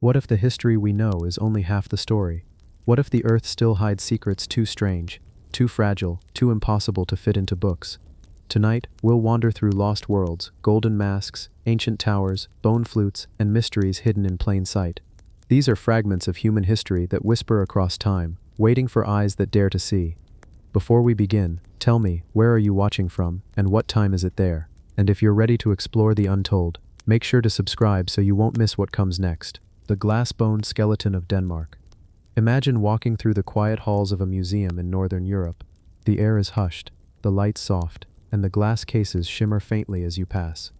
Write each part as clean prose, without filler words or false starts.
What if the history we know is only half the story? What if the earth still hides secrets too strange, too fragile, too impossible to fit into books? Tonight, we'll wander through lost worlds, golden masks, ancient towers, bone flutes, and mysteries hidden in plain sight. These are fragments of human history that whisper across time, waiting for eyes that dare to see. Before we begin, tell me, where are you watching from, and what time is it there? And if you're ready to explore the untold, make sure to subscribe so you won't miss what comes next. The glass-boned skeleton of Denmark. Imagine walking through the quiet halls of a museum in Northern Europe. The air is hushed, the lights soft, and the glass cases shimmer faintly as you pass.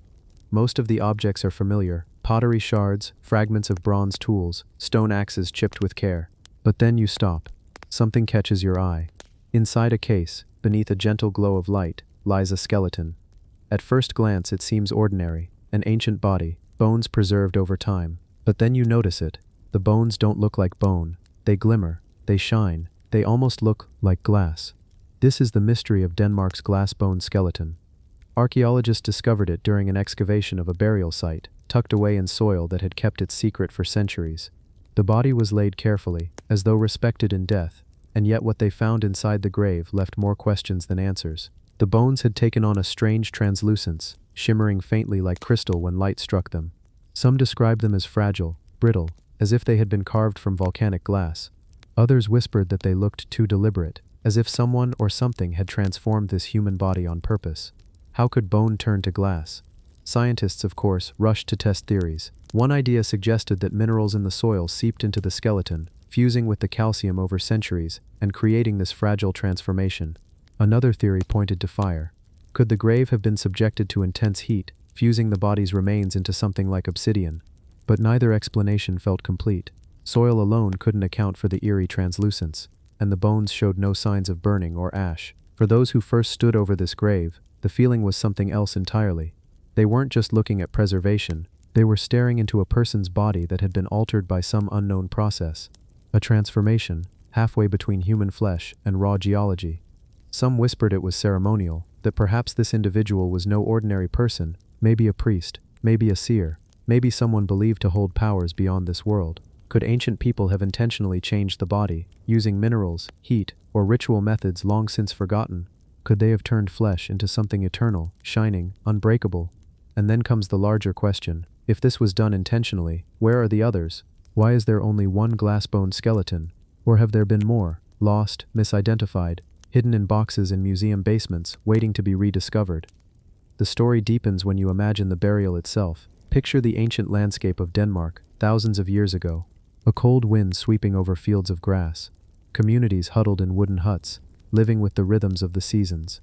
Most of the objects are familiar: pottery shards, fragments of bronze tools, stone axes chipped with care. But then you stop. Something catches your eye. Inside a case, beneath a gentle glow of light, lies a skeleton. At first glance it seems ordinary, an ancient body, bones preserved over time. But then you notice it. The bones don't look like bone. They glimmer, they shine, they almost look like glass. This is the mystery of Denmark's glass-bone skeleton. Archaeologists discovered it during an excavation of a burial site, tucked away in soil that had kept its secret for centuries. The body was laid carefully, as though respected in death, and yet what they found inside the grave left more questions than answers. The bones had taken on a strange translucence, shimmering faintly like crystal when light struck them. Some described them as fragile, brittle, as if they had been carved from volcanic glass. Others whispered that they looked too deliberate, as if someone or something had transformed this human body on purpose. How could bone turn to glass? Scientists, of course, rushed to test theories. One idea suggested that minerals in the soil seeped into the skeleton, fusing with the calcium over centuries, and creating this fragile transformation. Another theory pointed to fire. Could the grave have been subjected to intense heat, fusing the body's remains into something like obsidian? But neither explanation felt complete. Soil alone couldn't account for the eerie translucence, and the bones showed no signs of burning or ash. For those who first stood over this grave, the feeling was something else entirely. They weren't just looking at preservation, they were staring into a person's body that had been altered by some unknown process. A transformation, halfway between human flesh and raw geology. Some whispered it was ceremonial, that perhaps this individual was no ordinary person, maybe a priest, maybe a seer, maybe someone believed to hold powers beyond this world. Could ancient people have intentionally changed the body, using minerals, heat, or ritual methods long since forgotten? Could they have turned flesh into something eternal, shining, unbreakable? And then comes the larger question: if this was done intentionally, where are the others? Why is there only one glass-bone skeleton? Or have there been more, lost, misidentified, hidden in boxes in museum basements, waiting to be rediscovered? The story deepens when you imagine the burial itself. Picture the ancient landscape of Denmark, thousands of years ago. A cold wind sweeping over fields of grass. Communities huddled in wooden huts, living with the rhythms of the seasons.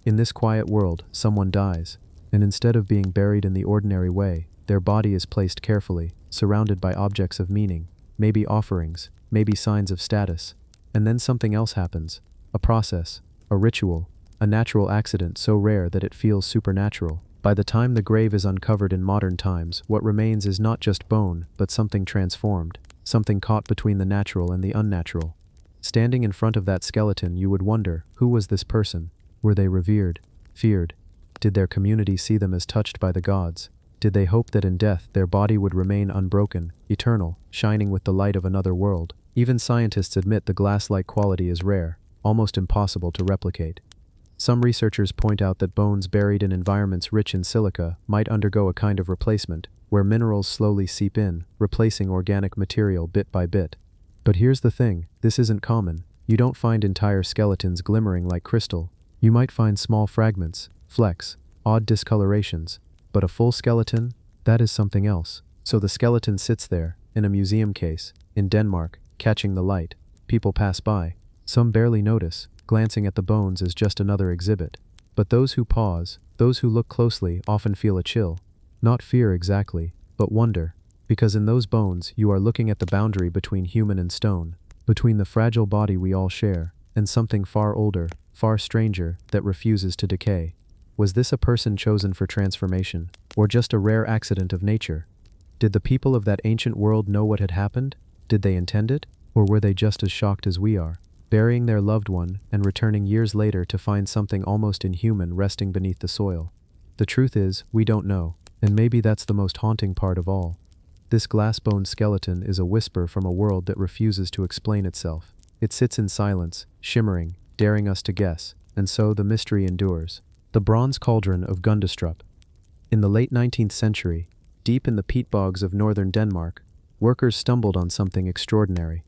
In this quiet world, someone dies, and instead of being buried in the ordinary way, their body is placed carefully, surrounded by objects of meaning, maybe offerings, maybe signs of status. And then something else happens. A process, a ritual, a natural accident so rare that it feels supernatural. By the time the grave is uncovered in modern times, what remains is not just bone, but something transformed, something caught between the natural and the unnatural. Standing in front of that skeleton, you would wonder, who was this person? Were they revered, feared? Did their community see them as touched by the gods? Did they hope that in death their body would remain unbroken, eternal, shining with the light of another world? Even scientists admit the glass-like quality is rare, almost impossible to replicate. Some researchers point out that bones buried in environments rich in silica might undergo a kind of replacement, where minerals slowly seep in, replacing organic material bit by bit. But here's the thing, this isn't common. You don't find entire skeletons glimmering like crystal. You might find small fragments, flecks, odd discolorations, but a full skeleton? That is something else. So the skeleton sits there, in a museum case, in Denmark, catching the light. People pass by. Some barely notice, glancing at the bones as just another exhibit. But those who pause, those who look closely, often feel a chill. Not fear exactly, but wonder. Because in those bones, you are looking at the boundary between human and stone, between the fragile body we all share, and something far older, far stranger, that refuses to decay. Was this a person chosen for transformation, or just a rare accident of nature? Did the people of that ancient world know what had happened? Did they intend it? Or were they just as shocked as we are, burying their loved one and returning years later to find something almost inhuman resting beneath the soil? The truth is, we don't know, and maybe that's the most haunting part of all. This glass-boned skeleton is a whisper from a world that refuses to explain itself. It sits in silence, shimmering, daring us to guess, and so the mystery endures. The bronze cauldron of Gundestrup. In the late 19th century, deep in the peat bogs of northern Denmark, workers stumbled on something extraordinary.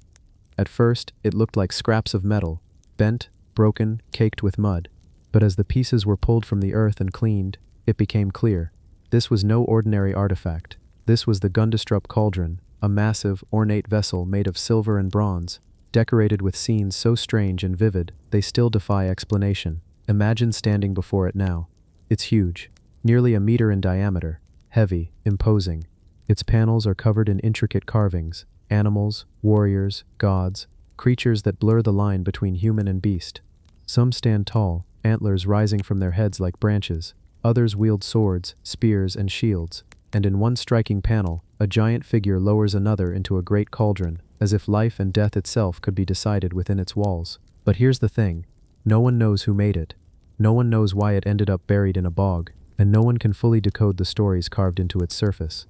At first, it looked like scraps of metal, bent, broken, caked with mud. But as the pieces were pulled from the earth and cleaned, it became clear. This was no ordinary artifact. This was the Gundestrup cauldron, a massive, ornate vessel made of silver and bronze, decorated with scenes so strange and vivid they still defy explanation. Imagine standing before it now. It's huge, nearly a meter in diameter, heavy, imposing. Its panels are covered in intricate carvings, animals, warriors, gods, creatures that blur the line between human and beast. Some stand tall, antlers rising from their heads like branches. Others wield swords, spears, and shields. And in one striking panel, a giant figure lowers another into a great cauldron, as if life and death itself could be decided within its walls. But here's the thing. No one knows who made it. No one knows why it ended up buried in a bog, and no one can fully decode the stories carved into its surface.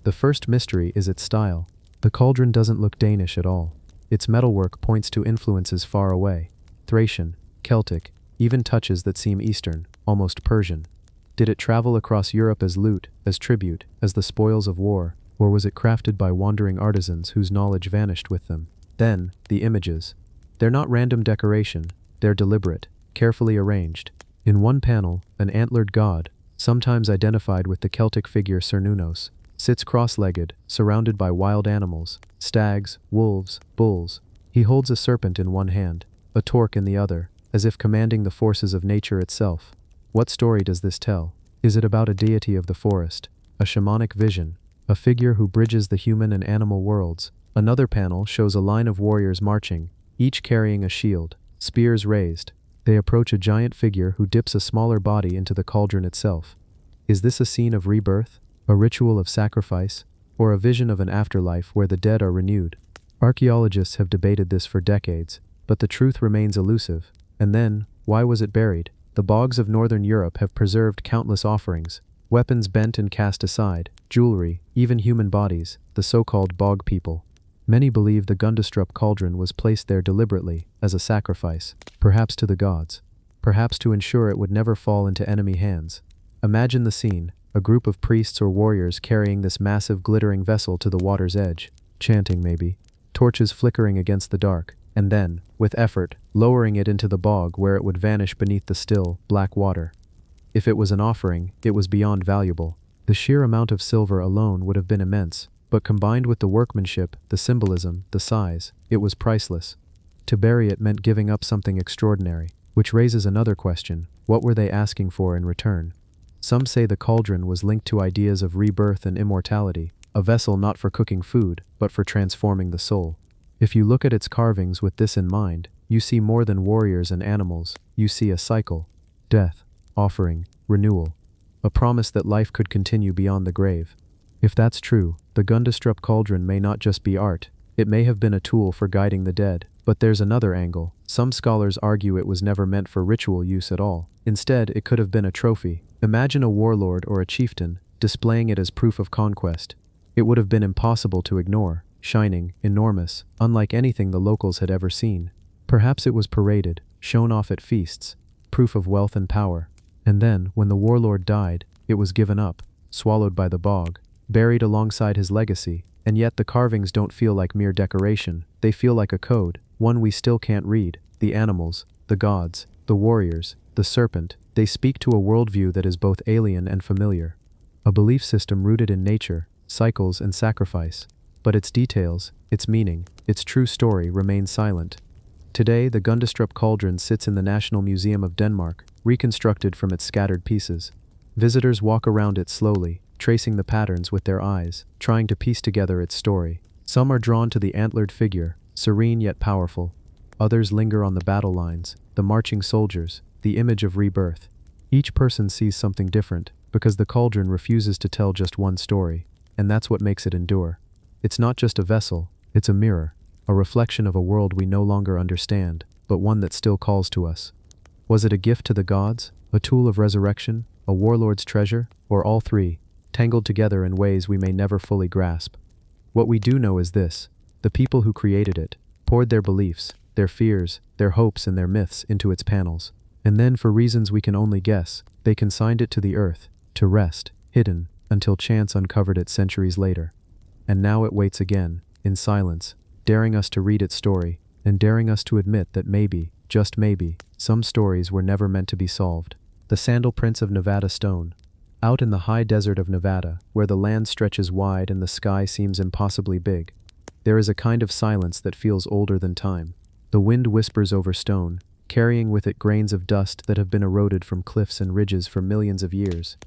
The first mystery is its style. The cauldron doesn't look Danish at all. Its metalwork points to influences far away. Thracian, Celtic, even touches that seem Eastern, almost Persian. Did it travel across Europe as loot, as tribute, as the spoils of war, or was it crafted by wandering artisans whose knowledge vanished with them? Then, the images. They're not random decoration, they're deliberate, carefully arranged. In one panel, an antlered god, sometimes identified with the Celtic figure Cernunnos, sits cross-legged, surrounded by wild animals, stags, wolves, bulls. He holds a serpent in one hand, a torque in the other, as if commanding the forces of nature itself. What story does this tell? Is it about a deity of the forest, a shamanic vision, a figure who bridges the human and animal worlds? Another panel shows a line of warriors marching, each carrying a shield, spears raised. They approach a giant figure who dips a smaller body into the cauldron itself. Is this a scene of rebirth, a ritual of sacrifice, or a vision of an afterlife where the dead are renewed? Archaeologists have debated this for decades, but the truth remains elusive. And then, why was it buried? The bogs of northern Europe have preserved countless offerings, weapons bent and cast aside, jewelry, even human bodies, the so-called bog people. Many believe the Gundestrup cauldron was placed there deliberately, as a sacrifice, perhaps to the gods, perhaps to ensure it would never fall into enemy hands. Imagine the scene, a group of priests or warriors carrying this massive glittering vessel to the water's edge, chanting maybe, torches flickering against the dark, and then, with effort, lowering it into the bog where it would vanish beneath the still, black water. If it was an offering, it was beyond valuable. The sheer amount of silver alone would have been immense, but combined with the workmanship, the symbolism, the size, it was priceless. To bury it meant giving up something extraordinary, which raises another question: what were they asking for in return? Some say the cauldron was linked to ideas of rebirth and immortality, a vessel not for cooking food, but for transforming the soul. If you look at its carvings with this in mind, you see more than warriors and animals. You see a cycle: death, offering, renewal, a promise that life could continue beyond the grave. If that's true, the Gundestrup cauldron may not just be art, it may have been a tool for guiding the dead. But there's another angle. Some scholars argue it was never meant for ritual use at all. Instead, it could have been a trophy. Imagine a warlord or a chieftain displaying it as proof of conquest. It would have been impossible to ignore, shining, enormous, unlike anything the locals had ever seen. Perhaps it was paraded, shown off at feasts, proof of wealth and power. And then, when the warlord died, it was given up, swallowed by the bog, buried alongside his legacy. And yet the carvings don't feel like mere decoration, they feel like a code, one we still can't read. The animals, the gods, the warriors, the serpent, they speak to a worldview that is both alien and familiar. A belief system rooted in nature, cycles and sacrifice. But its details, its meaning, its true story remain silent. Today, the Gundestrup cauldron sits in the National Museum of Denmark, reconstructed from its scattered pieces. Visitors walk around it slowly, tracing the patterns with their eyes, trying to piece together its story. Some are drawn to the antlered figure, serene yet powerful. Others linger on the battle lines, the marching soldiers, the image of rebirth. Each person sees something different, because the cauldron refuses to tell just one story, and that's what makes it endure. It's not just a vessel, it's a mirror, a reflection of a world we no longer understand, but one that still calls to us. Was it a gift to the gods, a tool of resurrection, a warlord's treasure, or all three, tangled together in ways we may never fully grasp? What we do know is this: the people who created it poured their beliefs, their fears, their hopes, and their myths into its panels. And then, for reasons we can only guess, they consigned it to the earth, to rest, hidden, until chance uncovered it centuries later. And now it waits again, in silence, daring us to read its story, and daring us to admit that maybe, just maybe, some stories were never meant to be solved. The Sandal Prince of Nevada Stone. Out in the high desert of Nevada, where the land stretches wide and the sky seems impossibly big, there is a kind of silence that feels older than time. The wind whispers over stone, carrying with it grains of dust that have been eroded from cliffs and ridges for millions of years.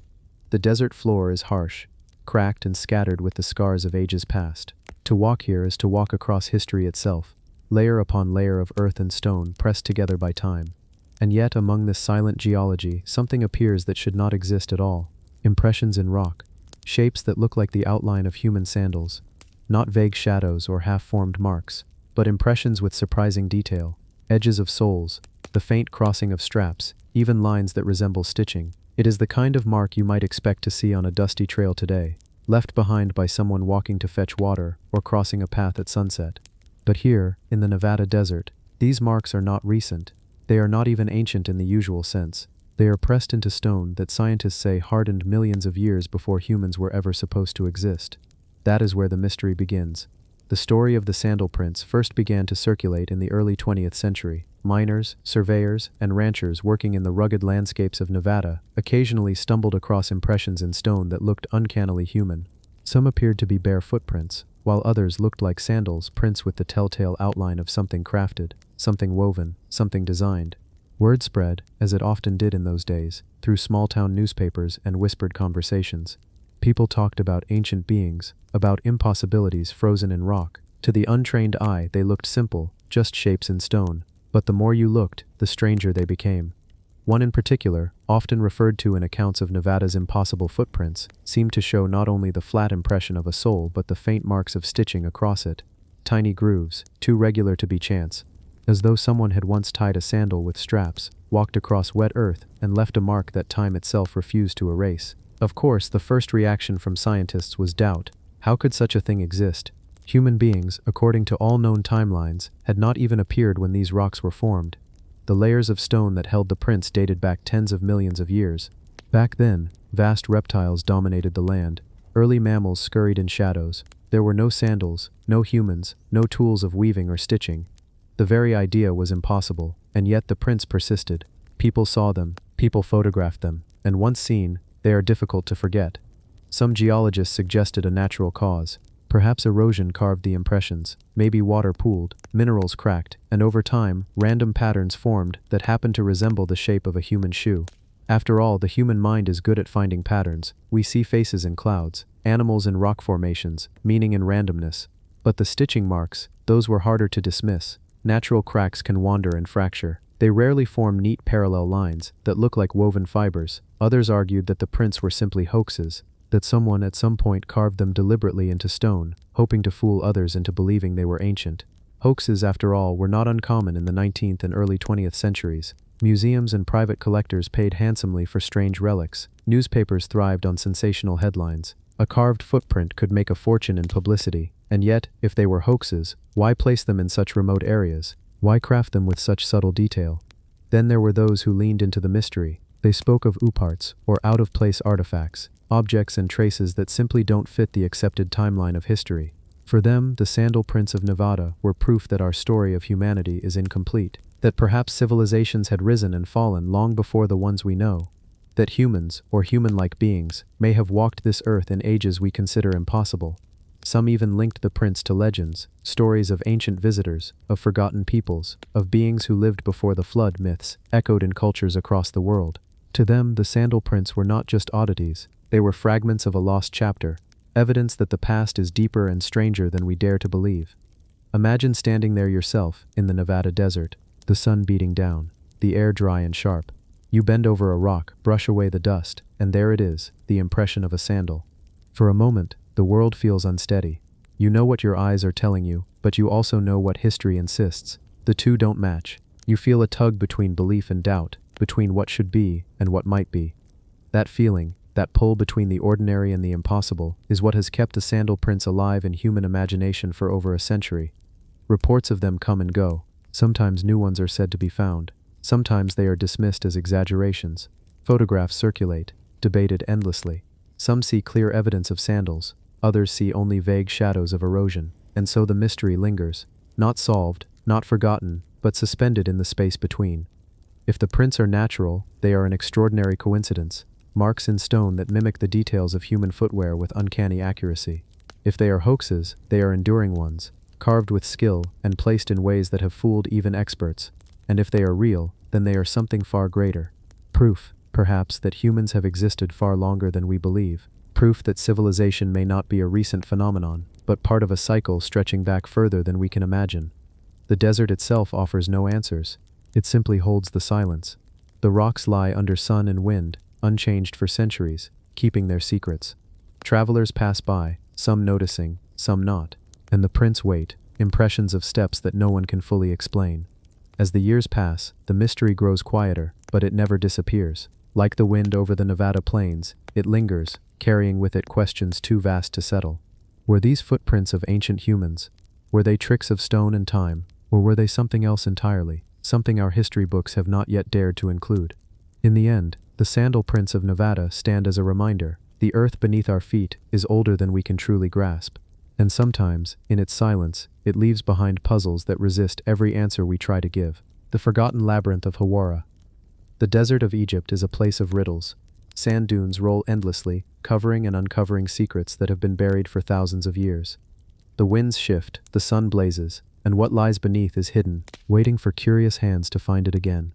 The desert floor is harsh, cracked and scattered with the scars of ages past. To walk here is to walk across history itself, layer upon layer of earth and stone pressed together by time. And yet, among this silent geology, something appears that should not exist at all. Impressions in rock, shapes that look like the outline of human sandals, not vague shadows or half-formed marks, but impressions with surprising detail, edges of soles, the faint crossing of straps, even lines that resemble stitching. It is the kind of mark you might expect to see on a dusty trail today, left behind by someone walking to fetch water or crossing a path at sunset. But here, in the Nevada desert, these marks are not recent. They are not even ancient in the usual sense. They are pressed into stone that scientists say hardened millions of years before humans were ever supposed to exist. That is where the mystery begins. The story of the Sandal Prince first began to circulate in the early 20th century. Miners, surveyors, and ranchers working in the rugged landscapes of Nevada occasionally stumbled across impressions in stone that looked uncannily human. Some appeared to be bare footprints, while others looked like sandals, prints with the telltale outline of something crafted, something woven, something designed. Word spread, as it often did in those days, through small-town newspapers and whispered conversations. People talked about ancient beings, about impossibilities frozen in rock. To the untrained eye, they looked simple, just shapes in stone. But the more you looked, the stranger they became. One in particular, often referred to in accounts of Nevada's impossible footprints, seemed to show not only the flat impression of a sole but the faint marks of stitching across it. Tiny grooves, too regular to be chance, as though someone had once tied a sandal with straps, walked across wet earth, and left a mark that time itself refused to erase. Of course, the first reaction from scientists was doubt. How could such a thing exist? Human beings, according to all known timelines, had not even appeared when these rocks were formed. The layers of stone that held the prints dated back tens of millions of years. Back then, vast reptiles dominated the land. Early mammals scurried in shadows. There were no sandals, no humans, no tools of weaving or stitching. The very idea was impossible, and yet the prints persisted. People saw them, people photographed them, and once seen, they are difficult to forget. Some geologists suggested a natural cause. Perhaps erosion carved the impressions, maybe water pooled, minerals cracked, and over time, random patterns formed that happened to resemble the shape of a human shoe. After all, the human mind is good at finding patterns. We see faces in clouds, animals in rock formations, meaning in randomness. But the stitching marks, those were harder to dismiss. Natural cracks can wander and fracture. They rarely form neat parallel lines that look like woven fibers. Others argued that the prints were simply hoaxes, that someone at some point carved them deliberately into stone, hoping to fool others into believing they were ancient. Hoaxes, after all, were not uncommon in the 19th and early 20th centuries. Museums and private collectors paid handsomely for strange relics. Newspapers thrived on sensational headlines. A carved footprint could make a fortune in publicity. And yet, if they were hoaxes, why place them in such remote areas? Why craft them with such subtle detail? Then there were those who leaned into the mystery. They spoke of ooparts, or out-of-place artifacts, objects and traces that simply don't fit the accepted timeline of history. For them, the Sandal Prints of Nevada were proof that our story of humanity is incomplete, that perhaps civilizations had risen and fallen long before the ones we know, that humans, or human-like beings, may have walked this earth in ages we consider impossible. Some even linked the prints to legends, stories of ancient visitors, of forgotten peoples, of beings who lived before the flood. Myths echoed in cultures across the world. To them, the Sandal Prints were not just oddities. They were fragments of a lost chapter, evidence that the past is deeper and stranger than we dare to believe. Imagine standing there yourself, in the Nevada desert, the sun beating down, the air dry and sharp. You bend over a rock, brush away the dust, and there it is, the impression of a sandal. For a moment, the world feels unsteady. You know what your eyes are telling you, but you also know what history insists. The two don't match. You feel a tug between belief and doubt, between what should be and what might be. That feeling, that pull between the ordinary and the impossible, is what has kept the sandal prints alive in human imagination for over a century. Reports of them come and go. Sometimes new ones are said to be found. Sometimes they are dismissed as exaggerations. Photographs circulate, debated endlessly. Some see clear evidence of sandals, others see only vague shadows of erosion, and so the mystery lingers, not solved, not forgotten, but suspended in the space between. If the prints are natural, they are an extraordinary coincidence, marks in stone that mimic the details of human footwear with uncanny accuracy. If they are hoaxes, they are enduring ones, carved with skill and placed in ways that have fooled even experts. And if they are real, then they are something far greater. Proof, perhaps, that humans have existed far longer than we believe. Proof that civilization may not be a recent phenomenon, but part of a cycle stretching back further than we can imagine. The desert itself offers no answers. It simply holds the silence. The rocks lie under sun and wind, unchanged for centuries, keeping their secrets. Travelers pass by, some noticing, some not, and the prints wait, impressions of steps that no one can fully explain. As the years pass, the mystery grows quieter, but it never disappears. Like the wind over the Nevada plains, it lingers, carrying with it questions too vast to settle. Were these footprints of ancient humans? Were they tricks of stone and time, or were they something else entirely, something our history books have not yet dared to include? In the end, the sandal prints of Nevada stand as a reminder. The earth beneath our feet is older than we can truly grasp. And sometimes, in its silence, it leaves behind puzzles that resist every answer we try to give. The forgotten labyrinth of Hawara. The desert of Egypt is a place of riddles. Sand dunes roll endlessly, covering and uncovering secrets that have been buried for thousands of years. The winds shift, the sun blazes, and what lies beneath is hidden, waiting for curious hands to find it again.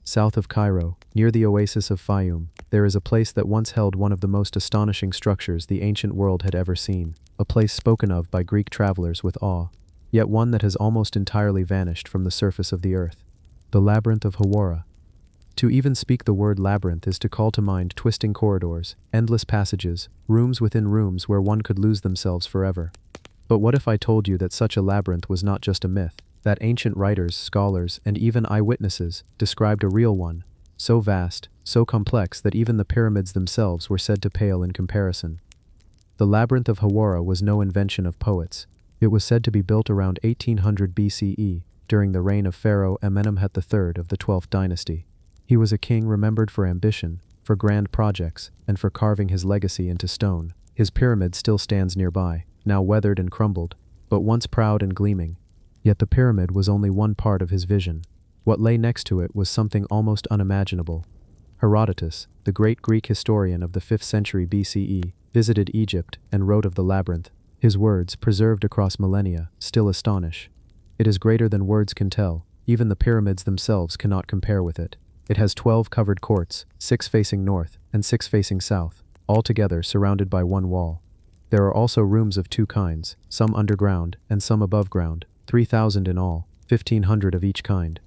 South of Cairo, near the oasis of Fayum, there is a place that once held one of the most astonishing structures the ancient world had ever seen, a place spoken of by Greek travelers with awe, yet one that has almost entirely vanished from the surface of the earth. The labyrinth of Hawara. To even speak the word labyrinth is to call to mind twisting corridors, endless passages, rooms within rooms where one could lose themselves forever. But what if I told you that such a labyrinth was not just a myth, that ancient writers, scholars, and even eyewitnesses described a real one, so vast, so complex that even the pyramids themselves were said to pale in comparison? The labyrinth of Hawara was no invention of poets. It was said to be built around 1800 BCE, during the reign of Pharaoh Amenemhet III of the 12th dynasty. He was a king remembered for ambition, for grand projects, and for carving his legacy into stone. His pyramid still stands nearby, now weathered and crumbled, but once proud and gleaming. Yet the pyramid was only one part of his vision. What lay next to it was something almost unimaginable. Herodotus, the great Greek historian of the 5th century BCE, visited Egypt and wrote of the labyrinth. His words, preserved across millennia, still astonish. It is greater than words can tell. Even the pyramids themselves cannot compare with it. It has 12 covered courts, 6 facing north and 6 facing south, all together surrounded by one wall. There are also rooms of 2 kinds, some underground and some above ground, 3,000 in all, 1,500 of each kind.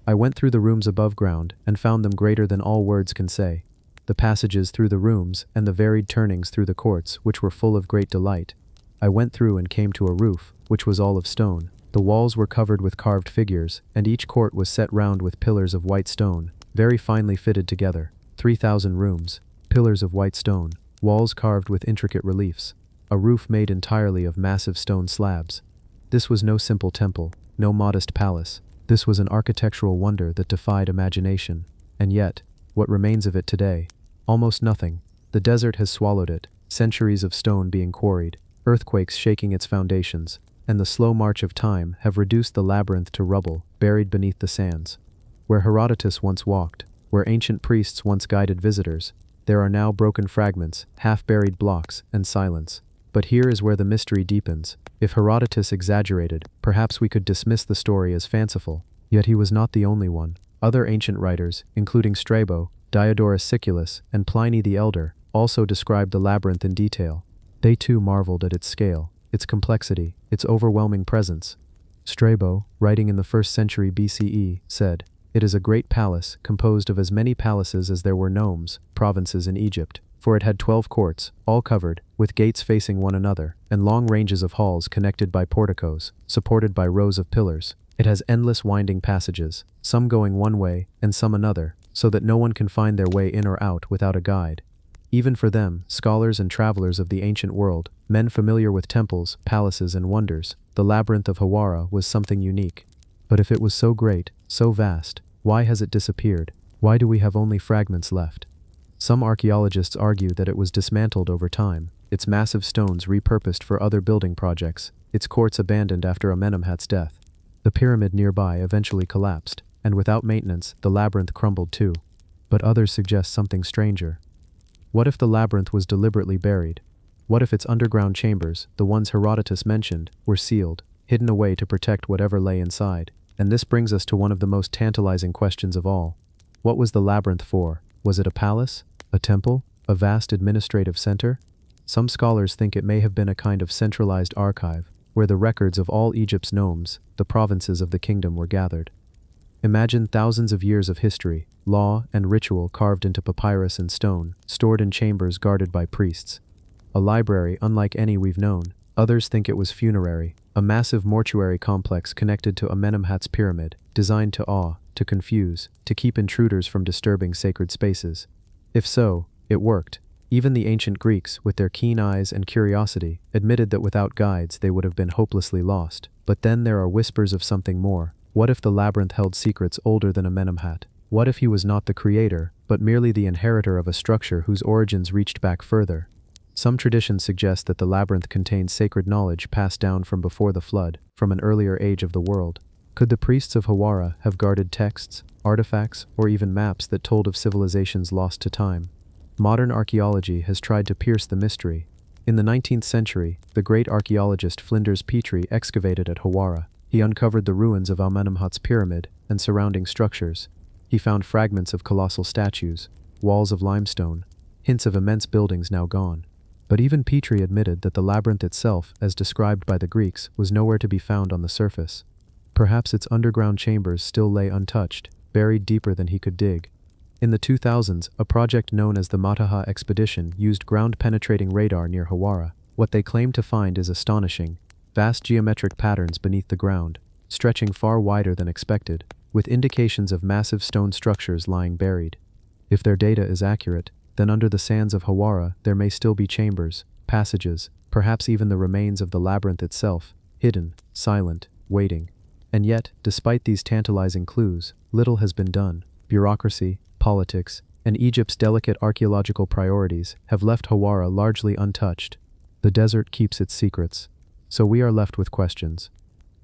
I went through the rooms above ground and found them greater than all words can say. The passages through the rooms and the varied turnings through the courts, which were full of great delight. I went through and came to a roof, which was all of stone. The walls were covered with carved figures, and each court was set round with pillars of white stone, very finely fitted together. 3,000 rooms, pillars of white stone, walls carved with intricate reliefs, a roof made entirely of massive stone slabs. This was no simple temple, no modest palace. This was an architectural wonder that defied imagination. And yet, what remains of it today? Almost nothing. The desert has swallowed it, centuries of stone being quarried, earthquakes shaking its foundations, and the slow march of time have reduced the labyrinth to rubble, buried beneath the sands. Where Herodotus once walked, where ancient priests once guided visitors, there are now broken fragments, half-buried blocks, and silence. But here is where the mystery deepens. If Herodotus exaggerated, perhaps we could dismiss the story as fanciful. Yet he was not the only one. Other ancient writers, including Strabo, Diodorus Siculus, and Pliny the Elder, also described the labyrinth in detail. They too marveled at its scale, its complexity, its overwhelming presence. Strabo, writing in the 1st century BCE, said, "It is a great palace, composed of as many palaces as there were nomes, provinces in Egypt, for it had 12 courts, all covered, with gates facing one another, and long ranges of halls connected by porticos, supported by rows of pillars. It has endless winding passages, some going one way and some another, so that no one can find their way in or out without a guide. Even for them, scholars and travelers of the ancient world, men familiar with temples, palaces, and wonders, the labyrinth of Hawara was something unique. But if it was so great, so vast, why has it disappeared? Why do we have only fragments left? Some archaeologists argue that it was dismantled over time, its massive stones repurposed for other building projects, its courts abandoned after Amenemhat's death. The pyramid nearby eventually collapsed, and without maintenance, the labyrinth crumbled too. But others suggest something stranger. What if the labyrinth was deliberately buried? What if its underground chambers, the ones Herodotus mentioned, were sealed, hidden away to protect whatever lay inside? And this brings us to one of the most tantalizing questions of all. What was the labyrinth for? Was it a palace? A temple? A vast administrative center? Some scholars think it may have been a kind of centralized archive, where the records of all Egypt's nomes, the provinces of the kingdom, were gathered. Imagine thousands of years of history, law, and ritual carved into papyrus and stone, stored in chambers guarded by priests. A library unlike any we've known. Others think it was funerary, a massive mortuary complex connected to Amenemhat's pyramid, designed to awe, to confuse, to keep intruders from disturbing sacred spaces. If so, it worked. Even the ancient Greeks, with their keen eyes and curiosity, admitted that without guides they would have been hopelessly lost. But then there are whispers of something more. What if the labyrinth held secrets older than Amenemhat? What if he was not the creator, but merely the inheritor of a structure whose origins reached back further? Some traditions suggest that the labyrinth contains sacred knowledge passed down from before the flood, from an earlier age of the world. Could the priests of Hawara have guarded texts, artifacts, or even maps that told of civilizations lost to time? Modern archaeology has tried to pierce the mystery. In the 19th century, the great archaeologist Flinders Petrie excavated at Hawara. He uncovered the ruins of Amenemhat's pyramid and surrounding structures. He found fragments of colossal statues, walls of limestone, hints of immense buildings now gone. But even Petrie admitted that the labyrinth itself, as described by the Greeks, was nowhere to be found on the surface. Perhaps its underground chambers still lay untouched, buried deeper than he could dig. In the 2000s, a project known as the Mataha expedition used ground-penetrating radar near Hawara. What they claimed to find is astonishing. Vast geometric patterns beneath the ground, stretching far wider than expected, with indications of massive stone structures lying buried. If their data is accurate, then under the sands of Hawara there may still be chambers, passages, perhaps even the remains of the labyrinth itself, hidden, silent, waiting. And yet, despite these tantalizing clues, little has been done. Bureaucracy, politics, and Egypt's delicate archaeological priorities have left Hawara largely untouched. The desert keeps its secrets. So we are left with questions.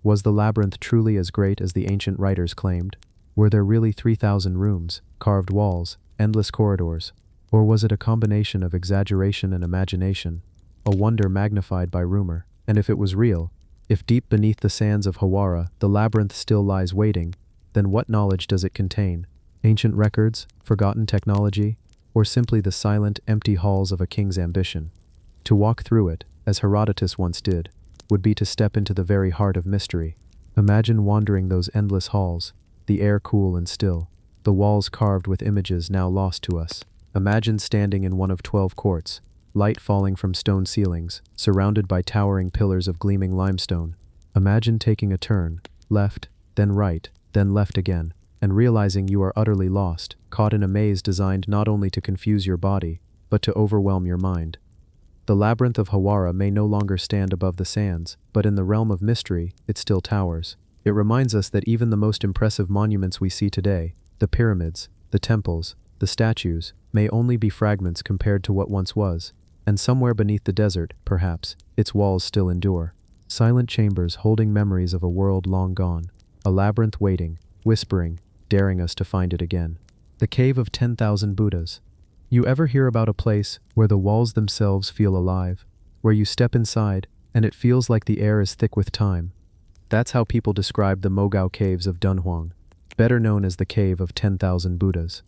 Was the labyrinth truly as great as the ancient writers claimed? Were there really 3,000 rooms, carved walls, endless corridors? Or was it a combination of exaggeration and imagination, a wonder magnified by rumor? And if it was real, if deep beneath the sands of Hawara the labyrinth still lies waiting, then what knowledge does it contain? Ancient records, forgotten technology, or simply the silent, empty halls of a king's ambition? To walk through it, as Herodotus once did, would be to step into the very heart of mystery. Imagine wandering those endless halls, the air cool and still, the walls carved with images now lost to us. Imagine standing in one of 12 courts, light falling from stone ceilings, surrounded by towering pillars of gleaming limestone. Imagine taking a turn, left, then right, then left again, and realizing you are utterly lost, caught in a maze designed not only to confuse your body, but to overwhelm your mind. The labyrinth of Hawara may no longer stand above the sands, but in the realm of mystery, it still towers. It reminds us that even the most impressive monuments we see today, the pyramids, the temples, the statues, may only be fragments compared to what once was, and somewhere beneath the desert, perhaps, its walls still endure. Silent chambers holding memories of a world long gone, a labyrinth waiting, whispering, daring us to find it again. The Cave of 10,000 Buddhas. You ever hear about a place where the walls themselves feel alive, where you step inside and it feels like the air is thick with time? That's how people describe the Mogao Caves of Dunhuang, better known as the Cave of 10,000 Buddhas.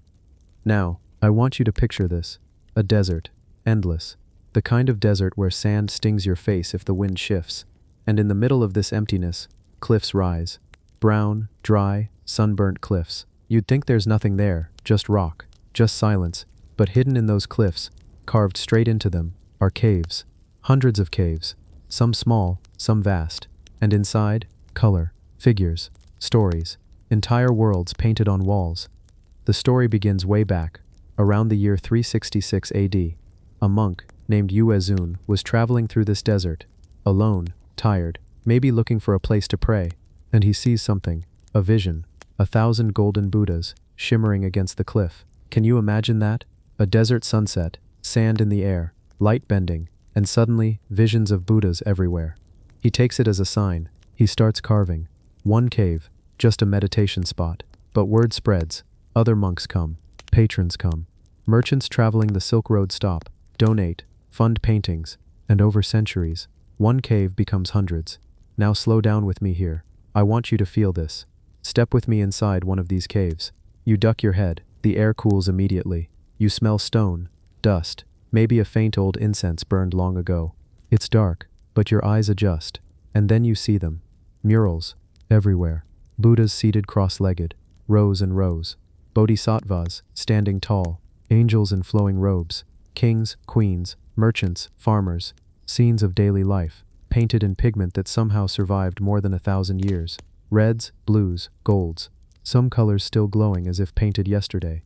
Now, I want you to picture this: a desert, endless, the kind of desert where sand stings your face if the wind shifts, and in the middle of this emptiness, cliffs rise. Brown, dry, sunburnt cliffs. You'd think there's nothing there, just rock, just silence. But hidden in those cliffs, carved straight into them, are caves. Hundreds of caves, some small, some vast. And inside, color, figures, stories, entire worlds painted on walls. The story begins way back, around the year 366 AD, A monk, named Yuezun, was traveling through this desert, alone, tired, maybe looking for a place to pray, and he sees something, a vision, 1,000 golden Buddhas, shimmering against the cliff. Can you imagine that? A desert sunset, sand in the air, light bending, and suddenly, visions of Buddhas everywhere. He takes it as a sign. He starts carving. One cave, just a meditation spot. But word spreads. Other monks come. Patrons come. Merchants traveling the Silk Road stop, donate, fund paintings, and over centuries, one cave becomes hundreds. Now slow down with me here. I want you to feel this. Step with me inside one of these caves. You duck your head. The air cools immediately. You smell stone, dust, maybe a faint old incense burned long ago. It's dark, but your eyes adjust, and then you see them. Murals, everywhere. Buddhas seated cross-legged, rows and rows. Bodhisattvas, standing tall. Angels in flowing robes. Kings, queens, merchants, farmers. Scenes of daily life, painted in pigment that somehow survived more than 1,000 years. Reds, blues, golds. Some colors still glowing as if painted yesterday.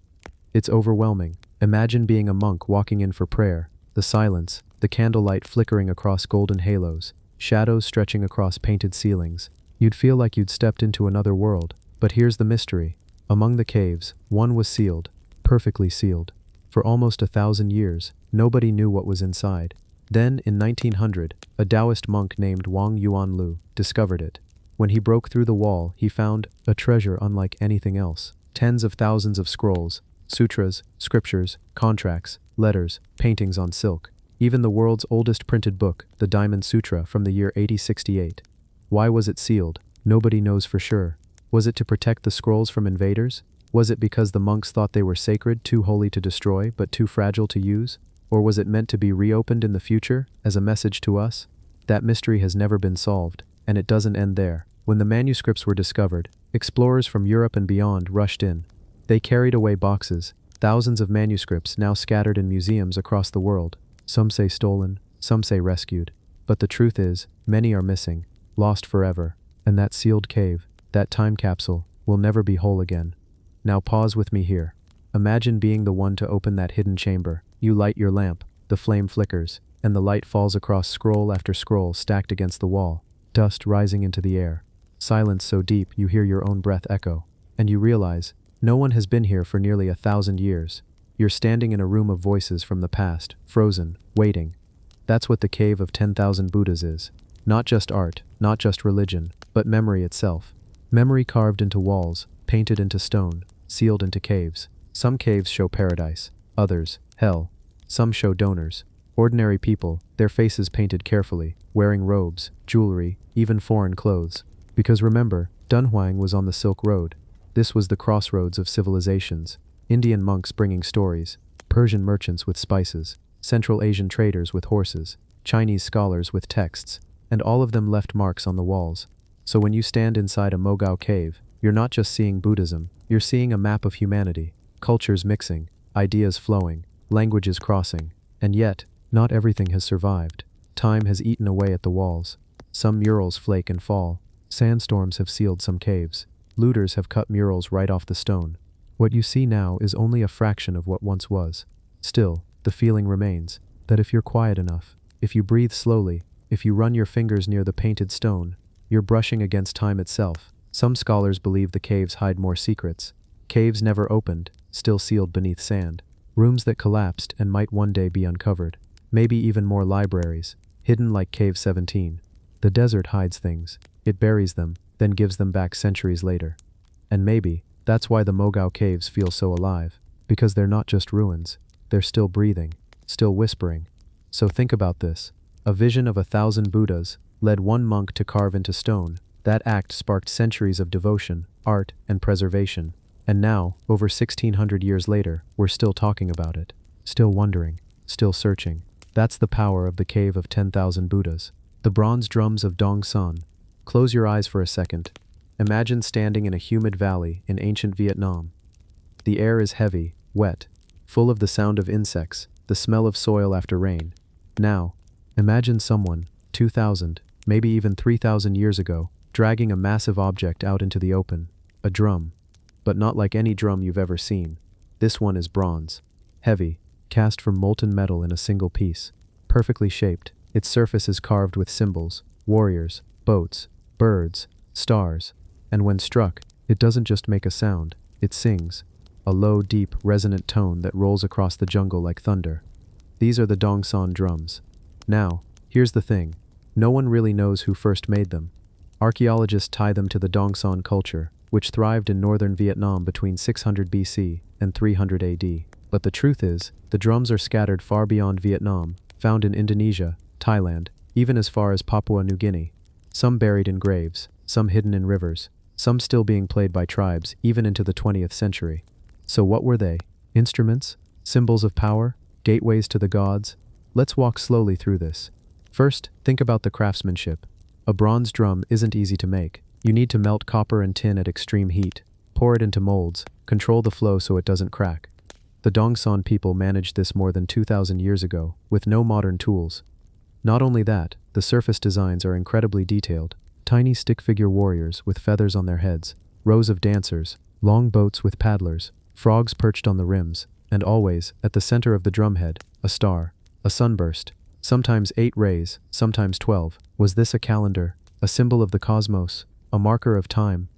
It's overwhelming. Imagine being a monk walking in for prayer. The silence, the candlelight flickering across golden halos, shadows stretching across painted ceilings. You'd feel like you'd stepped into another world. But here's the mystery. Among the caves, one was sealed, perfectly sealed. For almost 1,000 years, nobody knew what was inside. Then, in 1900, a Taoist monk named Wang Yuanlu discovered it. When he broke through the wall, he found a treasure unlike anything else. Tens of thousands of scrolls, sutras, scriptures, contracts, letters, paintings on silk. Even the world's oldest printed book, the Diamond Sutra from the year 8068. Why was it sealed? Nobody knows for sure. Was it to protect the scrolls from invaders? Was it because the monks thought they were sacred, too holy to destroy, but too fragile to use? Or was it meant to be reopened in the future, as a message to us? That mystery has never been solved, and it doesn't end there. When the manuscripts were discovered, explorers from Europe and beyond rushed in. They carried away boxes, thousands of manuscripts now scattered in museums across the world. Some say stolen, some say rescued. But the truth is, many are missing, lost forever, and that sealed cave, that time capsule, will never be whole again. Now pause with me here. Imagine being the one to open that hidden chamber. You light your lamp, the flame flickers, and the light falls across scroll after scroll stacked against the wall, dust rising into the air. Silence so deep you hear your own breath echo, and you realize, no one has been here for nearly 1,000 years. You're standing in a room of voices from the past, frozen, waiting. That's what the Cave of 10,000 Buddhas is. Not just art, not just religion, but memory itself. Memory carved into walls, painted into stone, sealed into caves. Some caves show paradise, others, hell. Some show donors, ordinary people, their faces painted carefully, wearing robes, jewelry, even foreign clothes. Because remember, Dunhuang was on the Silk Road. This was the crossroads of civilizations. Indian monks bringing stories, Persian merchants with spices, Central Asian traders with horses, Chinese scholars with texts, and all of them left marks on the walls. So when you stand inside a Mogao cave, you're not just seeing Buddhism, you're seeing a map of humanity, cultures mixing, ideas flowing, languages crossing, and yet, not everything has survived. Time has eaten away at the walls. Some murals flake and fall. Sandstorms have sealed some caves. Looters have cut murals right off the stone. What you see now is only a fraction of what once was. Still, the feeling remains that if you're quiet enough, if you breathe slowly, if you run your fingers near the painted stone, you're brushing against time itself. Some scholars believe the caves hide more secrets. Caves never opened, still sealed beneath sand. Rooms that collapsed and might one day be uncovered. Maybe even more libraries, hidden like Cave 17. The desert hides things. It buries them, then gives them back centuries later. And maybe, that's why the Mogao caves feel so alive. Because they're not just ruins. They're still breathing, still whispering. So think about this. A vision of 1,000 Buddhas led one monk to carve into stone. That act sparked centuries of devotion, art, and preservation. And now, over 1,600 years later, we're still talking about it. Still wondering, still searching. That's the power of the Cave of 10,000 Buddhas. The bronze drums of Dong Son. Close your eyes for a second. Imagine standing in a humid valley in ancient Vietnam. The air is heavy, wet, full of the sound of insects, the smell of soil after rain. Now, imagine someone, 2,000, maybe even 3,000 years ago, dragging a massive object out into the open. A drum. But not like any drum you've ever seen. This one is bronze. Heavy, cast from molten metal in a single piece. Perfectly shaped, its surface is carved with symbols, warriors, boats, birds, stars. And when struck, it doesn't just make a sound, it sings. A low, deep, resonant tone that rolls across the jungle like thunder. These are the Dongsan drums. Now, here's the thing. No one really knows who first made them. Archaeologists tie them to the Dongsan culture, which thrived in northern Vietnam between 600 BC and 300 AD. But the truth is, the drums are scattered far beyond Vietnam, found in Indonesia, Thailand, even as far as Papua New Guinea. Some buried in graves, some hidden in rivers, some still being played by tribes even into the 20th century. So what were they? Instruments? Symbols of power? Gateways to the gods? Let's walk slowly through this. First, think about the craftsmanship. A bronze drum isn't easy to make. You need to melt copper and tin at extreme heat, pour it into molds, control the flow so it doesn't crack. The Dongsan people managed this more than 2,000 years ago, with no modern tools. Not only that, the surface designs are incredibly detailed. Tiny stick-figure warriors with feathers on their heads, rows of dancers, long boats with paddlers, frogs perched on the rims, and always, at the center of the drumhead, a star, a sunburst, sometimes 8 rays, sometimes 12. Was this a calendar, a symbol of the cosmos, a marker of time?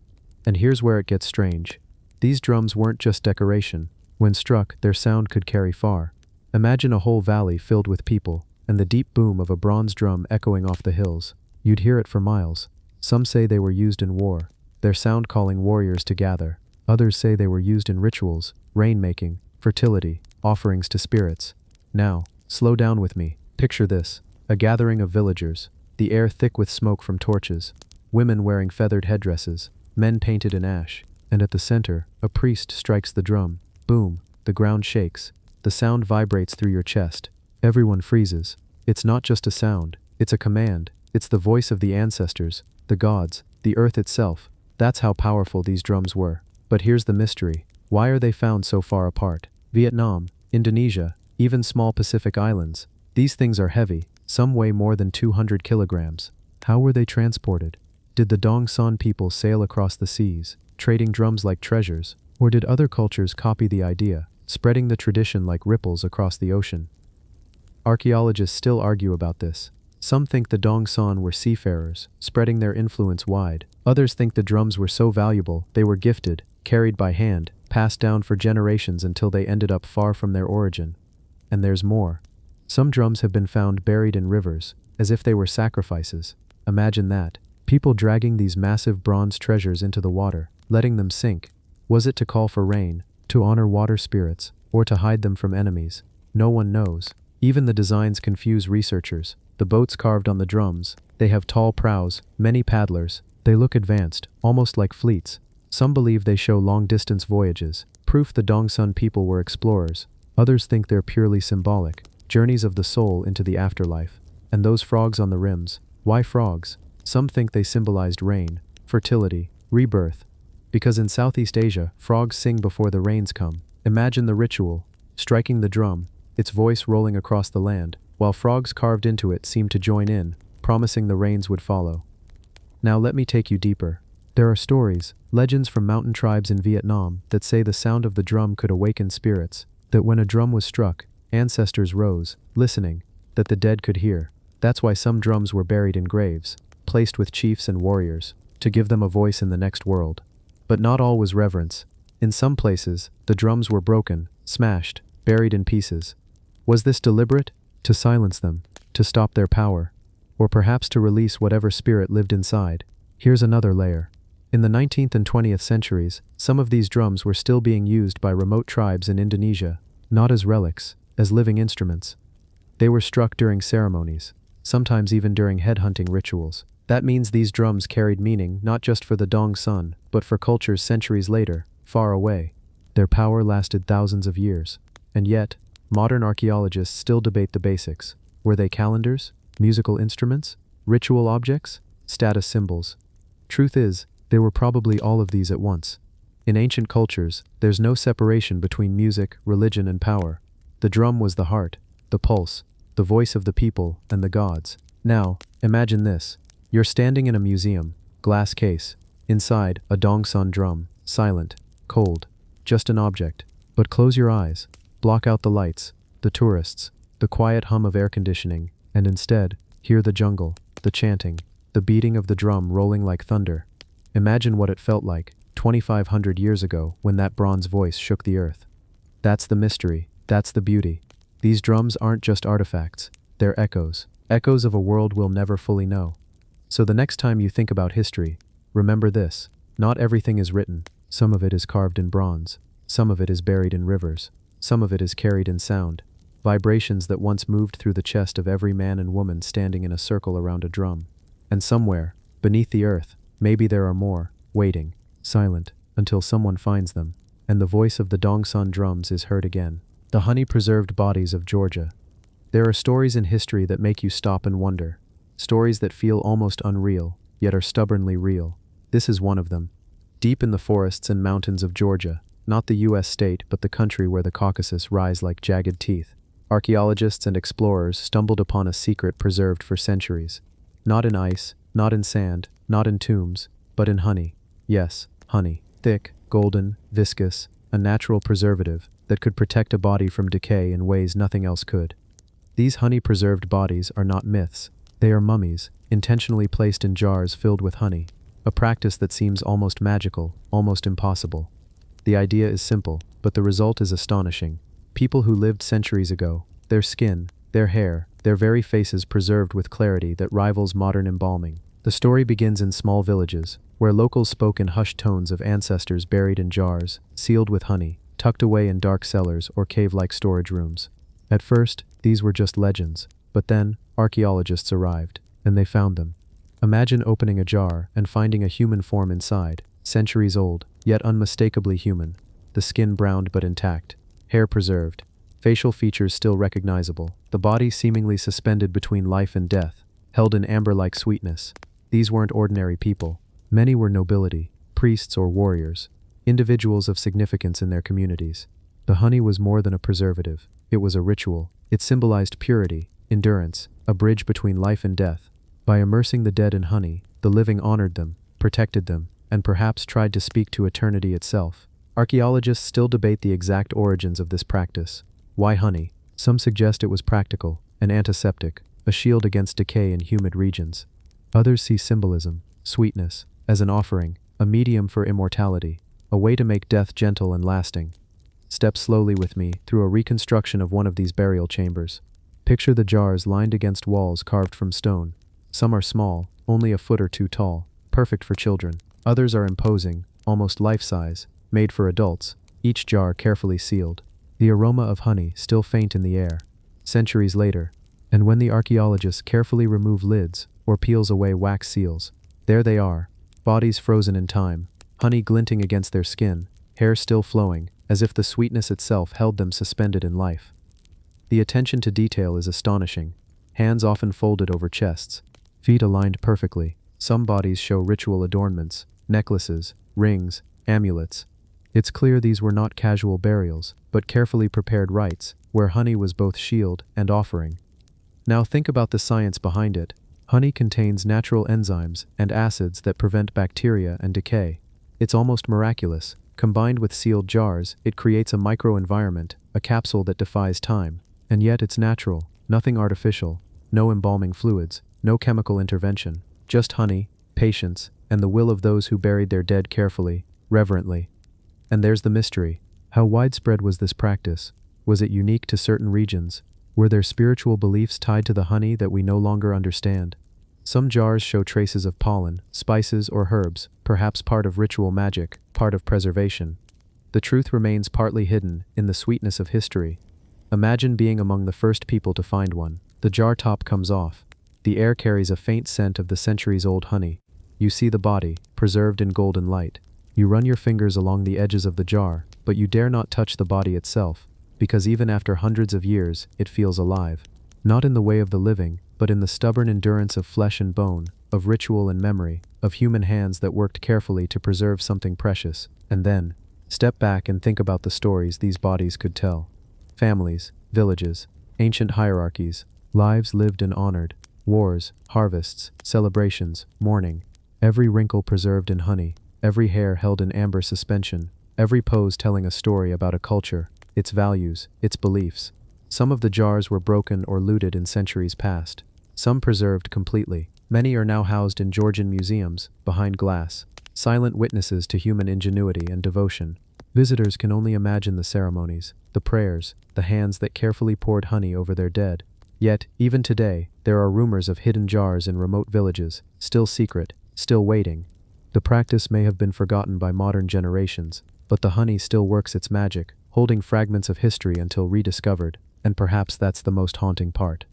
And here's where it gets strange. These drums weren't just decoration. When struck, their sound could carry far. Imagine a whole valley filled with people, and the deep boom of a bronze drum echoing off the hills. You'd hear it for miles. Some say they were used in war, their sound calling warriors to gather. Others say they were used in rituals, rain-making, fertility, offerings to spirits. Now, slow down with me. Picture this. A gathering of villagers, the air thick with smoke from torches, women wearing feathered headdresses, men painted in ash, and at the center, a priest strikes the drum. Boom, the ground shakes. The sound vibrates through your chest. Everyone freezes. It's not just a sound, it's a command. It's the voice of the ancestors, the gods, the earth itself. That's how powerful these drums were. But here's the mystery. Why are they found so far apart? Vietnam, Indonesia, even small Pacific islands. These things are heavy, some weigh more than 200 kilograms. How were they transported? Did the Dongsan people sail across the seas, trading drums like treasures? Or did other cultures copy the idea, spreading the tradition like ripples across the ocean? Archaeologists still argue about this. Some think the Dongsan were seafarers, spreading their influence wide. Others think the drums were so valuable, they were gifted, carried by hand, passed down for generations until they ended up far from their origin. And there's more. Some drums have been found buried in rivers, as if they were sacrifices. Imagine that. People dragging these massive bronze treasures into the water, letting them sink. Was it to call for rain, to honor water spirits, or to hide them from enemies? No one knows. Even the designs confuse researchers. The boats carved on the drums, they have tall prows, many paddlers. They look advanced, almost like fleets. Some believe they show long-distance voyages, proof the Dongsan people were explorers. Others think they're purely symbolic, journeys of the soul into the afterlife. And those frogs on the rims, why frogs? Some think they symbolized rain, fertility, rebirth. Because in Southeast Asia, frogs sing before the rains come. Imagine the ritual, striking the drum, its voice rolling across the land, while frogs carved into it seemed to join in, promising the rains would follow. Now let me take you deeper. There are stories, legends from mountain tribes in Vietnam that say the sound of the drum could awaken spirits, that when a drum was struck, ancestors rose, listening, that the dead could hear. That's why some drums were buried in graves, placed with chiefs and warriors, to give them a voice in the next world. But not all was reverence. In some places, the drums were broken, smashed, buried in pieces. Was this deliberate? To silence them, to stop their power, or perhaps to release whatever spirit lived inside? Here's another layer. In the 19th and 20th centuries, some of these drums were still being used by remote tribes in Indonesia, not as relics, as living instruments. They were struck during ceremonies, sometimes even during headhunting rituals. That means these drums carried meaning not just for the Dongsan, but for cultures centuries later, far away. Their power lasted thousands of years. And yet, modern archaeologists still debate the basics. Were they calendars, musical instruments, ritual objects, status symbols? Truth is, they were probably all of these at once. In ancient cultures, there's no separation between music, religion, and power. The drum was the heart, the pulse, the voice of the people and the gods. Now, imagine this. You're standing in a museum, glass case. Inside, a Dongsan drum, silent, cold, just an object. But close your eyes, block out the lights, the tourists, the quiet hum of air conditioning, and instead, hear the jungle, the chanting, the beating of the drum rolling like thunder. Imagine what it felt like 2,500 years ago when that bronze voice shook the earth. That's the mystery, that's the beauty. These drums aren't just artifacts, they're echoes, echoes of a world we'll never fully know. So the next time you think about history, remember this: not everything is written, some of it is carved in bronze, some of it is buried in rivers, some of it is carried in sound, vibrations that once moved through the chest of every man and woman standing in a circle around a drum. And somewhere, beneath the earth, maybe there are more, waiting, silent, until someone finds them, and the voice of the Dongsan drums is heard again. The honey-preserved bodies of Georgia. There are stories in history that make you stop and wonder. Stories that feel almost unreal, yet are stubbornly real. This is one of them. Deep in the forests and mountains of Georgia, not the U.S. state but the country where the Caucasus rise like jagged teeth, archaeologists and explorers stumbled upon a secret preserved for centuries. Not in ice, not in sand, not in tombs, but in honey. Yes, honey. Thick, golden, viscous, a natural preservative that could protect a body from decay in ways nothing else could. These honey-preserved bodies are not myths. They are mummies, intentionally placed in jars filled with honey, a practice that seems almost magical, almost impossible. The idea is simple, but the result is astonishing. People who lived centuries ago, their skin, their hair, their very faces preserved with clarity that rivals modern embalming. The story begins in small villages, where locals spoke in hushed tones of ancestors buried in jars, sealed with honey, tucked away in dark cellars or cave-like storage rooms. At first, these were just legends, but then, archaeologists arrived, and they found them. Imagine opening a jar and finding a human form inside, centuries old, yet unmistakably human, the skin browned but intact, hair preserved, facial features still recognizable, the body seemingly suspended between life and death, held in amber-like sweetness. These weren't ordinary people. Many were nobility, priests or warriors, individuals of significance in their communities. The honey was more than a preservative. It was a ritual. It symbolized purity, endurance, a bridge between life and death. By immersing the dead in honey, the living honored them, protected them, and perhaps tried to speak to eternity itself. Archaeologists still debate the exact origins of this practice. Why honey? Some suggest it was practical, an antiseptic, a shield against decay in humid regions. Others see symbolism, sweetness, as an offering, a medium for immortality, a way to make death gentle and lasting. Step slowly with me through a reconstruction of one of these burial chambers. Picture the jars lined against walls carved from stone. Some are small, only a foot or two tall, perfect for children. Others are imposing, almost life-size, made for adults, each jar carefully sealed. The aroma of honey still faint in the air. Centuries later, and when the archaeologists carefully remove lids or peels away wax seals, there they are, bodies frozen in time, honey glinting against their skin, hair still flowing, as if the sweetness itself held them suspended in life. The attention to detail is astonishing. Hands often folded over chests, feet aligned perfectly. Some bodies show ritual adornments, necklaces, rings, amulets. It's clear these were not casual burials, but carefully prepared rites, where honey was both shield and offering. Now think about the science behind it. Honey contains natural enzymes and acids that prevent bacteria and decay. It's almost miraculous. Combined with sealed jars, it creates a microenvironment, a capsule that defies time. And yet it's natural, nothing artificial, no embalming fluids, no chemical intervention, just honey, patience, and the will of those who buried their dead carefully, reverently. And there's the mystery. How widespread was this practice? Was it unique to certain regions? Were there spiritual beliefs tied to the honey that we no longer understand? Some jars show traces of pollen, spices, or herbs, perhaps part of ritual magic, part of preservation. The truth remains partly hidden in the sweetness of history. Imagine being among the first people to find one. The jar top comes off. The air carries a faint scent of the centuries-old honey. You see the body, preserved in golden light. You run your fingers along the edges of the jar, but you dare not touch the body itself, because even after hundreds of years, it feels alive. Not in the way of the living, but in the stubborn endurance of flesh and bone, of ritual and memory, of human hands that worked carefully to preserve something precious. And then, step back and think about the stories these bodies could tell. Families, villages, ancient hierarchies, lives lived and honored, wars, harvests, celebrations, mourning, every wrinkle preserved in honey, every hair held in amber suspension, every pose telling a story about a culture, its values, its beliefs. Some of the jars were broken or looted in centuries past. Some preserved completely. Many are now housed in Georgian museums, behind glass, silent witnesses to human ingenuity and devotion. Visitors can only imagine the ceremonies, the prayers, the hands that carefully poured honey over their dead. Yet, even today, there are rumors of hidden jars in remote villages, still secret, still waiting. The practice may have been forgotten by modern generations, but the honey still works its magic, holding fragments of history until rediscovered, and perhaps that's the most haunting part.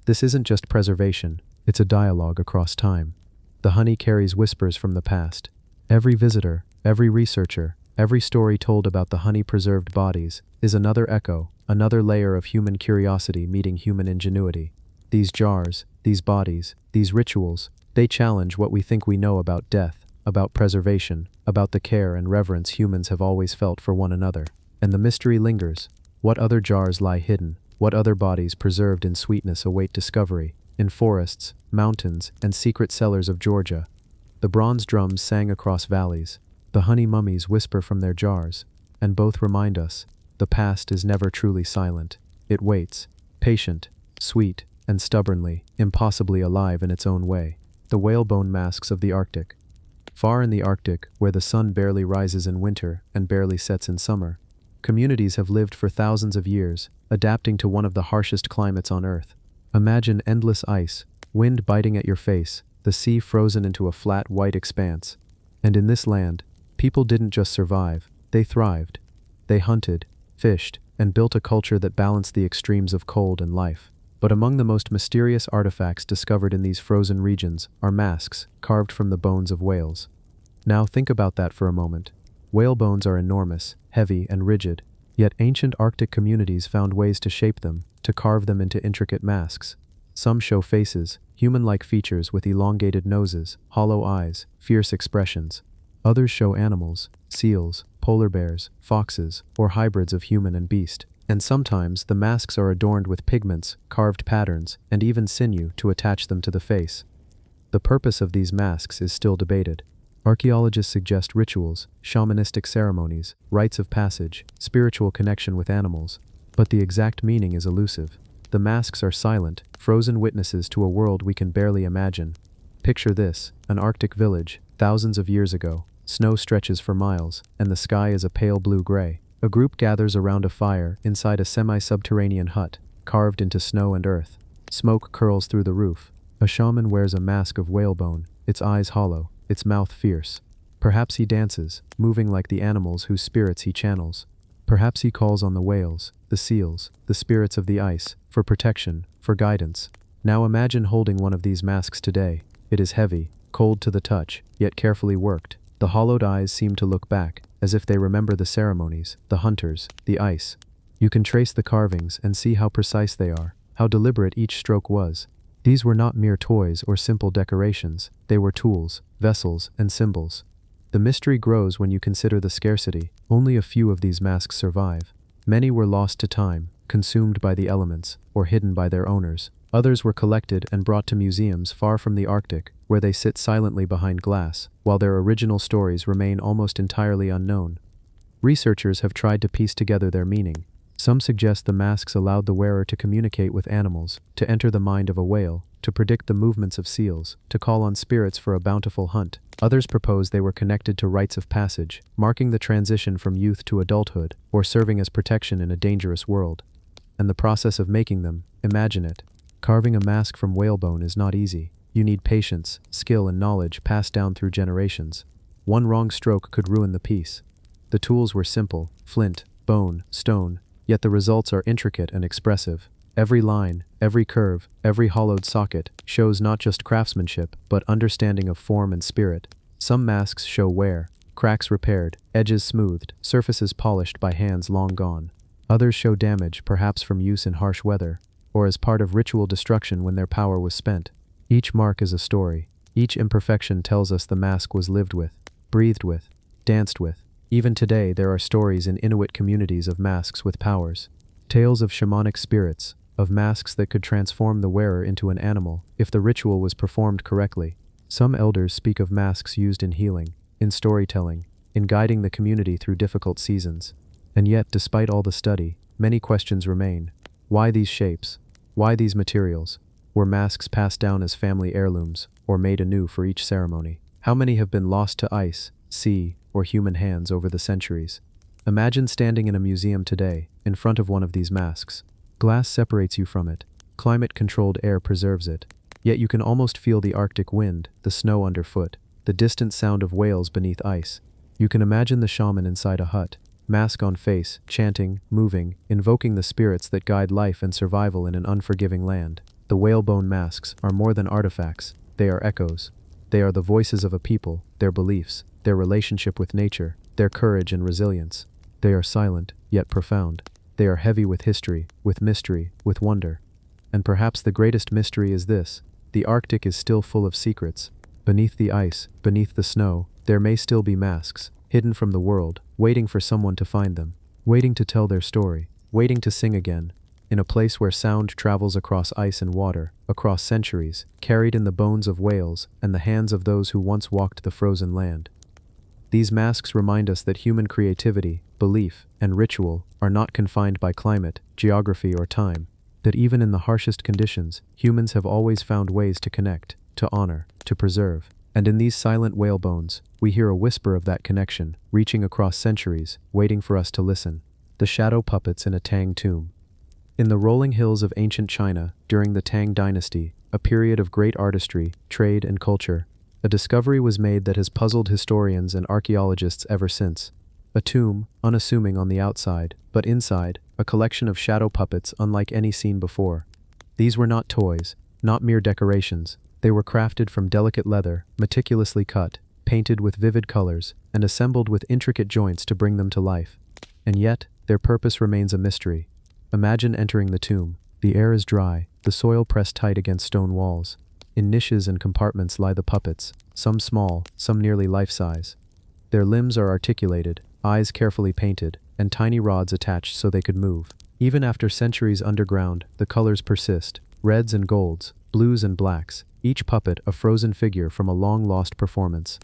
This isn't just preservation, it's a dialogue across time. The honey carries whispers from the past. Every visitor, every researcher, every story told about the honey-preserved bodies is another echo, another layer of human curiosity meeting human ingenuity. These jars, these bodies, these rituals, they challenge what we think we know about death, about preservation, about the care and reverence humans have always felt for one another. And the mystery lingers. What other jars lie hidden? What other bodies preserved in sweetness await discovery? In forests, mountains, and secret cellars of Georgia, the bronze drums sang across valleys. The honey mummies whisper from their jars, and both remind us, the past is never truly silent. It waits, patient, sweet, and stubbornly, impossibly alive in its own way. The whalebone masks of the Arctic. Far in the Arctic, where the sun barely rises in winter and barely sets in summer, communities have lived for thousands of years, adapting to one of the harshest climates on Earth. Imagine endless ice, wind biting at your face, the sea frozen into a flat white expanse. And in this land, people didn't just survive, they thrived. They hunted, fished, and built a culture that balanced the extremes of cold and life. But among the most mysterious artifacts discovered in these frozen regions are masks carved from the bones of whales. Now think about that for a moment. Whale bones are enormous, heavy, and rigid, yet ancient Arctic communities found ways to shape them, to carve them into intricate masks. Some show faces, human-like features with elongated noses, hollow eyes, fierce expressions. Others show animals, seals, polar bears, foxes, or hybrids of human and beast. And sometimes the masks are adorned with pigments, carved patterns, and even sinew to attach them to the face. The purpose of these masks is still debated. Archaeologists suggest rituals, shamanistic ceremonies, rites of passage, spiritual connection with animals, but the exact meaning is elusive. The masks are silent, frozen witnesses to a world we can barely imagine. Picture this, an Arctic village, thousands of years ago. Snow stretches for miles, and the sky is a pale blue-gray. A group gathers around a fire inside a semi-subterranean hut, carved into snow and earth. Smoke curls through the roof. A shaman wears a mask of whalebone, its eyes hollow, its mouth fierce. Perhaps he dances, moving like the animals whose spirits he channels. Perhaps he calls on the whales, the seals, the spirits of the ice, for protection, for guidance. Now imagine holding one of these masks today. It is heavy, cold to the touch, yet carefully worked. The hollowed eyes seem to look back, as if they remember the ceremonies, the hunters, the ice. You can trace the carvings and see how precise they are, how deliberate each stroke was. These were not mere toys or simple decorations, they were tools, vessels, and symbols. The mystery grows when you consider the scarcity. Only a few of these masks survive. Many were lost to time, consumed by the elements, or hidden by their owners. Others were collected and brought to museums far from the Arctic, where they sit silently behind glass, while their original stories remain almost entirely unknown. Researchers have tried to piece together their meaning. Some suggest the masks allowed the wearer to communicate with animals, to enter the mind of a whale, to predict the movements of seals, to call on spirits for a bountiful hunt. Others propose they were connected to rites of passage, marking the transition from youth to adulthood, or serving as protection in a dangerous world. And the process of making them, imagine it. Carving a mask from whalebone is not easy. You need patience, skill, and knowledge passed down through generations. One wrong stroke could ruin the piece. The tools were simple, flint, bone, stone, yet the results are intricate and expressive. Every line, every curve, every hollowed socket shows not just craftsmanship, but understanding of form and spirit. Some masks show wear, cracks repaired, edges smoothed, surfaces polished by hands long gone. Others show damage, perhaps from use in harsh weather, or as part of ritual destruction when their power was spent. Each mark is a story. Each imperfection tells us the mask was lived with, breathed with, danced with. Even today there are stories in Inuit communities of masks with powers. Tales of shamanic spirits, of masks that could transform the wearer into an animal if the ritual was performed correctly. Some elders speak of masks used in healing, in storytelling, in guiding the community through difficult seasons. And yet, despite all the study, many questions remain. Why these shapes? Why these materials? Were masks passed down as family heirlooms, or made anew for each ceremony? How many have been lost to ice, sea, or human hands over the centuries? Imagine standing in a museum today, in front of one of these masks. Glass separates you from it. Climate-controlled air preserves it. Yet you can almost feel the Arctic wind, the snow underfoot, the distant sound of whales beneath ice. You can imagine the shaman inside a hut, mask on face, chanting, moving, invoking the spirits that guide life and survival in an unforgiving land. The whalebone masks are more than artifacts, they are echoes. They are the voices of a people, their beliefs, their relationship with nature, their courage and resilience. They are silent, yet profound. They are heavy with history, with mystery, with wonder. And perhaps the greatest mystery is this: the Arctic is still full of secrets. Beneath the ice, beneath the snow, there may still be masks, hidden from the world, waiting for someone to find them, waiting to tell their story, waiting to sing again, in a place where sound travels across ice and water, across centuries, carried in the bones of whales and the hands of those who once walked the frozen land. These masks remind us that human creativity, belief, and ritual are not confined by climate, geography, or time, that even in the harshest conditions, humans have always found ways to connect, to honor, to preserve. And in these silent whale bones, we hear a whisper of that connection, reaching across centuries, waiting for us to listen. The shadow puppets in a Tang tomb. In the rolling hills of ancient China, during the Tang dynasty, a period of great artistry, trade, and culture, a discovery was made that has puzzled historians and archaeologists ever since. A tomb, unassuming on the outside, but inside, a collection of shadow puppets unlike any seen before. These were not toys, not mere decorations. They were crafted from delicate leather, meticulously cut, painted with vivid colors, and assembled with intricate joints to bring them to life. And yet, their purpose remains a mystery. Imagine entering the tomb. The air is dry, the soil pressed tight against stone walls. In niches and compartments lie the puppets, some small, some nearly life-size. Their limbs are articulated, eyes carefully painted, and tiny rods attached so they could move. Even after centuries underground, the colors persist, reds and golds, blues and blacks, each puppet a frozen figure from a long-lost performance.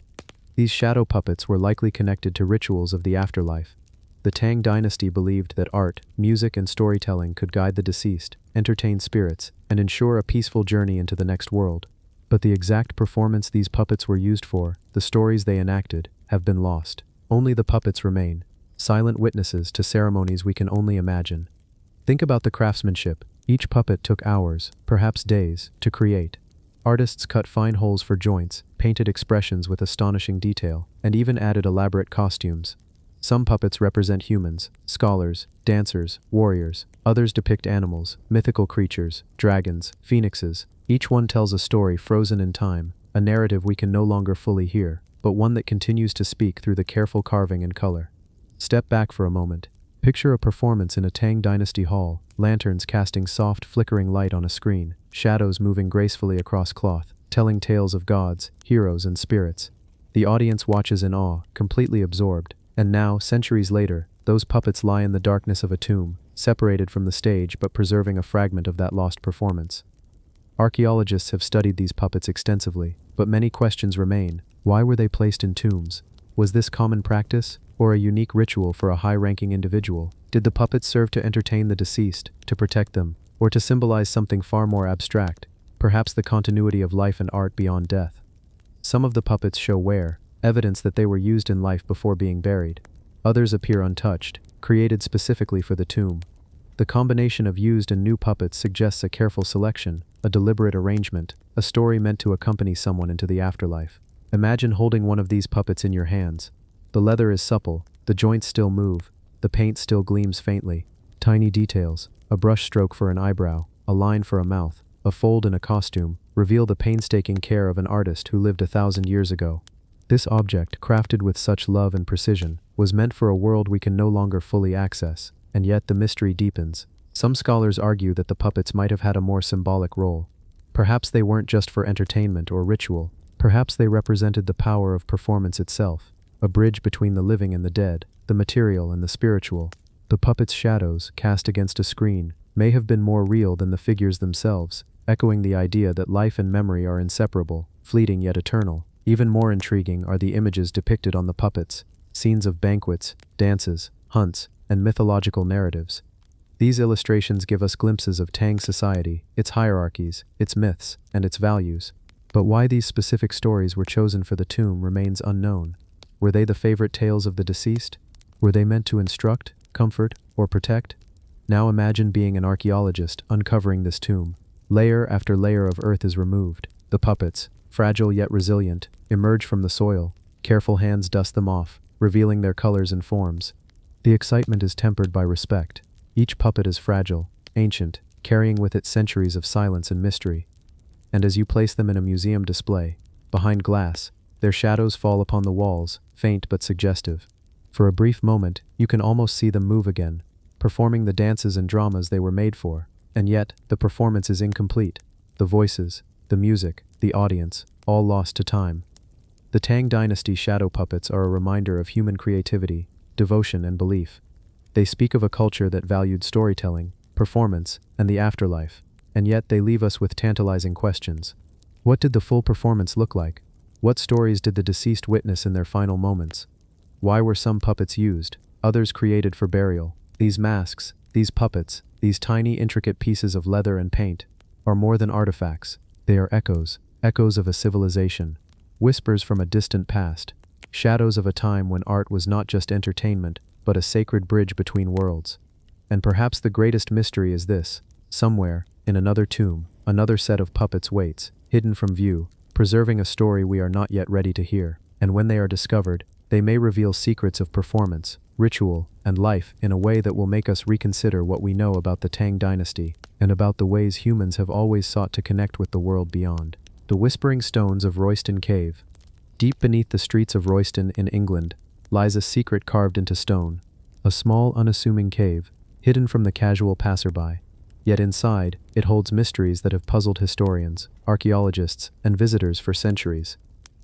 These shadow puppets were likely connected to rituals of the afterlife. The Tang dynasty believed that art, music, and storytelling could guide the deceased, entertain spirits, and ensure a peaceful journey into the next world. But the exact performance these puppets were used for, the stories they enacted, have been lost. Only the puppets remain, silent witnesses to ceremonies we can only imagine. Think about the craftsmanship. Each puppet took hours, perhaps days, to create. Artists cut fine holes for joints, painted expressions with astonishing detail, and even added elaborate costumes. Some puppets represent humans, scholars, dancers, warriors. Others depict animals, mythical creatures, dragons, phoenixes. Each one tells a story frozen in time, a narrative we can no longer fully hear, but one that continues to speak through the careful carving and color. Step back for a moment. Picture a performance in a Tang Dynasty hall, lanterns casting soft, flickering light on a screen, shadows moving gracefully across cloth, telling tales of gods, heroes, and spirits. The audience watches in awe, completely absorbed. And now, centuries later, those puppets lie in the darkness of a tomb, separated from the stage but preserving a fragment of that lost performance. Archaeologists have studied these puppets extensively, but many questions remain. Why were they placed in tombs? Was this common practice, or a unique ritual for a high-ranking individual? Did the puppets serve to entertain the deceased, to protect them, or to symbolize something far more abstract, perhaps the continuity of life and art beyond death? Some of the puppets show wear, evidence that they were used in life before being buried. Others appear untouched, created specifically for the tomb. The combination of used and new puppets suggests a careful selection, a deliberate arrangement, a story meant to accompany someone into the afterlife. Imagine holding one of these puppets in your hands. The leather is supple, the joints still move, the paint still gleams faintly. Tiny details, a brush stroke for an eyebrow, a line for a mouth, a fold in a costume, reveal the painstaking care of an artist who lived 1,000 years ago. This object, crafted with such love and precision, was meant for a world we can no longer fully access, and yet the mystery deepens. Some scholars argue that the puppets might have had a more symbolic role. Perhaps they weren't just for entertainment or ritual. Perhaps they represented the power of performance itself, a bridge between the living and the dead, the material and the spiritual. The puppets' shadows, cast against a screen, may have been more real than the figures themselves, echoing the idea that life and memory are inseparable, fleeting yet eternal. Even more intriguing are the images depicted on the puppets, scenes of banquets, dances, hunts, and mythological narratives. These illustrations give us glimpses of Tang society, its hierarchies, its myths, and its values. But why these specific stories were chosen for the tomb remains unknown. Were they the favorite tales of the deceased? Were they meant to instruct, comfort, or protect? Now imagine being an archaeologist uncovering this tomb. Layer after layer of earth is removed. The puppets, fragile yet resilient, emerge from the soil. Careful hands dust them off, revealing their colors and forms. The excitement is tempered by respect. Each puppet is fragile, ancient, carrying with it centuries of silence and mystery. And as you place them in a museum display, behind glass, their shadows fall upon the walls, faint but suggestive. For a brief moment, you can almost see them move again, performing the dances and dramas they were made for. And yet, the performance is incomplete. The voices, the music, the audience, all lost to time. The Tang Dynasty shadow puppets are a reminder of human creativity, devotion, and belief. They speak of a culture that valued storytelling, performance, and the afterlife, and yet they leave us with tantalizing questions. What did the full performance look like? What stories did the deceased witness in their final moments? Why were some puppets used, others created for burial? These masks, these puppets, these tiny intricate pieces of leather and paint, are more than artifacts. They are echoes, echoes of a civilization, whispers from a distant past, shadows of a time when art was not just entertainment, but a sacred bridge between worlds. And perhaps the greatest mystery is this: somewhere, in another tomb, another set of puppets waits, hidden from view, preserving a story we are not yet ready to hear. And when they are discovered, they may reveal secrets of performance, ritual, and life in a way that will make us reconsider what we know about the Tang Dynasty, and about the ways humans have always sought to connect with the world beyond. The Whispering Stones of Royston Cave. Deep beneath the streets of Royston in England lies a secret carved into stone, a small, unassuming cave, hidden from the casual passerby. Yet inside, it holds mysteries that have puzzled historians, archaeologists, and visitors for centuries.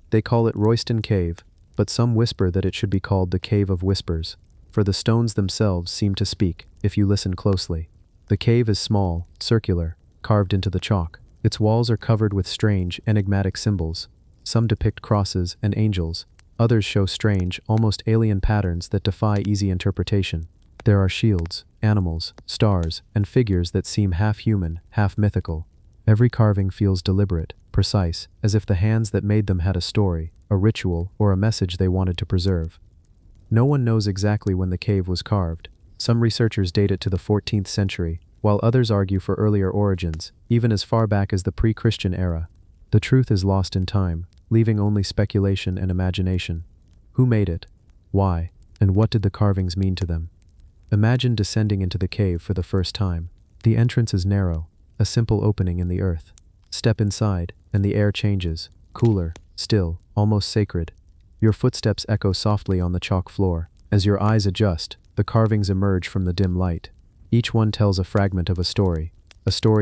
They call it Royston Cave, but some whisper that it should be called the Cave of Whispers, for the stones themselves seem to speak, if you listen closely. The cave is small, circular, carved into the chalk. Its walls are covered with strange, enigmatic symbols. Some depict crosses and angels. Others show strange, almost alien patterns that defy easy interpretation. There are shields, animals, stars, and figures that seem half human, half mythical. Every carving feels deliberate, precise, as if the hands that made them had a story, a ritual, or a message they wanted to preserve. No one knows exactly when the cave was carved. Some researchers date it to the 14th century, while others argue for earlier origins, even as far back as the pre-Christian era. The truth is lost in time, leaving only speculation and imagination. Who made it? Why? And what did the carvings mean to them? Imagine descending into the cave for the first time. The entrance is narrow, a simple opening in the earth. Step inside, and the air changes, cooler, still, almost sacred. Your footsteps echo softly on the chalk floor. As your eyes adjust, the carvings emerge from the dim light. Each one tells a fragment of a story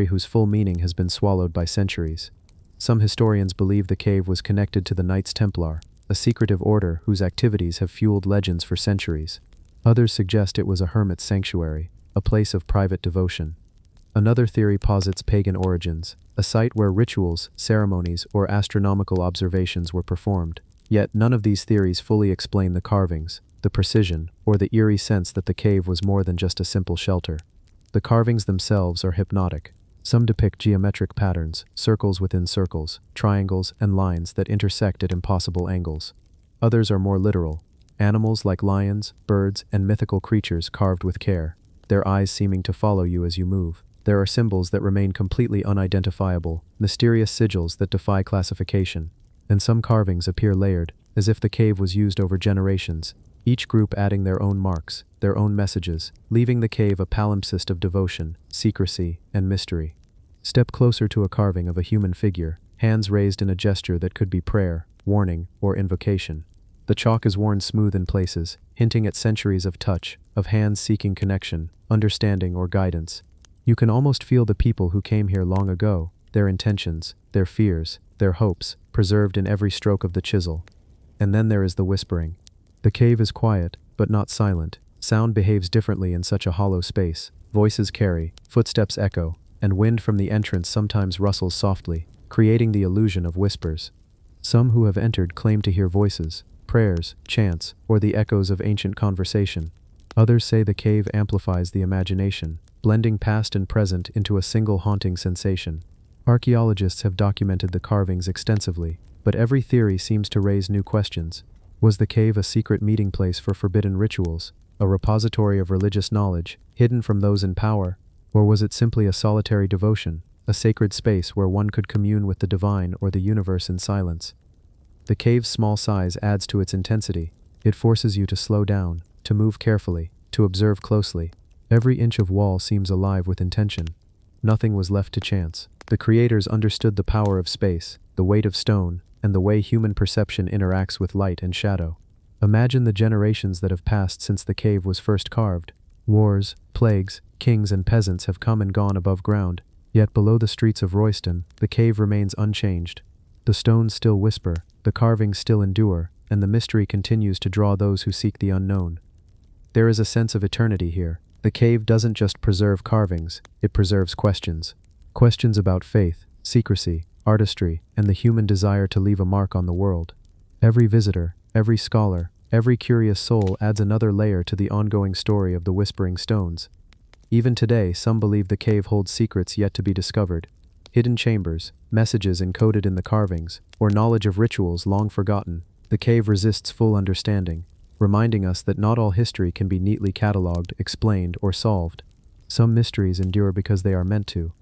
whose full meaning has been swallowed by centuries. Some historians believe the cave was connected to the Knights Templar, a secretive order whose activities have fueled legends for centuries. Others suggest it was a hermit's sanctuary, a place of private devotion. Another theory posits pagan origins, a site where rituals, ceremonies, or astronomical observations were performed. Yet none of these theories fully explain the carvings, the precision, or the eerie sense that the cave was more than just a simple shelter. The carvings themselves are hypnotic. Some depict geometric patterns, circles within circles, triangles, and lines that intersect at impossible angles. Others are more literal, animals like lions, birds, and mythical creatures carved with care, their eyes seeming to follow you as you move. There are symbols that remain completely unidentifiable, mysterious sigils that defy classification. And some carvings appear layered, as if the cave was used over generations, each group adding their own marks, their own messages, leaving the cave a palimpsest of devotion, secrecy, and mystery. Step closer to a carving of a human figure, hands raised in a gesture that could be prayer, warning, or invocation. The chalk is worn smooth in places, hinting at centuries of touch, of hands seeking connection, understanding, or guidance. You can almost feel the people who came here long ago, their intentions, their fears, their hopes, preserved in every stroke of the chisel. And then there is the whispering. The cave is quiet, but not silent. Sound behaves differently in such a hollow space. Voices carry, footsteps echo, and wind from the entrance sometimes rustles softly, creating the illusion of whispers. Some who have entered claim to hear voices, prayers, chants, or the echoes of ancient conversation. Others say the cave amplifies the imagination, blending past and present into a single haunting sensation. Archaeologists have documented the carvings extensively, but every theory seems to raise new questions. Was the cave a secret meeting place for forbidden rituals, a repository of religious knowledge, hidden from those in power? Or was it simply a solitary devotion, a sacred space where one could commune with the divine or the universe in silence? The cave's small size adds to its intensity. It forces you to slow down, to move carefully, to observe closely. Every inch of wall seems alive with intention. Nothing was left to chance. The creators understood the power of space, the weight of stone, and the way human perception interacts with light and shadow. Imagine the generations that have passed since the cave was first carved. Wars, plagues, kings and peasants have come and gone above ground, yet below the streets of Royston, the cave remains unchanged. The stones still whisper, the carvings still endure, and the mystery continues to draw those who seek the unknown. There is a sense of eternity here. The cave doesn't just preserve carvings, it preserves questions. Questions about faith, secrecy, artistry, and the human desire to leave a mark on the world. Every visitor, every scholar, every curious soul adds another layer to the ongoing story of the Whispering Stones. Even today, some believe the cave holds secrets yet to be discovered. Hidden chambers, messages encoded in the carvings, or knowledge of rituals long forgotten. The cave resists full understanding, reminding us that not all history can be neatly catalogued, explained, or solved. Some mysteries endure because they are meant to.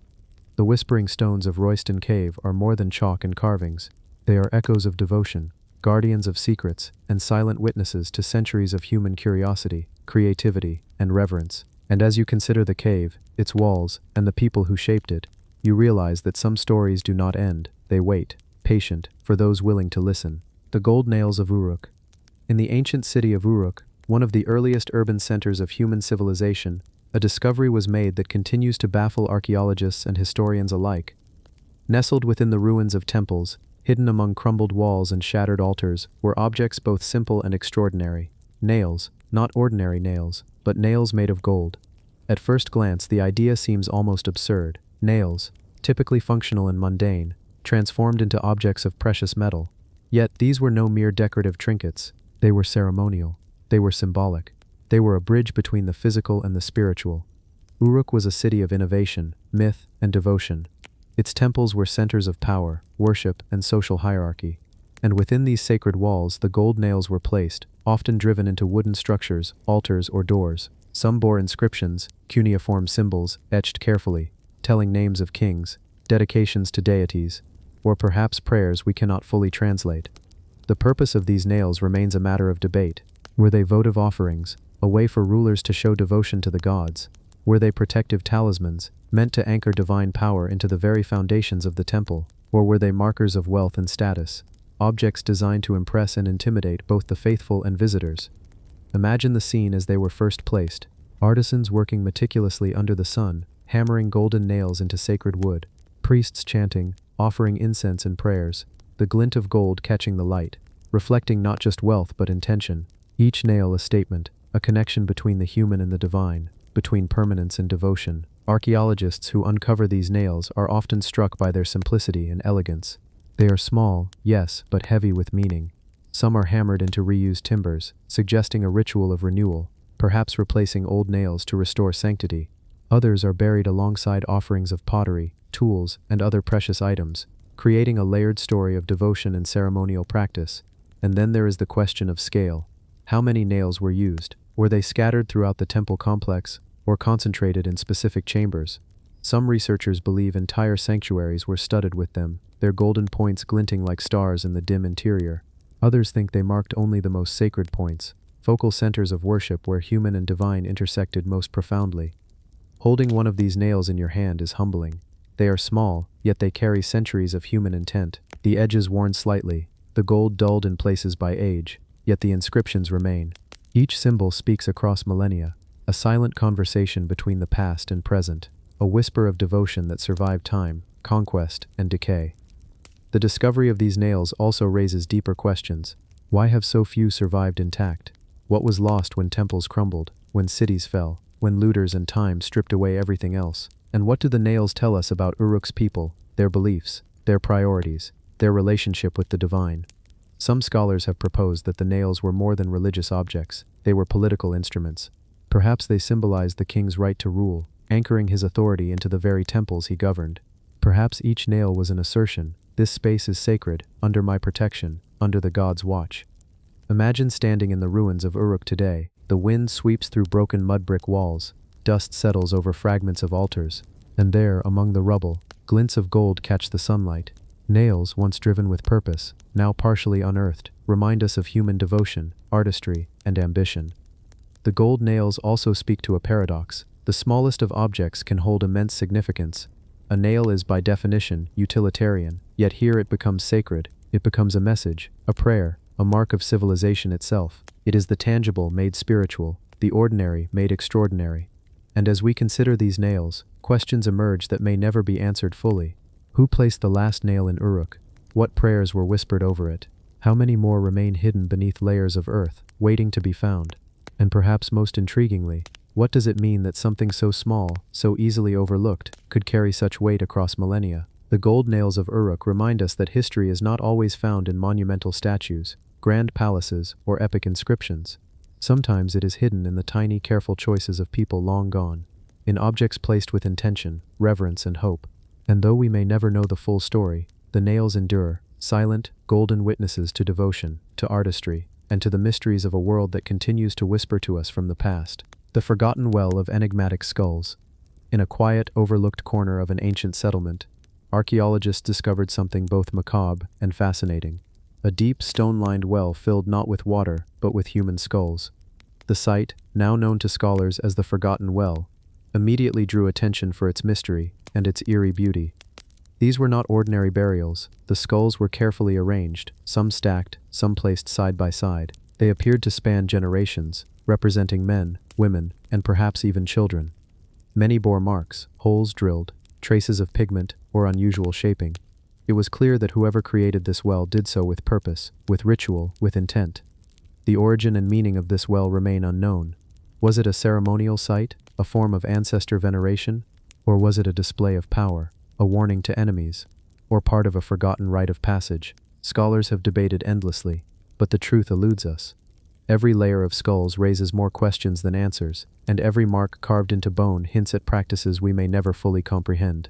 The Whispering Stones of Royston Cave are more than chalk and carvings. They are echoes of devotion, guardians of secrets, and silent witnesses to centuries of human curiosity, creativity, and reverence. And as you consider the cave, its walls, and the people who shaped it, you realize that some stories do not end, they wait, patient, for those willing to listen. The Gold Nails of Uruk. In the ancient city of Uruk, one of the earliest urban centers of human civilization, a discovery was made that continues to baffle archaeologists and historians alike. Nestled within the ruins of temples, hidden among crumbled walls and shattered altars, were objects both simple and extraordinary. Nails, not ordinary nails, but nails made of gold. At first glance, the idea seems almost absurd. Nails, typically functional and mundane, transformed into objects of precious metal. Yet these were no mere decorative trinkets. They were ceremonial. They were symbolic. They were a bridge between the physical and the spiritual. Uruk was a city of innovation, myth, and devotion. Its temples were centers of power, worship, and social hierarchy. And within these sacred walls, the gold nails were placed, often driven into wooden structures, altars, or doors. Some bore inscriptions, cuneiform symbols, etched carefully, telling names of kings, dedications to deities, or perhaps prayers we cannot fully translate. The purpose of these nails remains a matter of debate. Were they votive offerings, a way for rulers to show devotion to the gods? Were they protective talismans, meant to anchor divine power into the very foundations of the temple? Or were they markers of wealth and status, objects designed to impress and intimidate both the faithful and visitors? Imagine the scene as they were first placed. Artisans working meticulously under the sun, hammering golden nails into sacred wood. Priests chanting, offering incense and prayers, the glint of gold catching the light, reflecting not just wealth but intention. Each nail a statement, a connection between the human and the divine, between permanence and devotion. Archaeologists who uncover these nails are often struck by their simplicity and elegance. They are small, yes, but heavy with meaning. Some are hammered into reused timbers, suggesting a ritual of renewal, perhaps replacing old nails to restore sanctity. Others are buried alongside offerings of pottery, tools, and other precious items, creating a layered story of devotion and ceremonial practice. And then there is the question of scale. How many nails were used? Were they scattered throughout the temple complex, or concentrated in specific chambers? Some researchers believe entire sanctuaries were studded with them, their golden points glinting like stars in the dim interior. Others think they marked only the most sacred points, focal centers of worship where human and divine intersected most profoundly. Holding one of these nails in your hand is humbling. They are small, yet they carry centuries of human intent. The edges worn slightly, the gold dulled in places by age, yet the inscriptions remain. Each symbol speaks across millennia, a silent conversation between the past and present, a whisper of devotion that survived time, conquest, and decay. The discovery of these nails also raises deeper questions. Why have so few survived intact? What was lost when temples crumbled, when cities fell, when looters and time stripped away everything else? And what do the nails tell us about Uruk's people, their beliefs, their priorities, their relationship with the divine? Some scholars have proposed that the nails were more than religious objects, they were political instruments. Perhaps they symbolized the king's right to rule, anchoring his authority into the very temples he governed. Perhaps each nail was an assertion, this space is sacred, under my protection, under the gods' watch. Imagine standing in the ruins of Uruk today. The wind sweeps through broken mud brick walls, dust settles over fragments of altars, and there, among the rubble, glints of gold catch the sunlight. Nails, once driven with purpose, now partially unearthed, remind us of human devotion, artistry, and ambition. The gold nails also speak to a paradox. The smallest of objects can hold immense significance. A nail is by definition utilitarian, yet here it becomes sacred. It becomes a message, a prayer, a mark of civilization itself. It is the tangible made spiritual, the ordinary made extraordinary. And as we consider these nails, questions emerge that may never be answered fully. Who placed the last nail in Uruk? What prayers were whispered over it? How many more remain hidden beneath layers of earth, waiting to be found? And perhaps most intriguingly, what does it mean that something so small, so easily overlooked, could carry such weight across millennia? The gold nails of Uruk remind us that history is not always found in monumental statues, grand palaces, or epic inscriptions. Sometimes it is hidden in the tiny, careful choices of people long gone, in objects placed with intention, reverence, and hope. And though we may never know the full story, the nails endure, silent, golden witnesses to devotion, to artistry, and to the mysteries of a world that continues to whisper to us from the past. The forgotten well of enigmatic skulls. In a quiet, overlooked corner of an ancient settlement, archaeologists discovered something both macabre and fascinating. A deep, stone-lined well filled not with water, but with human skulls. The site, now known to scholars as the Forgotten Well, immediately drew attention for its mystery and its eerie beauty. These were not ordinary burials. The skulls were carefully arranged, some stacked, some placed side by side. They appeared to span generations, representing men, women, and perhaps even children. Many bore marks, holes drilled, traces of pigment, or unusual shaping. It was clear that whoever created this well did so with purpose, with ritual, with intent. The origin and meaning of this well remain unknown. Was it a ceremonial site, a form of ancestor veneration, or was it a display of power, a warning to enemies, or part of a forgotten rite of passage? Scholars have debated endlessly, but the truth eludes us. Every layer of skulls raises more questions than answers, and every mark carved into bone hints at practices we may never fully comprehend.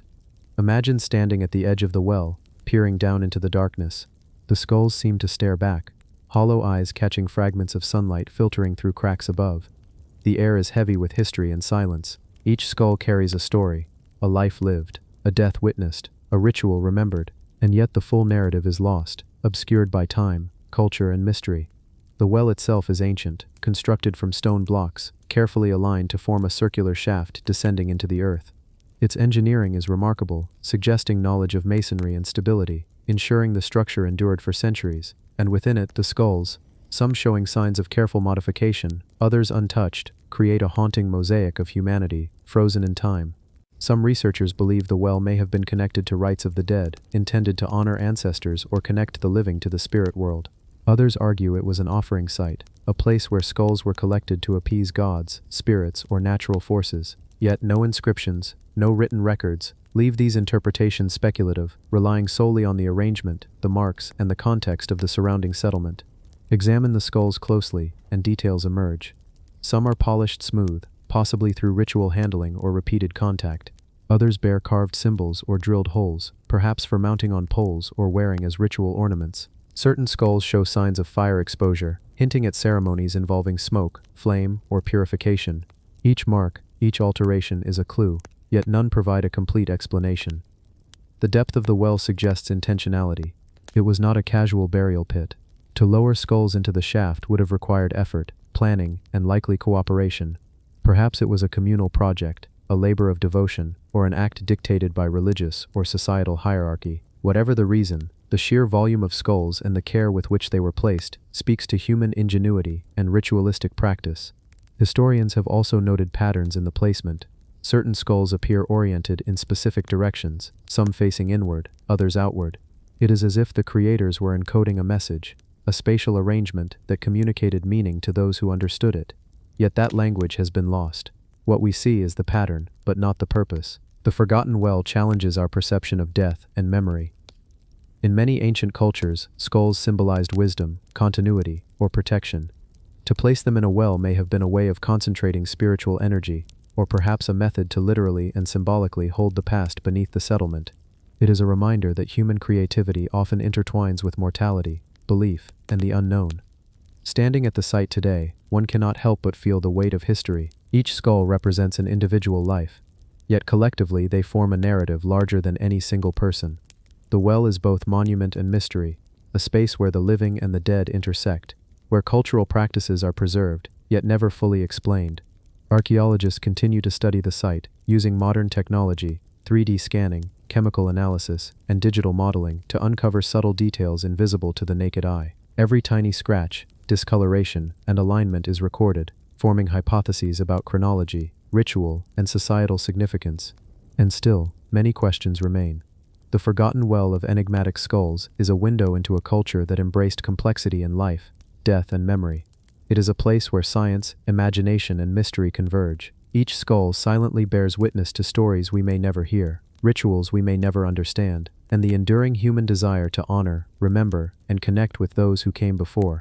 Imagine standing at the edge of the well, peering down into the darkness. The skulls seem to stare back, hollow eyes catching fragments of sunlight filtering through cracks above. The air is heavy with history and silence. Each skull carries a story, a life lived, a death witnessed, a ritual remembered, and yet the full narrative is lost, obscured by time, culture, and mystery. The well itself is ancient, constructed from stone blocks, carefully aligned to form a circular shaft descending into the earth. Its engineering is remarkable, suggesting knowledge of masonry and stability, ensuring the structure endured for centuries, and within it the skulls, some showing signs of careful modification, others untouched, create a haunting mosaic of humanity, frozen in time. Some researchers believe the well may have been connected to rites of the dead, intended to honor ancestors or connect the living to the spirit world. Others argue it was an offering site, a place where skulls were collected to appease gods, spirits, or natural forces. Yet no inscriptions, no written records, leave these interpretations speculative, relying solely on the arrangement, the marks, and the context of the surrounding settlement. Examine the skulls closely, and details emerge. Some are polished smooth, possibly through ritual handling or repeated contact. Others bear carved symbols or drilled holes, perhaps for mounting on poles or wearing as ritual ornaments. Certain skulls show signs of fire exposure, hinting at ceremonies involving smoke, flame, or purification. Each mark, each alteration is a clue, yet none provide a complete explanation. The depth of the well suggests intentionality. It was not a casual burial pit. To lower skulls into the shaft would have required effort, planning, and likely cooperation. Perhaps it was a communal project, a labor of devotion, or an act dictated by religious or societal hierarchy. Whatever the reason, the sheer volume of skulls and the care with which they were placed speaks to human ingenuity and ritualistic practice. Historians have also noted patterns in the placement. Certain skulls appear oriented in specific directions, some facing inward, others outward. It is as if the creators were encoding a message, a spatial arrangement that communicated meaning to those who understood it. Yet that language has been lost. What we see is the pattern, but not the purpose. The forgotten well challenges our perception of death and memory. In many ancient cultures, skulls symbolized wisdom, continuity, or protection. To place them in a well may have been a way of concentrating spiritual energy, or perhaps a method to literally and symbolically hold the past beneath the settlement. It is a reminder that human creativity often intertwines with mortality, belief, and the unknown. Standing at the site today, one cannot help but feel the weight of history. Each skull represents an individual life, yet collectively they form a narrative larger than any single person. The well is both monument and mystery, a space where the living and the dead intersect, where cultural practices are preserved, yet never fully explained. Archaeologists continue to study the site, using modern technology, 3D scanning, chemical analysis, and digital modeling to uncover subtle details invisible to the naked eye. Every tiny scratch, discoloration, and alignment is recorded, forming hypotheses about chronology, ritual, and societal significance. And still, many questions remain. The forgotten well of enigmatic skulls is a window into a culture that embraced complexity in life, death, and memory. It is a place where science, imagination, and mystery converge. Each skull silently bears witness to stories we may never hear, rituals we may never understand, and the enduring human desire to honor, remember, and connect with those who came before.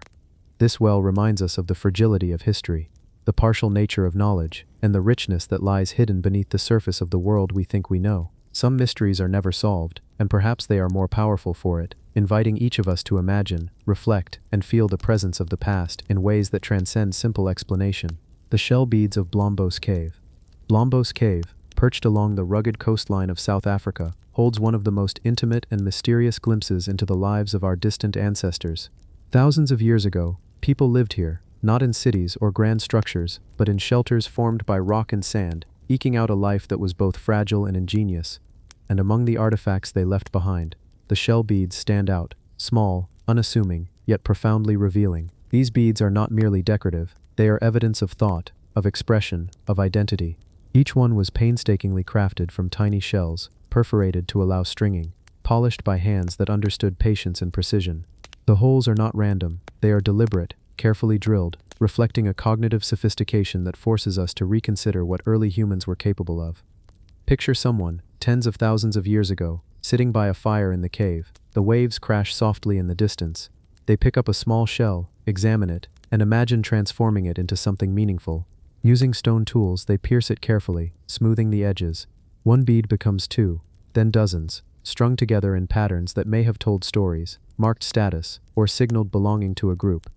This well reminds us of the fragility of history, the partial nature of knowledge, and the richness that lies hidden beneath the surface of the world we think we know. Some mysteries are never solved, and perhaps they are more powerful for it, inviting each of us to imagine, reflect, and feel the presence of the past in ways that transcend simple explanation. The shell beads of Blombos Cave. Blombos Cave, perched along the rugged coastline of South Africa, holds one of the most intimate and mysterious glimpses into the lives of our distant ancestors. Thousands of years ago, people lived here, not in cities or grand structures, but in shelters formed by rock and sand, eking out a life that was both fragile and ingenious. And among the artifacts they left behind, the shell beads stand out, small, unassuming, yet profoundly revealing. These beads are not merely decorative, they are evidence of thought, of expression, of identity. Each one was painstakingly crafted from tiny shells, perforated to allow stringing, polished by hands that understood patience and precision. The holes are not random, they are deliberate, carefully drilled, reflecting a cognitive sophistication that forces us to reconsider what early humans were capable of. Picture someone, tens of thousands of years ago, sitting by a fire in the cave. The waves crash softly in the distance. They pick up a small shell, examine it, and imagine transforming it into something meaningful. Using stone tools, they pierce it carefully, smoothing the edges. One bead becomes two, then dozens, strung together in patterns that may have told stories, marked status, or signaled belonging to a group.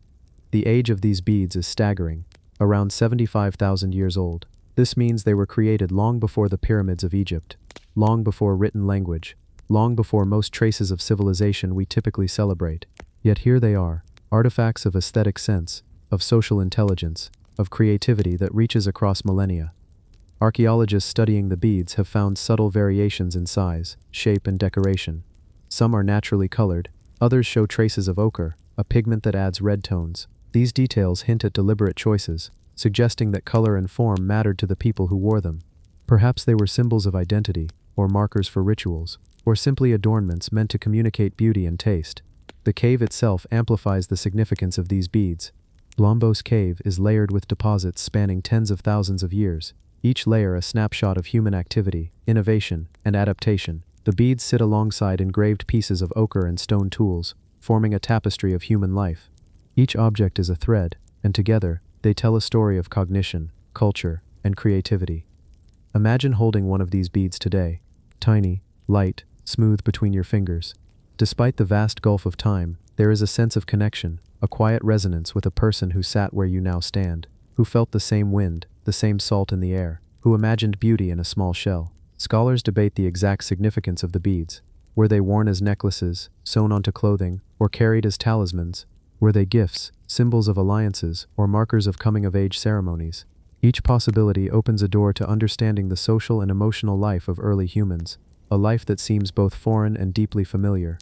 The age of these beads is staggering, around 75,000 years old. This means they were created long before the pyramids of Egypt, long before written language, long before most traces of civilization we typically celebrate. Yet here they are, artifacts of aesthetic sense, of social intelligence, of creativity that reaches across millennia. Archaeologists studying the beads have found subtle variations in size, shape, and decoration. Some are naturally colored, others show traces of ochre, a pigment that adds red tones. These details hint at deliberate choices, suggesting that color and form mattered to the people who wore them. Perhaps they were symbols of identity, or markers for rituals, or simply adornments meant to communicate beauty and taste. The cave itself amplifies the significance of these beads. Blombos Cave is layered with deposits spanning tens of thousands of years, each layer a snapshot of human activity, innovation, and adaptation. The beads sit alongside engraved pieces of ochre and stone tools, forming a tapestry of human life. Each object is a thread, and together, they tell a story of cognition, culture, and creativity. Imagine holding one of these beads today, tiny, light, smooth between your fingers. Despite the vast gulf of time, there is a sense of connection, a quiet resonance with a person who sat where you now stand, who felt the same wind, the same salt in the air, who imagined beauty in a small shell. Scholars debate the exact significance of the beads. Were they worn as necklaces, sewn onto clothing, or carried as talismans? Were they gifts, symbols of alliances, or markers of coming-of-age ceremonies? Each possibility opens a door to understanding the social and emotional life of early humans, a life that seems both foreign and deeply familiar.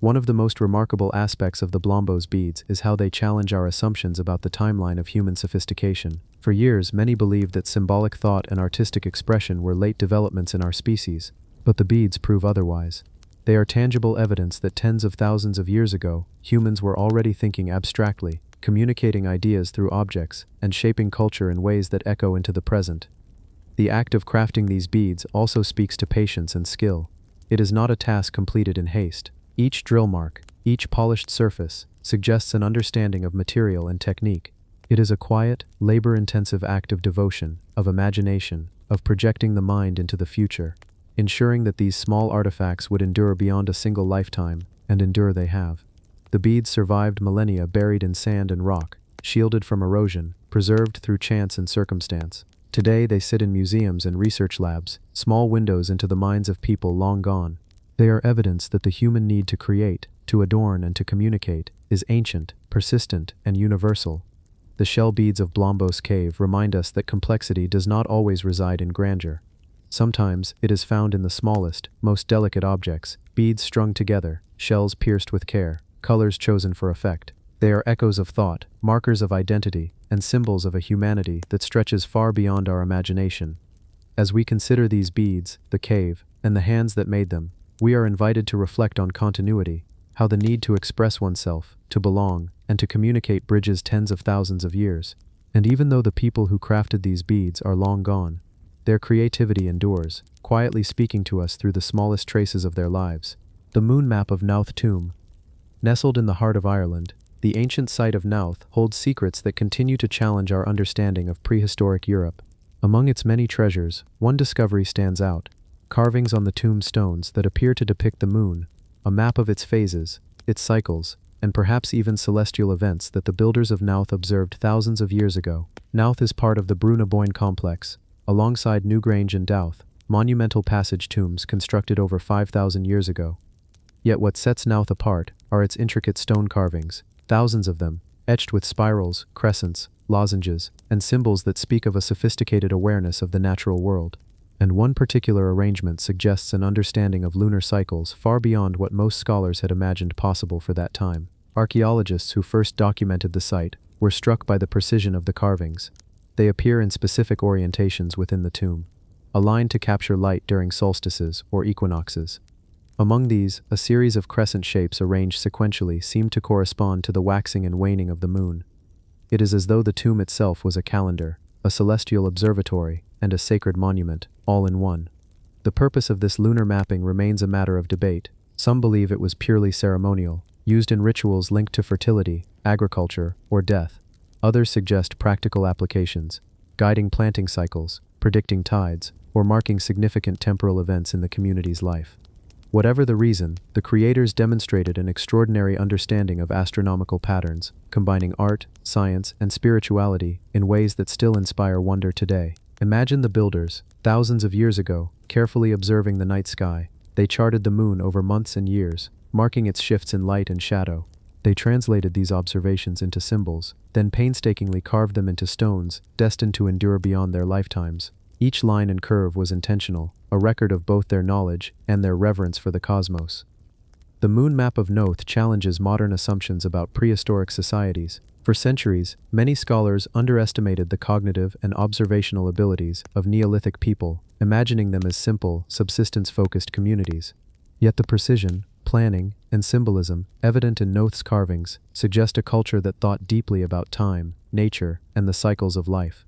One of the most remarkable aspects of the Blombos beads is how they challenge our assumptions about the timeline of human sophistication. For years, many believed that symbolic thought and artistic expression were late developments in our species, but the beads prove otherwise. They are tangible evidence that tens of thousands of years ago, humans were already thinking abstractly, communicating ideas through objects, and shaping culture in ways that echo into the present. The act of crafting these beads also speaks to patience and skill. It is not a task completed in haste. Each drill mark, each polished surface, suggests an understanding of material and technique. It is a quiet, labor-intensive act of devotion, of imagination, of projecting the mind into the future, ensuring that these small artifacts would endure beyond a single lifetime, and endure they have. The beads survived millennia buried in sand and rock, shielded from erosion, preserved through chance and circumstance. Today they sit in museums and research labs, small windows into the minds of people long gone. They are evidence that the human need to create, to adorn and to communicate, is ancient, persistent, and universal. The shell beads of Blombos Cave remind us that complexity does not always reside in grandeur. Sometimes it is found in the smallest, most delicate objects, beads strung together, shells pierced with care, colors chosen for effect. They are echoes of thought, markers of identity, and symbols of a humanity that stretches far beyond our imagination. As we consider these beads, the cave, and the hands that made them, we are invited to reflect on continuity, how the need to express oneself, to belong, and to communicate bridges tens of thousands of years. And even though the people who crafted these beads are long gone, their creativity endures, quietly speaking to us through the smallest traces of their lives. The moon map of Knowth Tomb. Nestled in the heart of Ireland, the ancient site of Knowth holds secrets that continue to challenge our understanding of prehistoric Europe. Among its many treasures, one discovery stands out: carvings on the tomb stones that appear to depict the moon, a map of its phases, its cycles, and perhaps even celestial events that the builders of Knowth observed thousands of years ago. Knowth is part of the Brú na Bóinne complex, alongside Newgrange and Douth, monumental passage tombs constructed over 5,000 years ago. Yet what sets Knowth apart are its intricate stone carvings, thousands of them, etched with spirals, crescents, lozenges, and symbols that speak of a sophisticated awareness of the natural world. And one particular arrangement suggests an understanding of lunar cycles far beyond what most scholars had imagined possible for that time. Archaeologists who first documented the site were struck by the precision of the carvings. They appear in specific orientations within the tomb, aligned to capture light during solstices or equinoxes. Among these, a series of crescent shapes arranged sequentially seem to correspond to the waxing and waning of the moon. It is as though the tomb itself was a calendar, a celestial observatory, and a sacred monument, all in one. The purpose of this lunar mapping remains a matter of debate. Some believe it was purely ceremonial, used in rituals linked to fertility, agriculture, or death. Others suggest practical applications, guiding planting cycles, predicting tides, or marking significant temporal events in the community's life. Whatever the reason, the creators demonstrated an extraordinary understanding of astronomical patterns, combining art, science, and spirituality in ways that still inspire wonder today. Imagine the builders, thousands of years ago, carefully observing the night sky. They charted the moon over months and years, marking its shifts in light and shadow. They translated these observations into symbols, then painstakingly carved them into stones, destined to endure beyond their lifetimes. Each line and curve was intentional, a record of both their knowledge and their reverence for the cosmos. The moon map of Knowth challenges modern assumptions about prehistoric societies. For centuries, many scholars underestimated the cognitive and observational abilities of Neolithic people, imagining them as simple, subsistence-focused communities. Yet the precision, planning, and symbolism evident in Knowth's carvings suggest a culture that thought deeply about time, nature, and the cycles of life.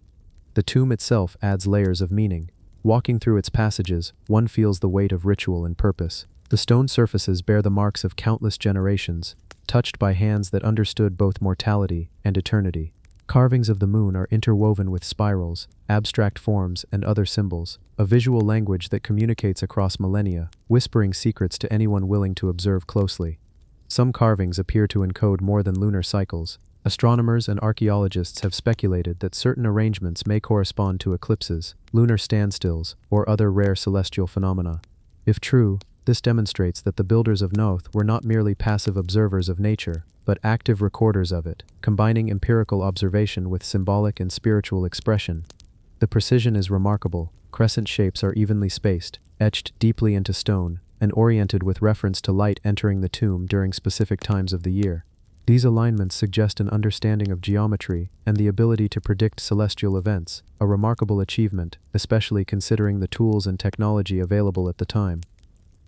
The tomb itself adds layers of meaning. Walking through its passages, one feels the weight of ritual and purpose. The stone surfaces bear the marks of countless generations, touched by hands that understood both mortality and eternity. Carvings of the moon are interwoven with spirals, abstract forms, and other symbols, a visual language that communicates across millennia, whispering secrets to anyone willing to observe closely. Some carvings appear to encode more than lunar cycles. Astronomers and archaeologists have speculated that certain arrangements may correspond to eclipses, lunar standstills, or other rare celestial phenomena. If true, this demonstrates that the builders of Knowth were not merely passive observers of nature, but active recorders of it, combining empirical observation with symbolic and spiritual expression. The precision is remarkable. Crescent shapes are evenly spaced, etched deeply into stone, and oriented with reference to light entering the tomb during specific times of the year. These alignments suggest an understanding of geometry and the ability to predict celestial events, a remarkable achievement, especially considering the tools and technology available at the time.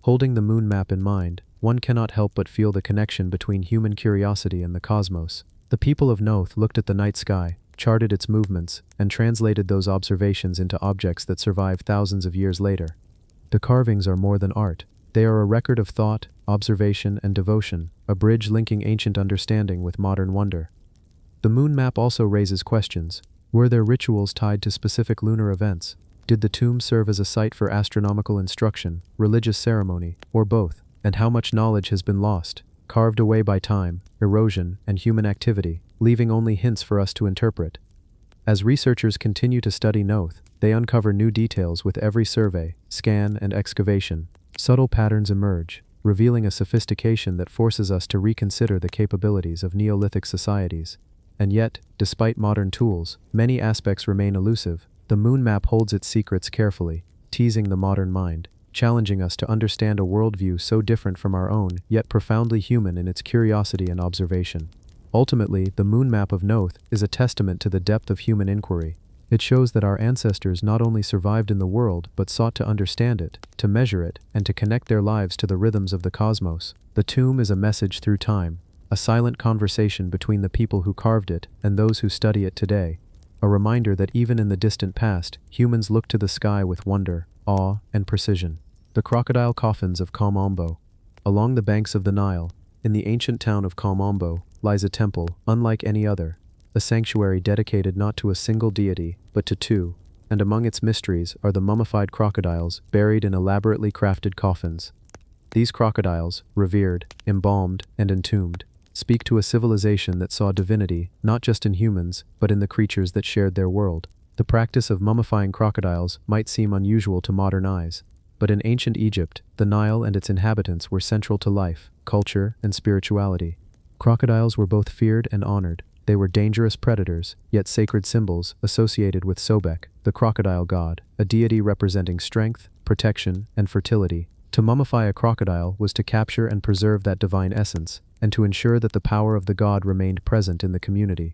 Holding the moon map in mind, one cannot help but feel the connection between human curiosity and the cosmos. The people of Knowth looked at the night sky, charted its movements, and translated those observations into objects that survive thousands of years later. The carvings are more than art. They are a record of thought, observation, and devotion, a bridge linking ancient understanding with modern wonder. The moon map also raises questions. Were there rituals tied to specific lunar events? Did the tomb serve as a site for astronomical instruction, religious ceremony, or both? And how much knowledge has been lost, carved away by time, erosion, and human activity, leaving only hints for us to interpret? As researchers continue to study Noth, they uncover new details with every survey, scan, and excavation. Subtle patterns emerge, revealing a sophistication that forces us to reconsider the capabilities of Neolithic societies. And yet, despite modern tools, many aspects remain elusive. The moon map holds its secrets carefully, teasing the modern mind, challenging us to understand a worldview so different from our own, yet profoundly human in its curiosity and observation. Ultimately, the moon map of Noth is a testament to the depth of human inquiry. It shows that our ancestors not only survived in the world but sought to understand it, to measure it, and to connect their lives to the rhythms of the cosmos. The tomb is a message through time, a silent conversation between the people who carved it and those who study it today. A reminder that even in the distant past, humans looked to the sky with wonder, awe, and precision. The crocodile coffins of Kom Along the banks of the Nile, in the ancient town of Kom lies a temple unlike any other, a sanctuary dedicated not to a single deity, but to two, and among its mysteries are the mummified crocodiles buried in elaborately crafted coffins. These crocodiles, revered, embalmed, and entombed, speak to a civilization that saw divinity not just in humans, but in the creatures that shared their world. The practice of mummifying crocodiles might seem unusual to modern eyes, but in ancient Egypt, the Nile and its inhabitants were central to life, culture, and spirituality. Crocodiles were both feared and honored. They were dangerous predators, yet sacred symbols associated with Sobek, the crocodile god, a deity representing strength, protection, and fertility. To mummify a crocodile was to capture and preserve that divine essence, and to ensure that the power of the god remained present in the community.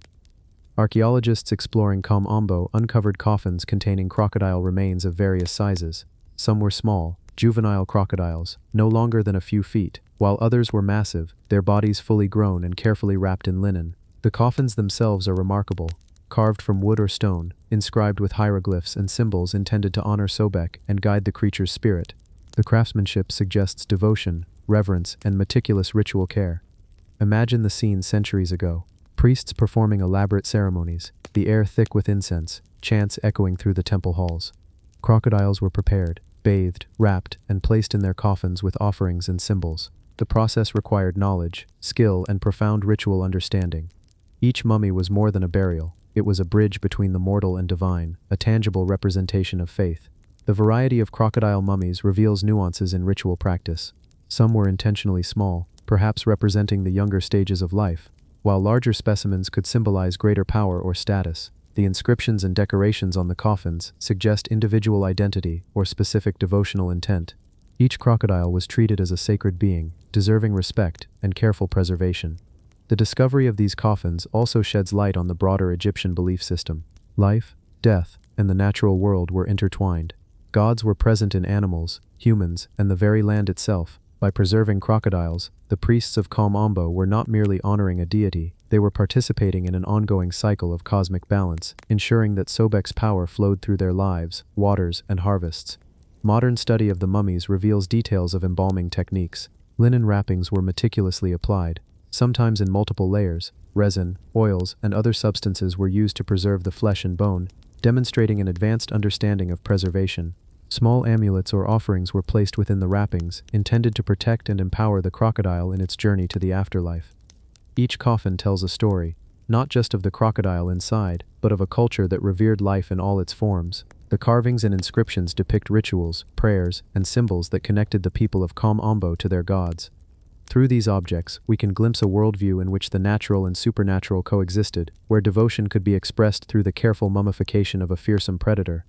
Archaeologists exploring Kom uncovered coffins containing crocodile remains of various sizes. Some were small, juvenile crocodiles, no longer than a few feet, while others were massive, their bodies fully grown and carefully wrapped in linen. The coffins themselves are remarkable, carved from wood or stone, inscribed with hieroglyphs and symbols intended to honor Sobek and guide the creature's spirit. The craftsmanship suggests devotion, reverence, and meticulous ritual care. Imagine the scene centuries ago. Priests performing elaborate ceremonies, the air thick with incense, chants echoing through the temple halls. Crocodiles were prepared, bathed, wrapped, and placed in their coffins with offerings and symbols. The process required knowledge, skill, and profound ritual understanding. Each mummy was more than a burial. It was a bridge between the mortal and divine, a tangible representation of faith. The variety of crocodile mummies reveals nuances in ritual practice. Some were intentionally small, perhaps representing the younger stages of life, while larger specimens could symbolize greater power or status. The inscriptions and decorations on the coffins suggest individual identity or specific devotional intent. Each crocodile was treated as a sacred being, deserving respect and careful preservation. The discovery of these coffins also sheds light on the broader Egyptian belief system. Life, death, and the natural world were intertwined. Gods were present in animals, humans, and the very land itself. By preserving crocodiles, the priests of Kom were not merely honoring a deity, they were participating in an ongoing cycle of cosmic balance, ensuring that Sobek's power flowed through their lives, waters, and harvests. Modern study of the mummies reveals details of embalming techniques. Linen wrappings were meticulously applied, sometimes in multiple layers. Resin, oils, and other substances were used to preserve the flesh and bone, demonstrating an advanced understanding of preservation. Small amulets or offerings were placed within the wrappings, intended to protect and empower the crocodile in its journey to the afterlife. Each coffin tells a story, not just of the crocodile inside, but of a culture that revered life in all its forms. The carvings and inscriptions depict rituals, prayers, and symbols that connected the people of Kom to their gods. Through these objects, we can glimpse a worldview in which the natural and supernatural coexisted, where devotion could be expressed through the careful mummification of a fearsome predator.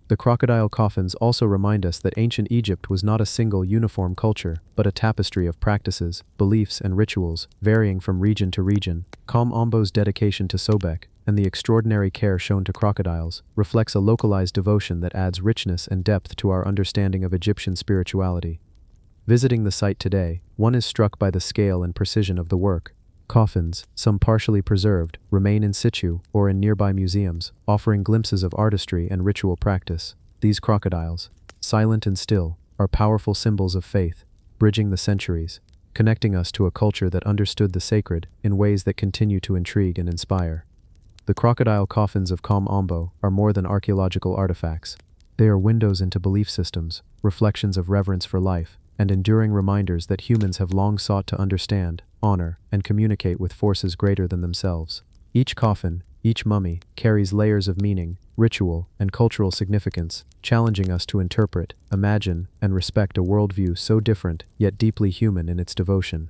The crocodile coffins also remind us that ancient Egypt was not a single uniform culture, but a tapestry of practices, beliefs, and rituals, varying from region to region. Kom dedication to Sobek, and the extraordinary care shown to crocodiles, reflects a localized devotion that adds richness and depth to our understanding of Egyptian spirituality. Visiting the site today, one is struck by the scale and precision of the work. Coffins, some partially preserved, remain in situ or in nearby museums, offering glimpses of artistry and ritual practice. These crocodiles, silent and still, are powerful symbols of faith, bridging the centuries, connecting us to a culture that understood the sacred in ways that continue to intrigue and inspire. The crocodile coffins of Kom Ombo are more than archaeological artifacts. They are windows into belief systems, reflections of reverence for life, and enduring reminders that humans have long sought to understand, honor, and communicate with forces greater than themselves. Each coffin, each mummy, carries layers of meaning, ritual, and cultural significance, challenging us to interpret, imagine, and respect a worldview so different yet deeply human in its devotion.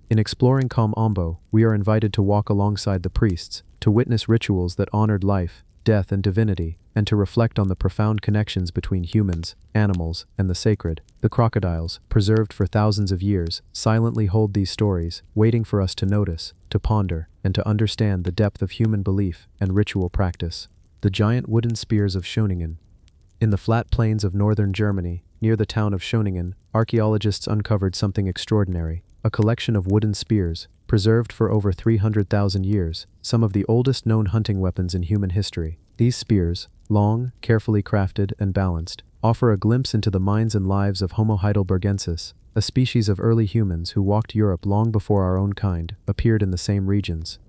In exploring Kom Ombo, we are invited to walk alongside the priests, to witness rituals that honored life, death, and divinity, and to reflect on the profound connections between humans, animals, and the sacred. The crocodiles, preserved for thousands of years, silently hold these stories, waiting for us to notice, to ponder, and to understand the depth of human belief and ritual practice. The giant wooden spears of Schöningen. In the flat plains of northern Germany, near the town of Schöningen, archaeologists uncovered something extraordinary: a collection of wooden spears, preserved for over 300,000 years, some of the oldest known hunting weapons in human history. These spears, long, carefully crafted, and balanced, offer a glimpse into the minds and lives of Homo heidelbergensis, a species of early humans who walked Europe long before our own kind appeared in the same regions.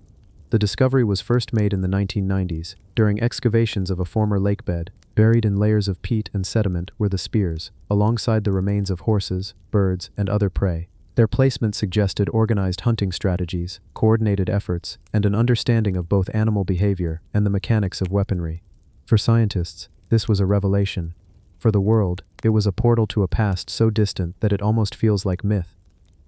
The discovery was first made in the 1990s, during excavations of a former lakebed. Buried in layers of peat and sediment were the spears, alongside the remains of horses, birds, and other prey. Their placement suggested organized hunting strategies, coordinated efforts, and an understanding of both animal behavior and the mechanics of weaponry. For scientists, this was a revelation. For the world, it was a portal to a past so distant that it almost feels like myth.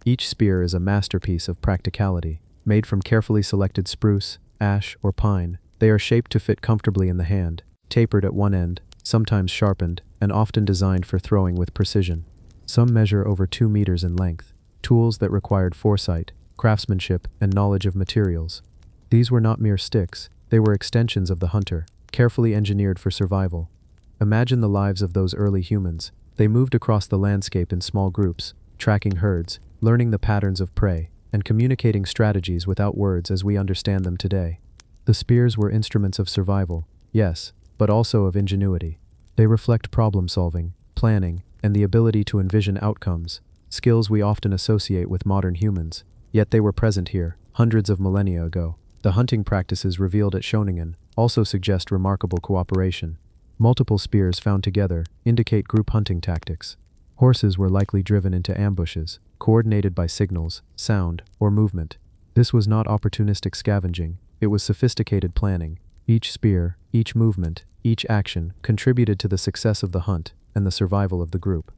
Each spear is a masterpiece of practicality. Made from carefully selected spruce, ash, or pine, they are shaped to fit comfortably in the hand, tapered at one end, sometimes sharpened, and often designed for throwing with precision. Some measure over 2 meters in length. Tools that required foresight, craftsmanship, and knowledge of materials. These were not mere sticks, they were extensions of the hunter, carefully engineered for survival. Imagine the lives of those early humans. They moved across the landscape in small groups, tracking herds, learning the patterns of prey, and communicating strategies without words as we understand them today. The spears were instruments of survival, yes, but also of ingenuity. They reflect problem-solving, planning, and the ability to envision outcomes, skills we often associate with modern humans, yet they were present here, hundreds of millennia ago. The hunting practices revealed at Schöningen also suggest remarkable cooperation. Multiple spears found together indicate group hunting tactics. Horses were likely driven into ambushes, coordinated by signals, sound, or movement. This was not opportunistic scavenging, it was sophisticated planning. Each spear, each movement, each action contributed to the success of the hunt and the survival of the group.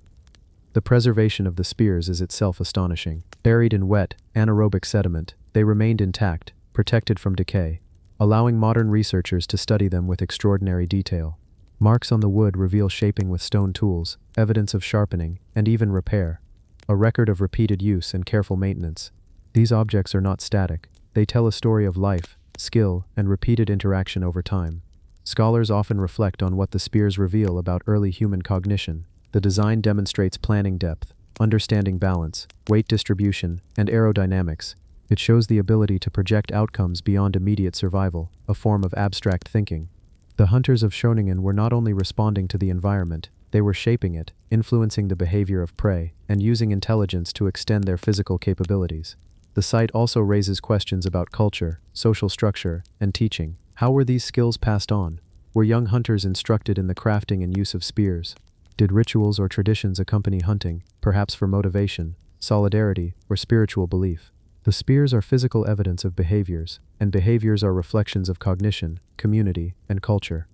The preservation of the spears is itself astonishing. Buried in wet, anaerobic sediment, they remained intact, protected from decay, allowing modern researchers to study them with extraordinary detail. Marks on the wood reveal shaping with stone tools, evidence of sharpening, and even repair, a record of repeated use and careful maintenance. These objects are not static, they tell a story of life, skill, and repeated interaction over time. Scholars often reflect on what the spears reveal about early human cognition. The design demonstrates planning depth, understanding balance, weight distribution, and aerodynamics. It shows the ability to project outcomes beyond immediate survival, a form of abstract thinking. The hunters of Schöningen were not only responding to the environment, they were shaping it, influencing the behavior of prey, and using intelligence to extend their physical capabilities. The site also raises questions about culture, social structure, and teaching. How were these skills passed on? Were young hunters instructed in the crafting and use of spears? Did rituals or traditions accompany hunting, perhaps for motivation, solidarity, or spiritual belief? The spears are physical evidence of behaviors, and behaviors are reflections of cognition, community, and culture.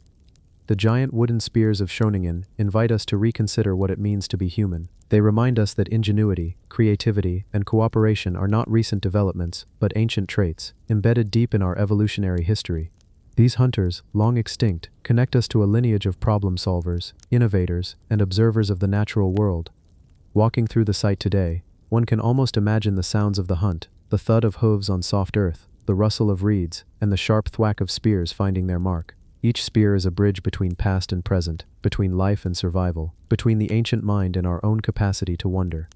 The giant wooden spears of Schöningen invite us to reconsider what it means to be human. They remind us that ingenuity, creativity, and cooperation are not recent developments, but ancient traits, embedded deep in our evolutionary history. These hunters, long extinct, connect us to a lineage of problem solvers, innovators, and observers of the natural world. Walking through the site today, one can almost imagine the sounds of the hunt, the thud of hooves on soft earth, the rustle of reeds, and the sharp thwack of spears finding their mark. Each spear is a bridge between past and present, between life and survival, between the ancient mind and our own capacity to wonder.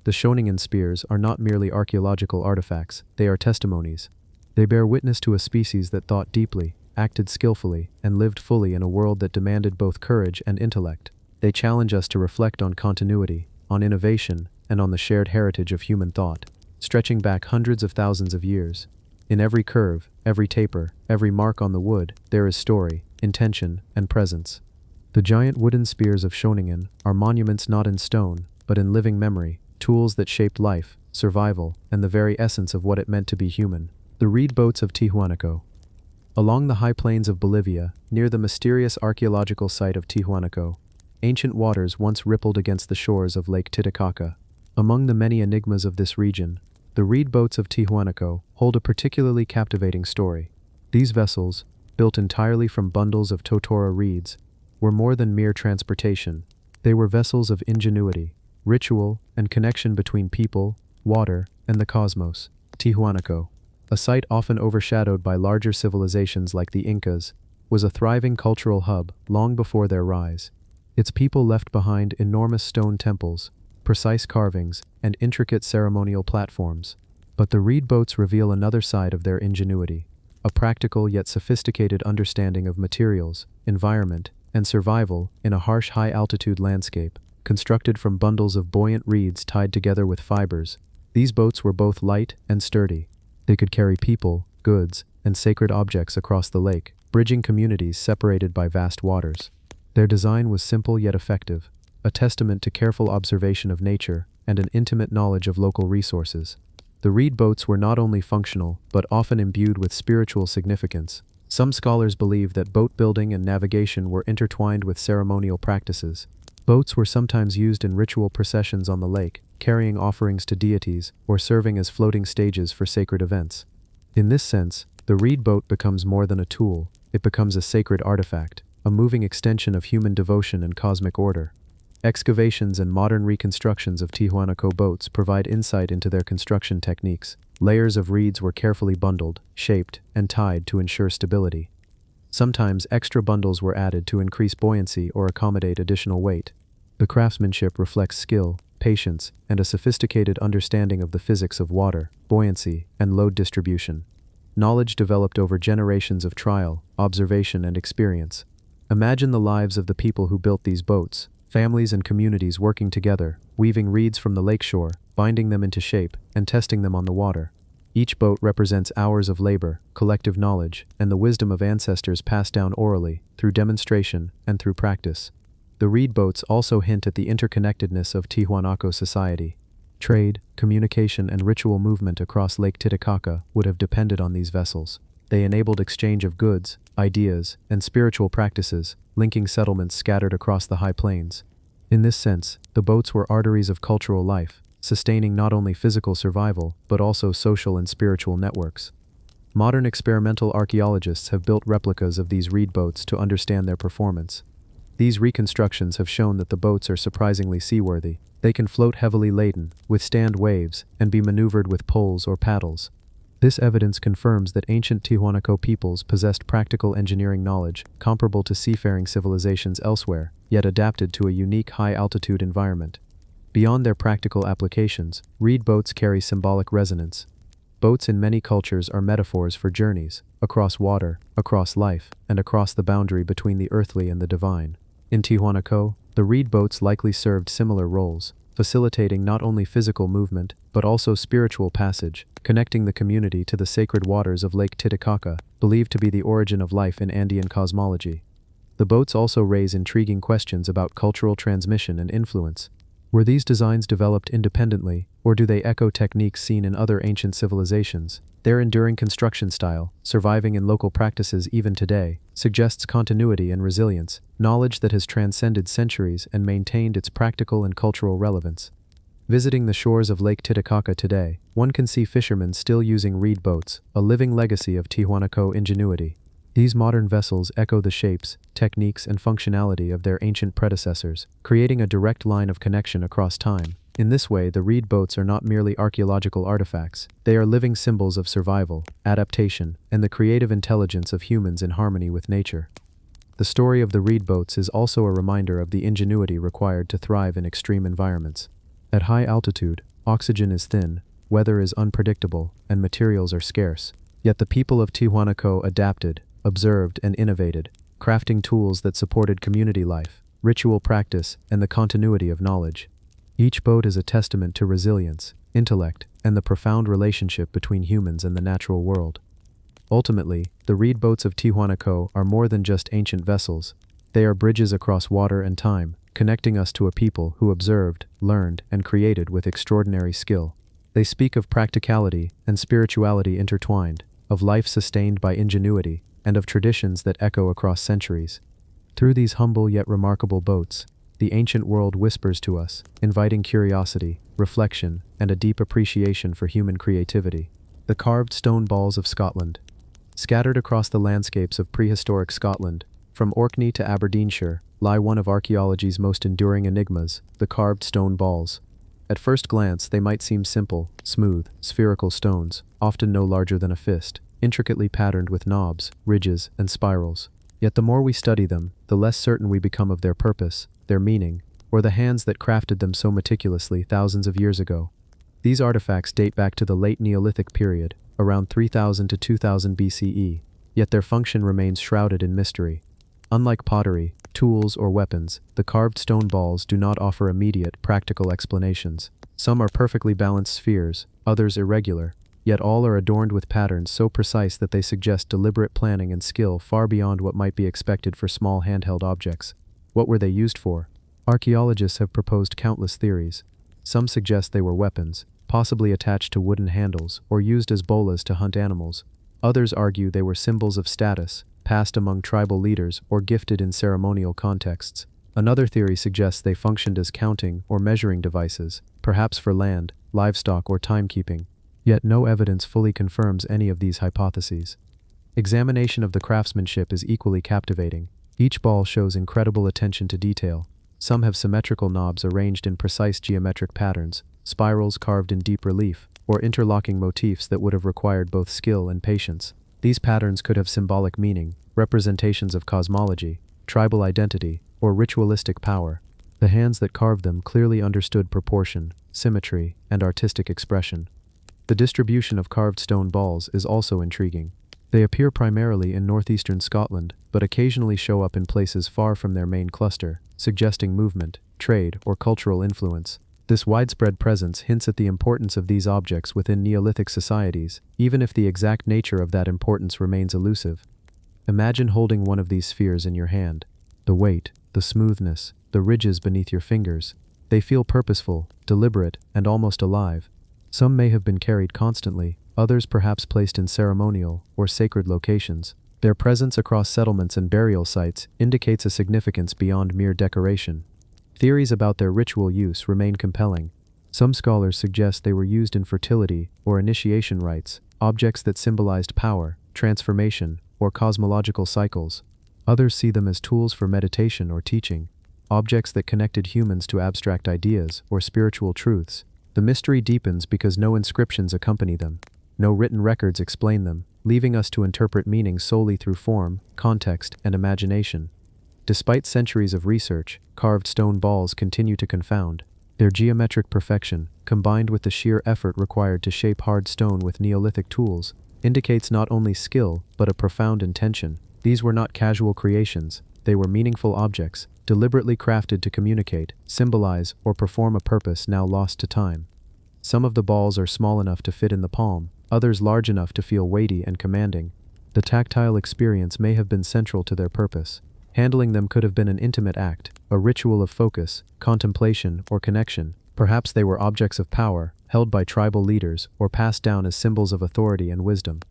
The Schöningen spears are not merely archaeological artifacts, they are testimonies. They bear witness to a species that thought deeply, acted skillfully, and lived fully in a world that demanded both courage and intellect. They challenge us to reflect on continuity, on innovation, and on the shared heritage of human thought, stretching back hundreds of thousands of years. In every curve, every taper, every mark on the wood, there is story, intention, and presence. The giant wooden spears of Shoningen are monuments not in stone, but in living memory, tools that shaped life, survival, and the very essence of what it meant to be human. The reed boats of Tijuanaco. Along the high plains of Bolivia, near the mysterious archaeological site of Tijuanaco, ancient waters once rippled against the shores of Lake Titicaca. Among the many enigmas of this region, the reed boats of Tijuanaco hold a particularly captivating story. These vessels, built entirely from bundles of totora reeds, were more than mere transportation. They were vessels of ingenuity, ritual, and connection between people, water, and the cosmos. Tijuanaco, a site often overshadowed by larger civilizations like the Incas, was a thriving cultural hub long before their rise. Its people left behind enormous stone temples, precise carvings, and intricate ceremonial platforms. But the reed boats reveal another side of their ingenuity, a practical yet sophisticated understanding of materials, environment, and survival in a harsh high-altitude landscape. Constructed from bundles of buoyant reeds tied together with fibers, these boats were both light and sturdy. They could carry people, goods, and sacred objects across the lake, bridging communities separated by vast waters. Their design was simple yet effective, a testament to careful observation of nature and an intimate knowledge of local resources. The reed boats were not only functional, but often imbued with spiritual significance. Some scholars believe that boat building and navigation were intertwined with ceremonial practices. Boats were sometimes used in ritual processions on the lake, carrying offerings to deities or serving as floating stages for sacred events. In this sense, the reed boat becomes more than a tool, it becomes a sacred artifact, a moving extension of human devotion and cosmic order. Excavations and modern reconstructions of Tijuanaco boats provide insight into their construction techniques. Layers of reeds were carefully bundled, shaped, and tied to ensure stability. Sometimes extra bundles were added to increase buoyancy or accommodate additional weight. The craftsmanship reflects skill, patience, and a sophisticated understanding of the physics of water, buoyancy, and load distribution. Knowledge developed over generations of trial, observation, and experience. Imagine the lives of the people who built these boats. Families and communities working together, weaving reeds from the lakeshore, binding them into shape, and testing them on the water. Each boat represents hours of labor, collective knowledge, and the wisdom of ancestors passed down orally, through demonstration, and through practice. The reed boats also hint at the interconnectedness of Tijuanaco society. Trade, communication, and ritual movement across Lake Titicaca would have depended on these vessels. They enabled exchange of goods, ideas, and spiritual practices, linking settlements scattered across the high plains. In this sense, the boats were arteries of cultural life, sustaining not only physical survival, but also social and spiritual networks. Modern experimental archaeologists have built replicas of these reed boats to understand their performance. These reconstructions have shown that the boats are surprisingly seaworthy. They can float heavily laden, withstand waves, and be maneuvered with poles or paddles. This evidence confirms that ancient Tijuanaco peoples possessed practical engineering knowledge comparable to seafaring civilizations elsewhere, yet adapted to a unique high-altitude environment. Beyond their practical applications, reed boats carry symbolic resonance. Boats in many cultures are metaphors for journeys, across water, across life, and across the boundary between the earthly and the divine. In Tijuanaco, the reed boats likely served similar roles, facilitating not only physical movement, but also spiritual passage, connecting the community to the sacred waters of Lake Titicaca, believed to be the origin of life in Andean cosmology. The boats also raise intriguing questions about cultural transmission and influence. Were these designs developed independently, or do they echo techniques seen in other ancient civilizations? Their enduring construction style, surviving in local practices even today, suggests continuity and resilience, knowledge that has transcended centuries and maintained its practical and cultural relevance. Visiting the shores of Lake Titicaca today, one can see fishermen still using reed boats, a living legacy of Tijuanaco ingenuity. These modern vessels echo the shapes, techniques, and functionality of their ancient predecessors, creating a direct line of connection across time. In this way, the reed boats are not merely archaeological artifacts, they are living symbols of survival, adaptation, and the creative intelligence of humans in harmony with nature. The story of the reed boats is also a reminder of the ingenuity required to thrive in extreme environments. At high altitude, oxygen is thin, weather is unpredictable, and materials are scarce. Yet the people of Tijuanaco adapted, observed, and innovated, crafting tools that supported community life, ritual practice, and the continuity of knowledge. Each boat is a testament to resilience, intellect, and the profound relationship between humans and the natural world. Ultimately, the reed boats of Tijuanaco are more than just ancient vessels. They are bridges across water and time, connecting us to a people who observed, learned, and created with extraordinary skill. They speak of practicality and spirituality intertwined, of life sustained by ingenuity, and of traditions that echo across centuries. Through these humble yet remarkable boats, the ancient world whispers to us, inviting curiosity, reflection, and a deep appreciation for human creativity. The carved stone balls of Scotland. Scattered across the landscapes of prehistoric Scotland, from Orkney to Aberdeenshire, lie one of archaeology's most enduring enigmas, the carved stone balls. At first glance, they might seem simple, smooth, spherical stones, often no larger than a fist, intricately patterned with knobs, ridges, and spirals. Yet the more we study them, the less certain we become of their purpose, their meaning, or the hands that crafted them so meticulously thousands of years ago. These artifacts date back to the late Neolithic period, around 3000 to 2000 BCE, yet their function remains shrouded in mystery. Unlike pottery, tools, or weapons, the carved stone balls do not offer immediate, practical explanations. Some are perfectly balanced spheres, others irregular, yet all are adorned with patterns so precise that they suggest deliberate planning and skill far beyond what might be expected for small handheld objects. What were they used for? Archaeologists have proposed countless theories. Some suggest they were weapons, possibly attached to wooden handles or used as bolas to hunt animals. Others argue they were symbols of status, passed among tribal leaders or gifted in ceremonial contexts. Another theory suggests they functioned as counting or measuring devices, perhaps for land, livestock, or timekeeping. Yet no evidence fully confirms any of these hypotheses. Examination of the craftsmanship is equally captivating. Each ball shows incredible attention to detail. Some have symmetrical knobs arranged in precise geometric patterns, spirals carved in deep relief, or interlocking motifs that would have required both skill and patience. These patterns could have symbolic meaning, representations of cosmology, tribal identity, or ritualistic power. The hands that carved them clearly understood proportion, symmetry, and artistic expression. The distribution of carved stone balls is also intriguing. They appear primarily in northeastern Scotland, but occasionally show up in places far from their main cluster, suggesting movement, trade, or cultural influence. This widespread presence hints at the importance of these objects within Neolithic societies, even if the exact nature of that importance remains elusive. Imagine holding one of these spheres in your hand. The weight, the smoothness, the ridges beneath your fingers. They feel purposeful, deliberate, and almost alive. Some may have been carried constantly, others perhaps placed in ceremonial or sacred locations. Their presence across settlements and burial sites indicates a significance beyond mere decoration. Theories about their ritual use remain compelling. Some scholars suggest they were used in fertility or initiation rites, objects that symbolized power, transformation, or cosmological cycles. Others see them as tools for meditation or teaching, objects that connected humans to abstract ideas or spiritual truths. The mystery deepens because no inscriptions accompany them. No written records explain them, leaving us to interpret meaning solely through form, context, and imagination. Despite centuries of research, carved stone balls continue to confound. Their geometric perfection, combined with the sheer effort required to shape hard stone with Neolithic tools, indicates not only skill, but a profound intention. These were not casual creations, they were meaningful objects, deliberately crafted to communicate, symbolize, or perform a purpose now lost to time. Some of the balls are small enough to fit in the palm, others large enough to feel weighty and commanding. The tactile experience may have been central to their purpose. Handling them could have been an intimate act, a ritual of focus, contemplation, or connection. Perhaps they were objects of power, held by tribal leaders, or passed down as symbols of authority and wisdom.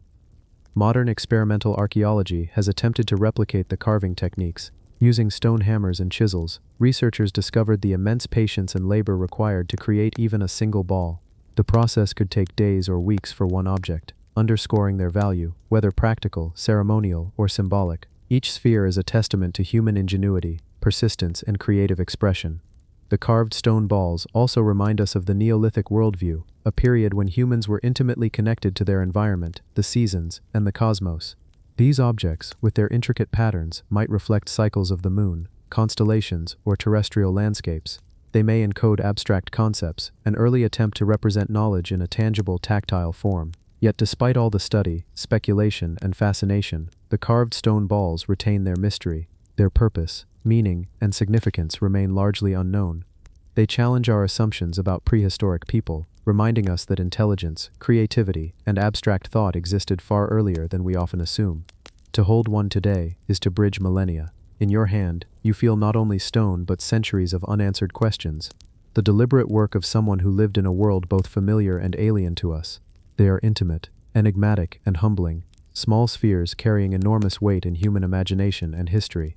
Modern experimental archaeology has attempted to replicate the carving techniques. Using stone hammers and chisels, researchers discovered the immense patience and labor required to create even a single ball. The process could take days or weeks for one object, underscoring their value, whether practical, ceremonial, or symbolic. Each sphere is a testament to human ingenuity, persistence, and creative expression. The carved stone balls also remind us of the Neolithic worldview, a period when humans were intimately connected to their environment, the seasons, and the cosmos. These objects, with their intricate patterns, might reflect cycles of the moon, constellations, or terrestrial landscapes. They may encode abstract concepts, an early attempt to represent knowledge in a tangible, tactile form. Yet despite all the study, speculation, and fascination, the carved stone balls retain their mystery. Their purpose, meaning, and significance remain largely unknown. They challenge our assumptions about prehistoric people, reminding us that intelligence, creativity, and abstract thought existed far earlier than we often assume. To hold one today is to bridge millennia. In your hand, you feel not only stone but centuries of unanswered questions, the deliberate work of someone who lived in a world both familiar and alien to us. They are intimate, enigmatic, and humbling, small spheres carrying enormous weight in human imagination and history.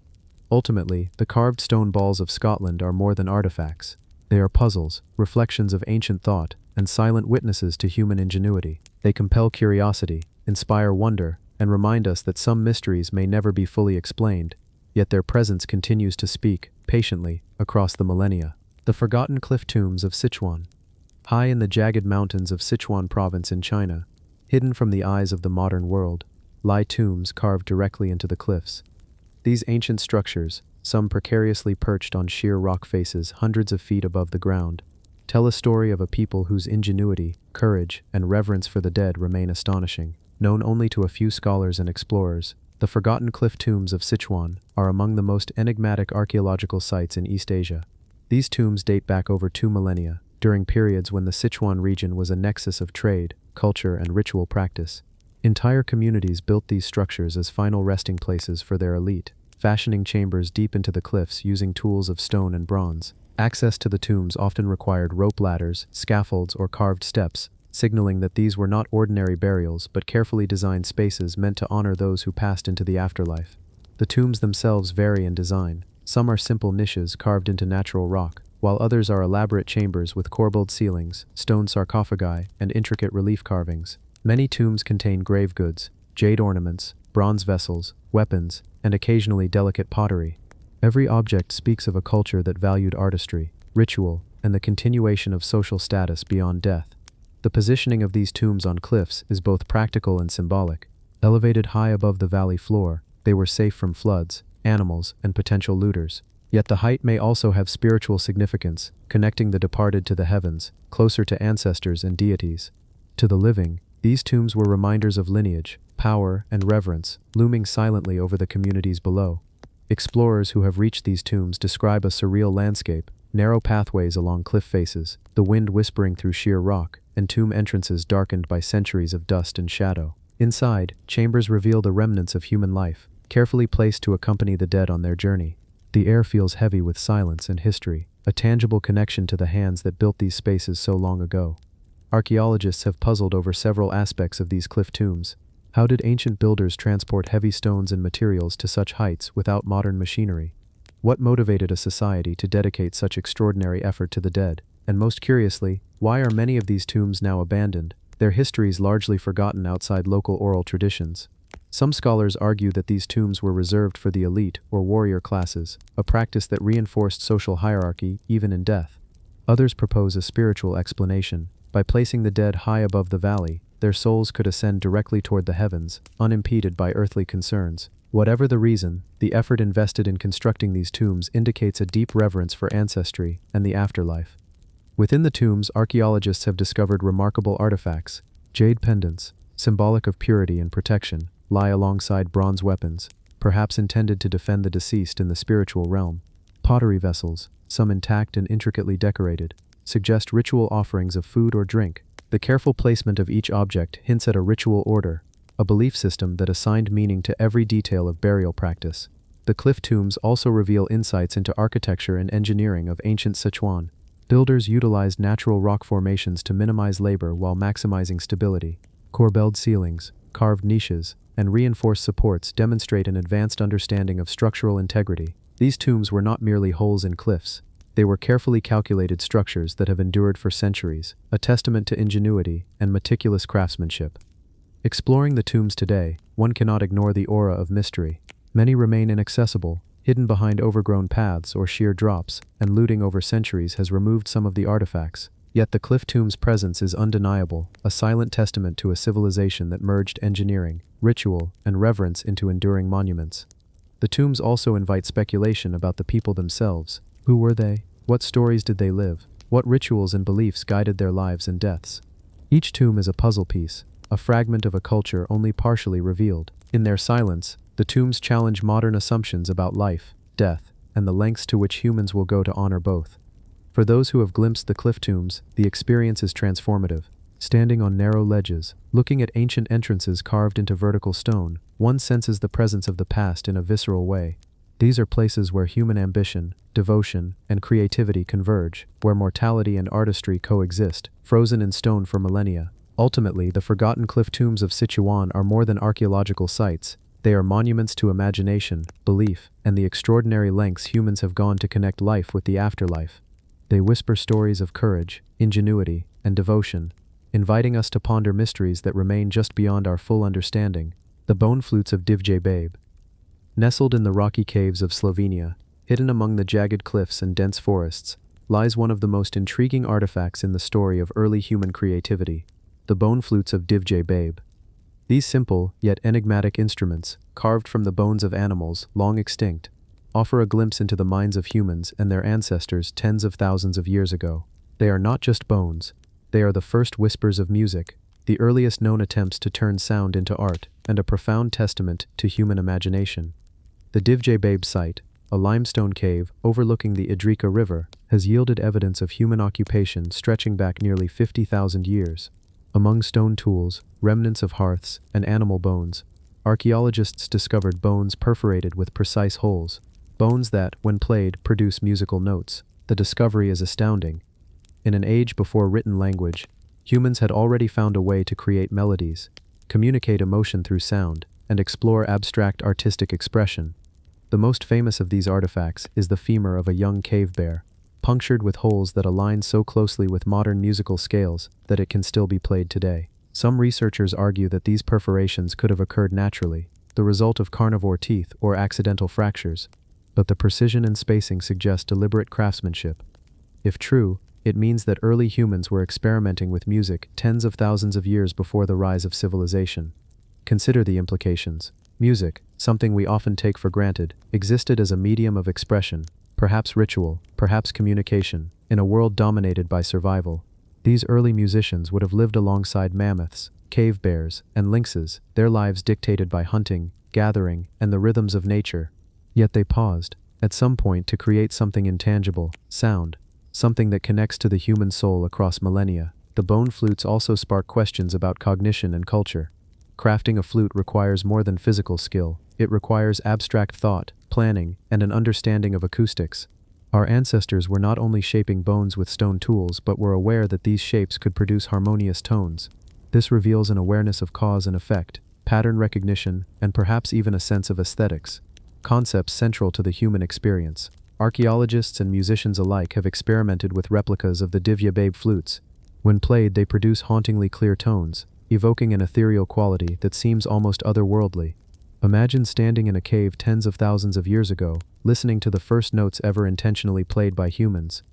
Ultimately, the carved stone balls of Scotland are more than artifacts. They are puzzles, reflections of ancient thought, and silent witnesses to human ingenuity. They compel curiosity, inspire wonder, and remind us that some mysteries may never be fully explained, yet their presence continues to speak, patiently, across the millennia. The forgotten cliff tombs of Sichuan. High in the jagged mountains of Sichuan province in China, hidden from the eyes of the modern world, lie tombs carved directly into the cliffs. These ancient structures, some precariously perched on sheer rock faces hundreds of feet above the ground, tell a story of a people whose ingenuity, courage, and reverence for the dead remain astonishing. Known only to a few scholars and explorers, the forgotten cliff tombs of Sichuan are among the most enigmatic archaeological sites in East Asia. These tombs date back over 2 millennia, during periods when the Sichuan region was a nexus of trade, culture, and ritual practice. Entire communities built these structures as final resting places for their elite, fashioning chambers deep into the cliffs using tools of stone and bronze. Access to the tombs often required rope ladders, scaffolds, or carved steps, signaling that these were not ordinary burials but carefully designed spaces meant to honor those who passed into the afterlife. The tombs themselves vary in design. Some are simple niches carved into natural rock, while others are elaborate chambers with corbelled ceilings, stone sarcophagi, and intricate relief carvings. Many tombs contain grave goods, jade ornaments, bronze vessels, weapons, and occasionally delicate pottery. Every object speaks of a culture that valued artistry, ritual, and the continuation of social status beyond death. The positioning of these tombs on cliffs is both practical and symbolic. Elevated high above the valley floor, they were safe from floods, animals, and potential looters. Yet the height may also have spiritual significance, connecting the departed to the heavens, closer to ancestors and deities. To the living, these tombs were reminders of lineage, power, and reverence, looming silently over the communities below. Explorers who have reached these tombs describe a surreal landscape, narrow pathways along cliff faces, the wind whispering through sheer rock, and tomb entrances darkened by centuries of dust and shadow. Inside, chambers reveal the remnants of human life, carefully placed to accompany the dead on their journey. The air feels heavy with silence and history, a tangible connection to the hands that built these spaces so long ago. Archaeologists have puzzled over several aspects of these cliff tombs. How did ancient builders transport heavy stones and materials to such heights without modern machinery? What motivated a society to dedicate such extraordinary effort to the dead? And most curiously, why are many of these tombs now abandoned, their histories largely forgotten outside local oral traditions? Some scholars argue that these tombs were reserved for the elite or warrior classes, a practice that reinforced social hierarchy even in death. Others propose a spiritual explanation. By placing the dead high above the valley, their souls could ascend directly toward the heavens, unimpeded by earthly concerns. Whatever the reason, the effort invested in constructing these tombs indicates a deep reverence for ancestry and the afterlife. Within the tombs, archaeologists have discovered remarkable artifacts. Jade pendants, symbolic of purity and protection, lie alongside bronze weapons, perhaps intended to defend the deceased in the spiritual realm. Pottery vessels, some intact and intricately decorated, suggest ritual offerings of food or drink. The careful placement of each object hints at a ritual order, a belief system that assigned meaning to every detail of burial practice. The cliff tombs also reveal insights into architecture and engineering of ancient Sichuan. Builders utilized natural rock formations to minimize labor while maximizing stability. Corbelled ceilings, carved niches, and reinforced supports demonstrate an advanced understanding of structural integrity. These tombs were not merely holes in cliffs. They were carefully calculated structures that have endured for centuries, a testament to ingenuity and meticulous craftsmanship. Exploring the tombs today, one cannot ignore the aura of mystery. Many remain inaccessible, hidden behind overgrown paths or sheer drops, and looting over centuries has removed some of the artifacts. Yet the cliff tomb's presence is undeniable, a silent testament to a civilization that merged engineering, ritual, and reverence into enduring monuments. The tombs also invite speculation about the people themselves. Who were they? What stories did they live? What rituals and beliefs guided their lives and deaths? Each tomb is a puzzle piece, a fragment of a culture only partially revealed. In their silence, the tombs challenge modern assumptions about life, death, and the lengths to which humans will go to honor both. For those who have glimpsed the cliff tombs, the experience is transformative. Standing on narrow ledges, looking at ancient entrances carved into vertical stone, one senses the presence of the past in a visceral way. These are places where human ambition, devotion, and creativity converge, where mortality and artistry coexist, frozen in stone for millennia. Ultimately, the forgotten cliff tombs of Sichuan are more than archaeological sites. They are monuments to imagination, belief, and the extraordinary lengths humans have gone to connect life with the afterlife. They whisper stories of courage, ingenuity, and devotion, inviting us to ponder mysteries that remain just beyond our full understanding. The bone flutes of Divje Babe. Nestled in the rocky caves of Slovenia, hidden among the jagged cliffs and dense forests, lies one of the most intriguing artifacts in the story of early human creativity, the bone flutes of Divje Babe. These simple, yet enigmatic instruments, carved from the bones of animals long extinct, offer a glimpse into the minds of humans and their ancestors tens of thousands of years ago. They are not just bones, they are the first whispers of music, the earliest known attempts to turn sound into art, and a profound testament to human imagination. The Divje Babe site, a limestone cave overlooking the Idrika River, has yielded evidence of human occupation stretching back nearly 50,000 years. Among stone tools, remnants of hearths, and animal bones, archaeologists discovered bones perforated with precise holes, bones that, when played, produce musical notes. The discovery is astounding. In an age before written language, humans had already found a way to create melodies, communicate emotion through sound, and explore abstract artistic expression. The most famous of these artifacts is the femur of a young cave bear, punctured with holes that align so closely with modern musical scales that it can still be played today. Some researchers argue that these perforations could have occurred naturally, the result of carnivore teeth or accidental fractures, but the precision and spacing suggest deliberate craftsmanship. If true, it means that early humans were experimenting with music tens of thousands of years before the rise of civilization. Consider the implications. Music, something we often take for granted, existed as a medium of expression, perhaps ritual, perhaps communication, in a world dominated by survival. These early musicians would have lived alongside mammoths, cave bears, and lynxes, their lives dictated by hunting, gathering, and the rhythms of nature. Yet they paused, at some point, to create something intangible, sound, something that connects to the human soul across millennia. The bone flutes also spark questions about cognition and culture. Crafting a flute requires more than physical skill. It requires abstract thought, planning, and an understanding of acoustics. Our ancestors were not only shaping bones with stone tools but were aware that these shapes could produce harmonious tones. This reveals an awareness of cause and effect, pattern recognition, and perhaps even a sense of aesthetics, concepts central to the human experience. Archaeologists and musicians alike have experimented with replicas of the Divje Babe flutes. When played, they produce hauntingly clear tones, evoking an ethereal quality that seems almost otherworldly. Imagine standing in a cave tens of thousands of years ago, listening to the first notes ever intentionally played by humans.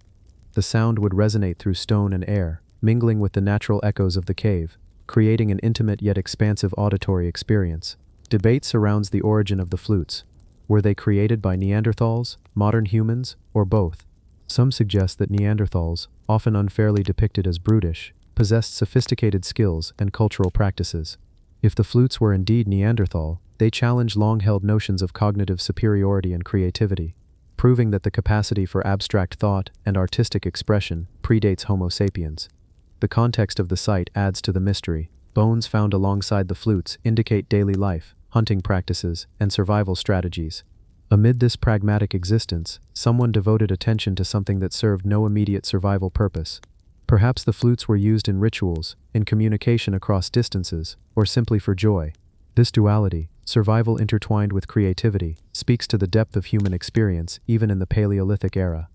The sound would resonate through stone and air, mingling with the natural echoes of the cave, creating an intimate yet expansive auditory experience. Debate surrounds the origin of the flutes. Were they created by Neanderthals, modern humans, or both? Some suggest that Neanderthals, often unfairly depicted as brutish, possessed sophisticated skills and cultural practices. If the flutes were indeed Neanderthal, they challenge long-held notions of cognitive superiority and creativity, proving that the capacity for abstract thought and artistic expression predates Homo sapiens. The context of the site adds to the mystery. Bones found alongside the flutes indicate daily life, hunting practices, and survival strategies. Amid this pragmatic existence, someone devoted attention to something that served no immediate survival purpose. Perhaps the flutes were used in rituals, in communication across distances, or simply for joy. This duality, survival intertwined with creativity, speaks to the depth of human experience even in the Paleolithic era.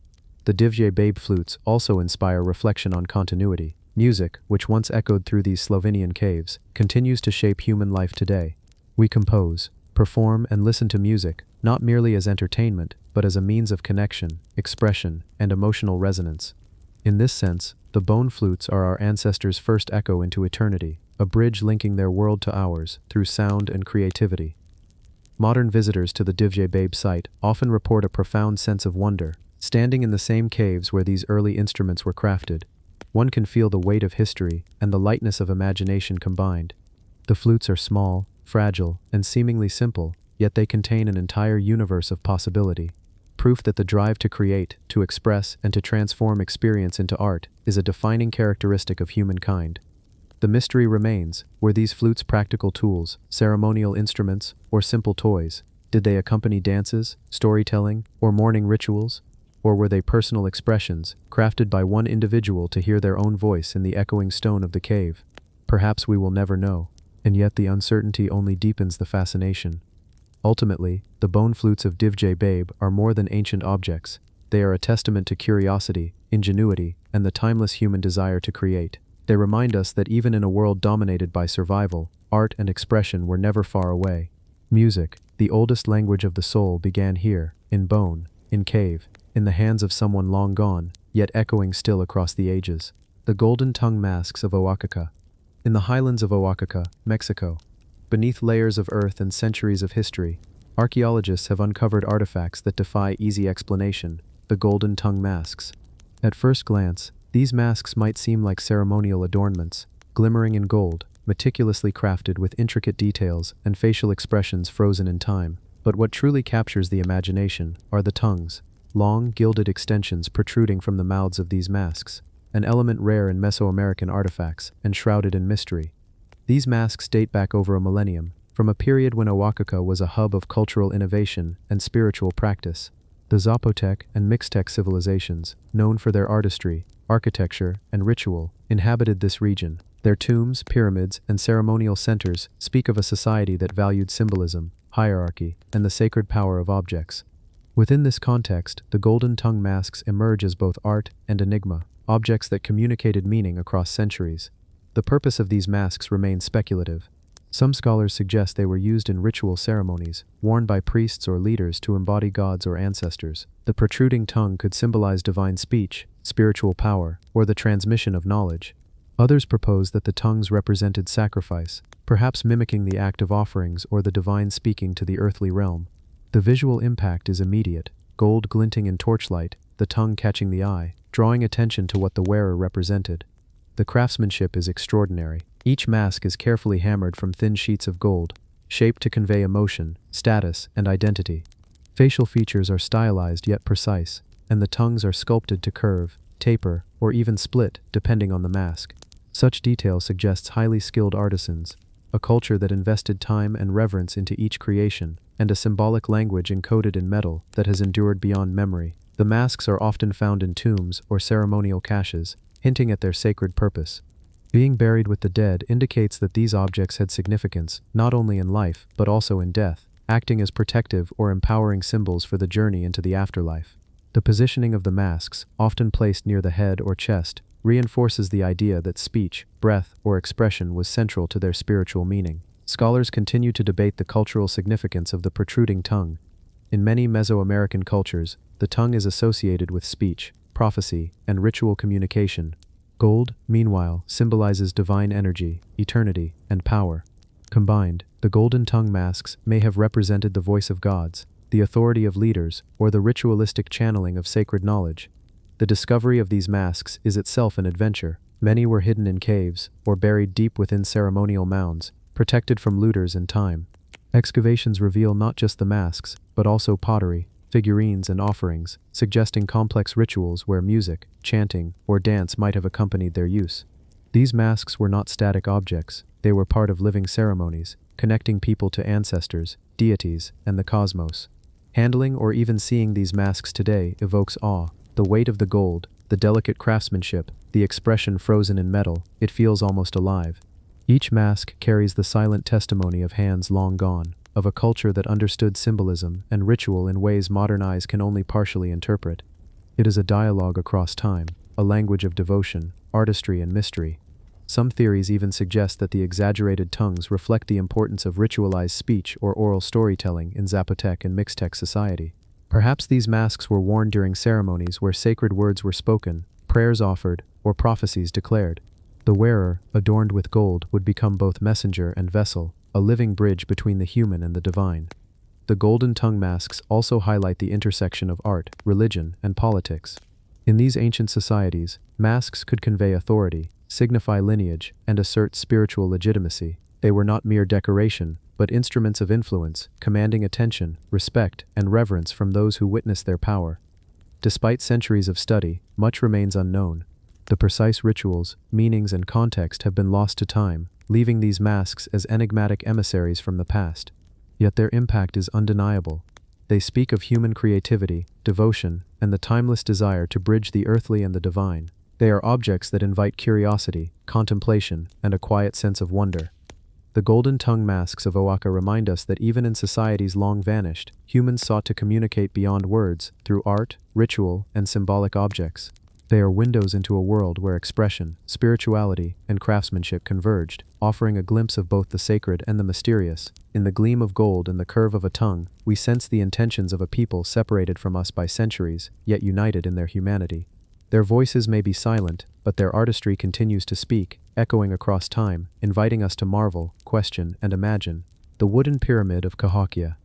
The Divje Babe flutes also inspire reflection on continuity. Music, which once echoed through these Slovenian caves, continues to shape human life today. We compose, perform, and listen to music, not merely as entertainment, but as a means of connection, expression, and emotional resonance. In this sense, the bone flutes are our ancestors' first echo into eternity, a bridge linking their world to ours through sound and creativity. Modern visitors to the Divje Babe site often report a profound sense of wonder. Standing in the same caves where these early instruments were crafted, one can feel the weight of history and the lightness of imagination combined. The flutes are small, fragile, and seemingly simple, yet they contain an entire universe of possibility. proof that the drive to create, to express, and to transform experience into art is a defining characteristic of humankind. The mystery remains: were these flutes practical tools, ceremonial instruments, or simple toys? Did they accompany dances, storytelling, or mourning rituals? Or were they personal expressions, crafted by one individual to hear their own voice in the echoing stone of the cave? Perhaps we will never know, and yet the uncertainty only deepens the fascination. Ultimately, the bone flutes of Divjay Babe are more than ancient objects. They are a testament to curiosity, ingenuity, and the timeless human desire to create. They remind us that even in a world dominated by survival, art and expression were never far away. Music, the oldest language of the soul, began here, in bone, in cave, in the hands of someone long gone, yet echoing still across the ages. The golden tongue masks of Oaxaca. In the highlands of Oaxaca, Mexico, beneath layers of earth and centuries of history, archaeologists have uncovered artifacts that defy easy explanation: the golden tongue masks. At first glance, these masks might seem like ceremonial adornments, glimmering in gold, meticulously crafted with intricate details and facial expressions frozen in time. But what truly captures the imagination are the tongues, long, gilded extensions protruding from the mouths of these masks, an element rare in Mesoamerican artifacts and shrouded in mystery. These masks date back over a millennium, from a period when Oaxaca was a hub of cultural innovation and spiritual practice. The Zapotec and Mixtec civilizations, known for their artistry, architecture, and ritual, inhabited this region. Their tombs, pyramids, and ceremonial centers speak of a society that valued symbolism, hierarchy, and the sacred power of objects. Within this context, the golden tongue masks emerge as both art and enigma, objects that communicated meaning across centuries. The purpose of these masks remains speculative. Some scholars suggest they were used in ritual ceremonies, worn by priests or leaders to embody gods or ancestors. The protruding tongue could symbolize divine speech, spiritual power, or the transmission of knowledge. Others propose that the tongues represented sacrifice, perhaps mimicking the act of offerings or the divine speaking to the earthly realm. The visual impact is immediate: gold glinting in torchlight, the tongue catching the eye, drawing attention to what the wearer represented. The craftsmanship is extraordinary. Each mask is carefully hammered from thin sheets of gold, shaped to convey emotion, status, and identity. Facial features are stylized yet precise, and the tongues are sculpted to curve, taper, or even split, depending on the mask. Such detail suggests highly skilled artisans, a culture that invested time and reverence into each creation, and a symbolic language encoded in metal that has endured beyond memory. The masks are often found in tombs or ceremonial caches, hinting at their sacred purpose. Being buried with the dead indicates that these objects had significance, not only in life, but also in death, acting as protective or empowering symbols for the journey into the afterlife. The positioning of the masks, often placed near the head or chest, reinforces the idea that speech, breath, or expression was central to their spiritual meaning. Scholars continue to debate the cultural significance of the protruding tongue. In many Mesoamerican cultures, the tongue is associated with speech, prophecy, and ritual communication. Gold, meanwhile, symbolizes divine energy, eternity, and power. Combined, the golden tongue masks may have represented the voice of gods, the authority of leaders, or the ritualistic channeling of sacred knowledge. The discovery of these masks is itself an adventure. Many were hidden in caves, or buried deep within ceremonial mounds, protected from looters and time. Excavations reveal not just the masks, but also pottery, figurines, and offerings, suggesting complex rituals where music, chanting, or dance might have accompanied their use. These masks were not static objects, they were part of living ceremonies, connecting people to ancestors, deities, and the cosmos. Handling or even seeing these masks today evokes awe. The weight of the gold, the delicate craftsmanship, the expression frozen in metal, it feels almost alive. Each mask carries the silent testimony of hands long gone, of a culture that understood symbolism and ritual in ways modern eyes can only partially interpret. It is a dialogue across time, a language of devotion, artistry, and mystery. Some theories even suggest that the exaggerated tongues reflect the importance of ritualized speech or oral storytelling in Zapotec and Mixtec society. Perhaps these masks were worn during ceremonies where sacred words were spoken, prayers offered, or prophecies declared. The wearer, adorned with gold, would become both messenger and vessel, a living bridge between the human and the divine. The golden tongue masks also highlight the intersection of art, religion, and politics. In these ancient societies, masks could convey authority, signify lineage, and assert spiritual legitimacy. They were not mere decoration, but instruments of influence, commanding attention, respect, and reverence from those who witnessed their power. Despite centuries of study, much remains unknown. The precise rituals, meanings, and context have been lost to time, leaving these masks as enigmatic emissaries from the past. Yet their impact is undeniable. They speak of human creativity, devotion, and the timeless desire to bridge the earthly and the divine. They are objects that invite curiosity, contemplation, and a quiet sense of wonder. The golden tongue masks of Oaxaca remind us that even in societies long vanished, humans sought to communicate beyond words through art, ritual, and symbolic objects. They are windows into a world where expression, spirituality, and craftsmanship converged, offering a glimpse of both the sacred and the mysterious. In the gleam of gold and the curve of a tongue, we sense the intentions of a people separated from us by centuries, yet united in their humanity. Their voices may be silent, but their artistry continues to speak, echoing across time, inviting us to marvel, question, and imagine. The wooden pyramid of Cahokia.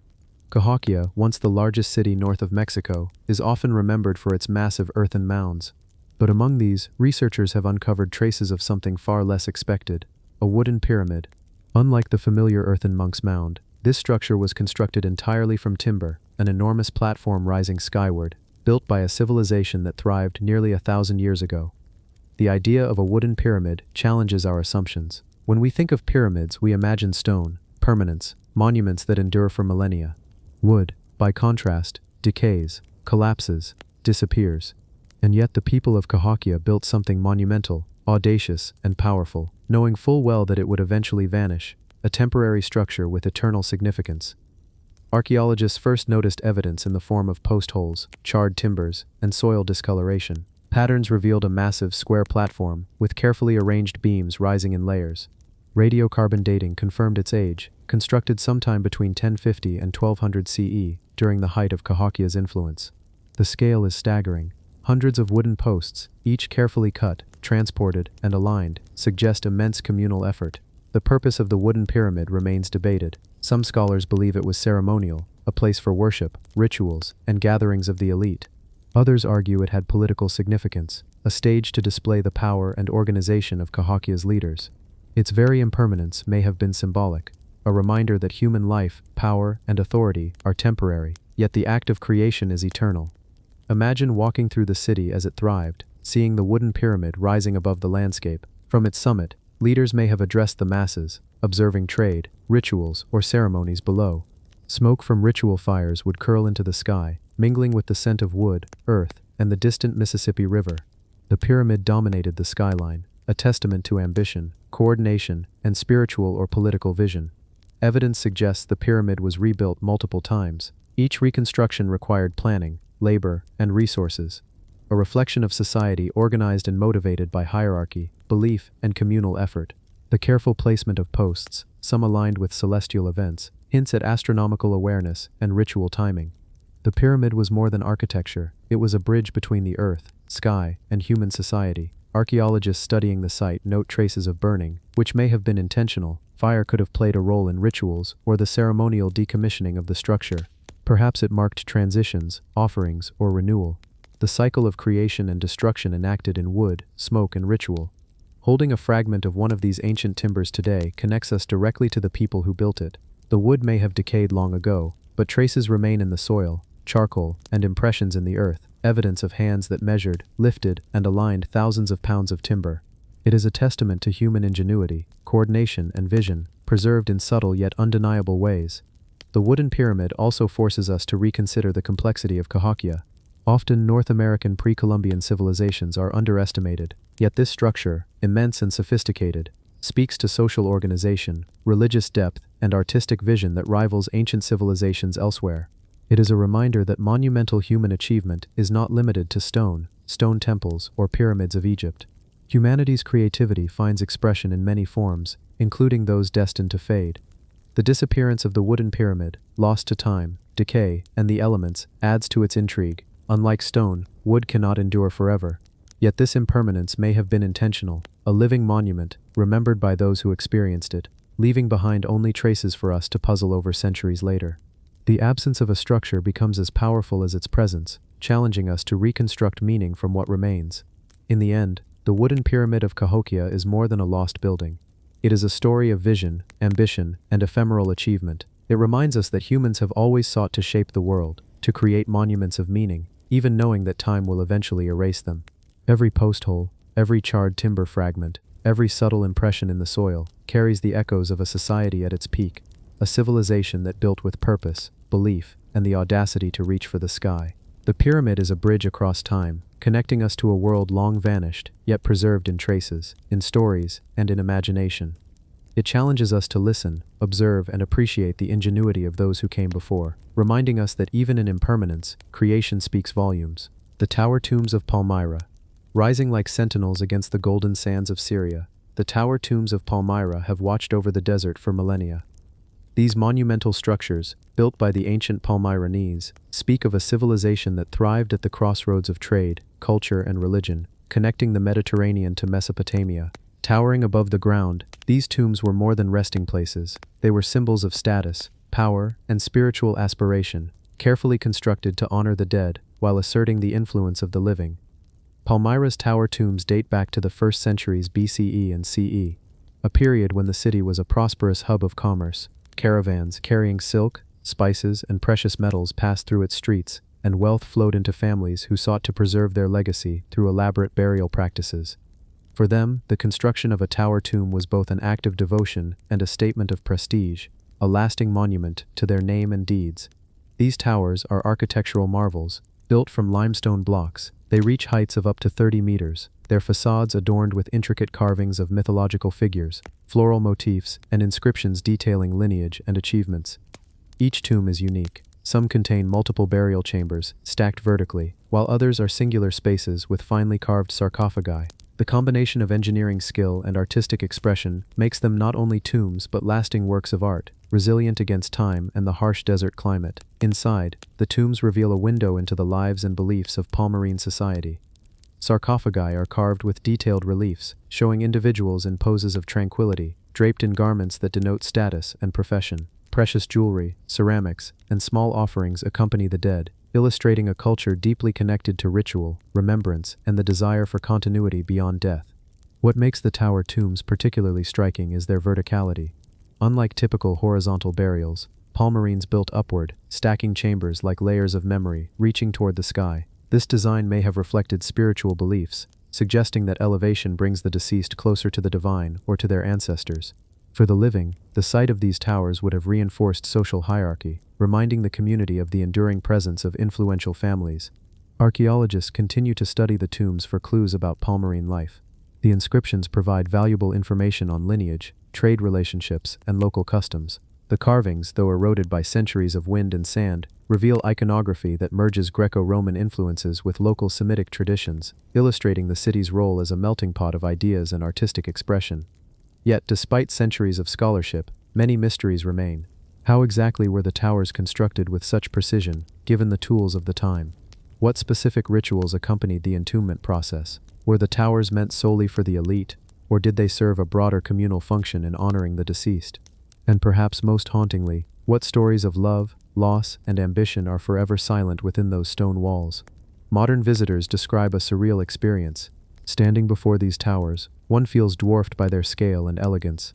Cahokia, once the largest city north of Mexico, is often remembered for its massive earthen mounds. But among these, researchers have uncovered traces of something far less expected: a wooden pyramid. Unlike the familiar earthen monk's mound, this structure was constructed entirely from timber, an enormous platform rising skyward, built by a civilization that thrived nearly 1,000 years ago. The idea of a wooden pyramid challenges our assumptions. When we think of pyramids, we imagine stone, permanence, monuments that endure for millennia. Wood, by contrast, decays, collapses, disappears. And yet the people of Cahokia built something monumental, audacious, and powerful, knowing full well that it would eventually vanish, a temporary structure with eternal significance. Archaeologists first noticed evidence in the form of post holes, charred timbers, and soil discoloration. Patterns revealed a massive square platform, with carefully arranged beams rising in layers. Radiocarbon dating confirmed its age, constructed sometime between 1050 and 1200 CE, during the height of Cahokia's influence. The scale is staggering. Hundreds of wooden posts, each carefully cut, transported, and aligned, suggest immense communal effort. The purpose of the wooden pyramid remains debated. Some scholars believe it was ceremonial, a place for worship, rituals, and gatherings of the elite. Others argue it had political significance, a stage to display the power and organization of Cahokia's leaders. Its very impermanence may have been symbolic, a reminder that human life, power, and authority are temporary, yet the act of creation is eternal. Imagine walking through the city as it thrived, seeing the wooden pyramid rising above the landscape. From its summit, leaders may have addressed the masses, observing trade, rituals, or ceremonies below. Smoke from ritual fires would curl into the sky, mingling with the scent of wood, earth, and the distant Mississippi River. The pyramid dominated the skyline, a testament to ambition, coordination, and spiritual or political vision. Evidence suggests the pyramid was rebuilt multiple times. Each reconstruction required planning, labor, and resources, a reflection of society organized and motivated by hierarchy, belief, and communal effort. The careful placement of posts, some aligned with celestial events, hints at astronomical awareness and ritual timing. The pyramid was more than architecture, it was a bridge between the earth, sky, and human society. Archaeologists studying the site note traces of burning, which may have been intentional. Fire could have played a role in rituals or the ceremonial decommissioning of the structure. Perhaps it marked transitions, offerings, or renewal. The cycle of creation and destruction enacted in wood, smoke, and ritual. Holding a fragment of one of these ancient timbers today connects us directly to the people who built it. The wood may have decayed long ago, but traces remain in the soil, charcoal, and impressions in the earth, evidence of hands that measured, lifted, and aligned thousands of pounds of timber. It is a testament to human ingenuity, coordination, and vision, preserved in subtle yet undeniable ways. The wooden pyramid also forces us to reconsider the complexity of Cahokia. Often North American pre-Columbian civilizations are underestimated, yet this structure, immense and sophisticated, speaks to social organization, religious depth, and artistic vision that rivals ancient civilizations elsewhere. It is a reminder that monumental human achievement is not limited to stone temples, or pyramids of Egypt. Humanity's creativity finds expression in many forms, including those destined to fade. The disappearance of the wooden pyramid, lost to time, decay, and the elements, adds to its intrigue. Unlike stone, wood cannot endure forever. Yet this impermanence may have been intentional, a living monument, remembered by those who experienced it, leaving behind only traces for us to puzzle over centuries later. The absence of a structure becomes as powerful as its presence, challenging us to reconstruct meaning from what remains. In the end, the wooden pyramid of Cahokia is more than a lost building. It is a story of vision, ambition, and ephemeral achievement. It reminds us that humans have always sought to shape the world, to create monuments of meaning, even knowing that time will eventually erase them. Every post hole, every charred timber fragment, every subtle impression in the soil carries the echoes of a society at its peak, a civilization that built with purpose, belief, and the audacity to reach for the sky. The pyramid is a bridge across time, connecting us to a world long vanished, yet preserved in traces, in stories, and in imagination. It challenges us to listen, observe, and appreciate the ingenuity of those who came before, reminding us that even in impermanence, creation speaks volumes. The tower tombs of Palmyra. Rising like sentinels against the golden sands of Syria, the tower tombs of Palmyra have watched over the desert for millennia. These monumental structures, built by the ancient Palmyranese, speak of a civilization that thrived at the crossroads of trade, culture, and religion, connecting the Mediterranean to Mesopotamia. Towering above the ground, these tombs were more than resting places. They were symbols of status, power, and spiritual aspiration, carefully constructed to honor the dead while asserting the influence of the living. Palmyra's tower tombs date back to the 1st centuries BCE and CE, a period when the city was a prosperous hub of commerce. Caravans carrying silk, spices, and precious metals passed through its streets, and wealth flowed into families who sought to preserve their legacy through elaborate burial practices. For them, the construction of a tower tomb was both an act of devotion and a statement of prestige, a lasting monument to their name and deeds. These towers are architectural marvels, built from limestone blocks. They reach heights of up to 30 meters, their facades adorned with intricate carvings of mythological figures, floral motifs, and inscriptions detailing lineage and achievements. Each tomb is unique. Some contain multiple burial chambers, stacked vertically, while others are singular spaces with finely carved sarcophagi. The combination of engineering skill and artistic expression makes them not only tombs but lasting works of art, resilient against time and the harsh desert climate. Inside, the tombs reveal a window into the lives and beliefs of Palmyrene society. Sarcophagi are carved with detailed reliefs, showing individuals in poses of tranquility, draped in garments that denote status and profession. Precious jewelry, ceramics, and small offerings accompany the dead, illustrating a culture deeply connected to ritual, remembrance, and the desire for continuity beyond death. What makes the tower tombs particularly striking is their verticality. Unlike typical horizontal burials, Palmyrenes built upward, stacking chambers like layers of memory, reaching toward the sky. This design may have reflected spiritual beliefs, suggesting that elevation brings the deceased closer to the divine or to their ancestors. For the living, the sight of these towers would have reinforced social hierarchy, reminding the community of the enduring presence of influential families. Archaeologists continue to study the tombs for clues about Palmyrene life. The inscriptions provide valuable information on lineage, trade relationships, and local customs. The carvings, though eroded by centuries of wind and sand, reveal iconography that merges Greco-Roman influences with local Semitic traditions, illustrating the city's role as a melting pot of ideas and artistic expression. Yet, despite centuries of scholarship, many mysteries remain. How exactly were the towers constructed with such precision, given the tools of the time? What specific rituals accompanied the entombment process? Were the towers meant solely for the elite, or did they serve a broader communal function in honoring the deceased? And perhaps most hauntingly, what stories of love, loss, and ambition are forever silent within those stone walls? Modern visitors describe a surreal experience. Standing before these towers, one feels dwarfed by their scale and elegance.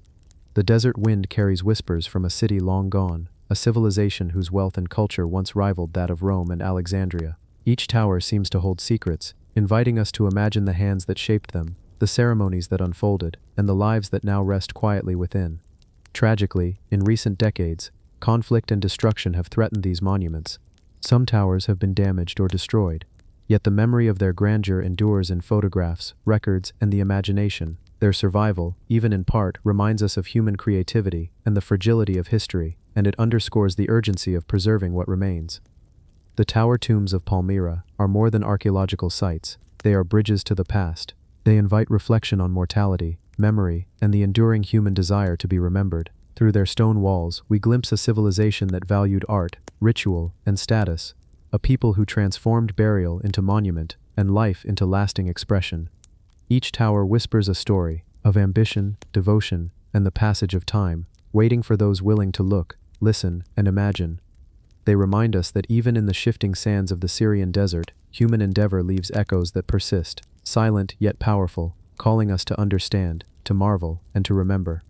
The desert wind carries whispers from a city long gone, a civilization whose wealth and culture once rivaled that of Rome and Alexandria. Each tower seems to hold secrets, inviting us to imagine the hands that shaped them, the ceremonies that unfolded, and the lives that now rest quietly within. Tragically, in recent decades, conflict and destruction have threatened these monuments. Some towers have been damaged or destroyed, yet the memory of their grandeur endures in photographs, records, and the imagination. Their survival, even in part, reminds us of human creativity and the fragility of history, and it underscores the urgency of preserving what remains. The tower tombs of Palmyra are more than archaeological sites. They are bridges to the past. They invite reflection on mortality, memory, and the enduring human desire to be remembered. Through their stone walls, we glimpse a civilization that valued art, ritual, and status, a people who transformed burial into monument and life into lasting expression. Each tower whispers a story of ambition, devotion, and the passage of time, waiting for those willing to look, listen, and imagine. They remind us that even in the shifting sands of the Syrian desert, human endeavor leaves echoes that persist, silent yet powerful, calling us to understand, to marvel, and to remember.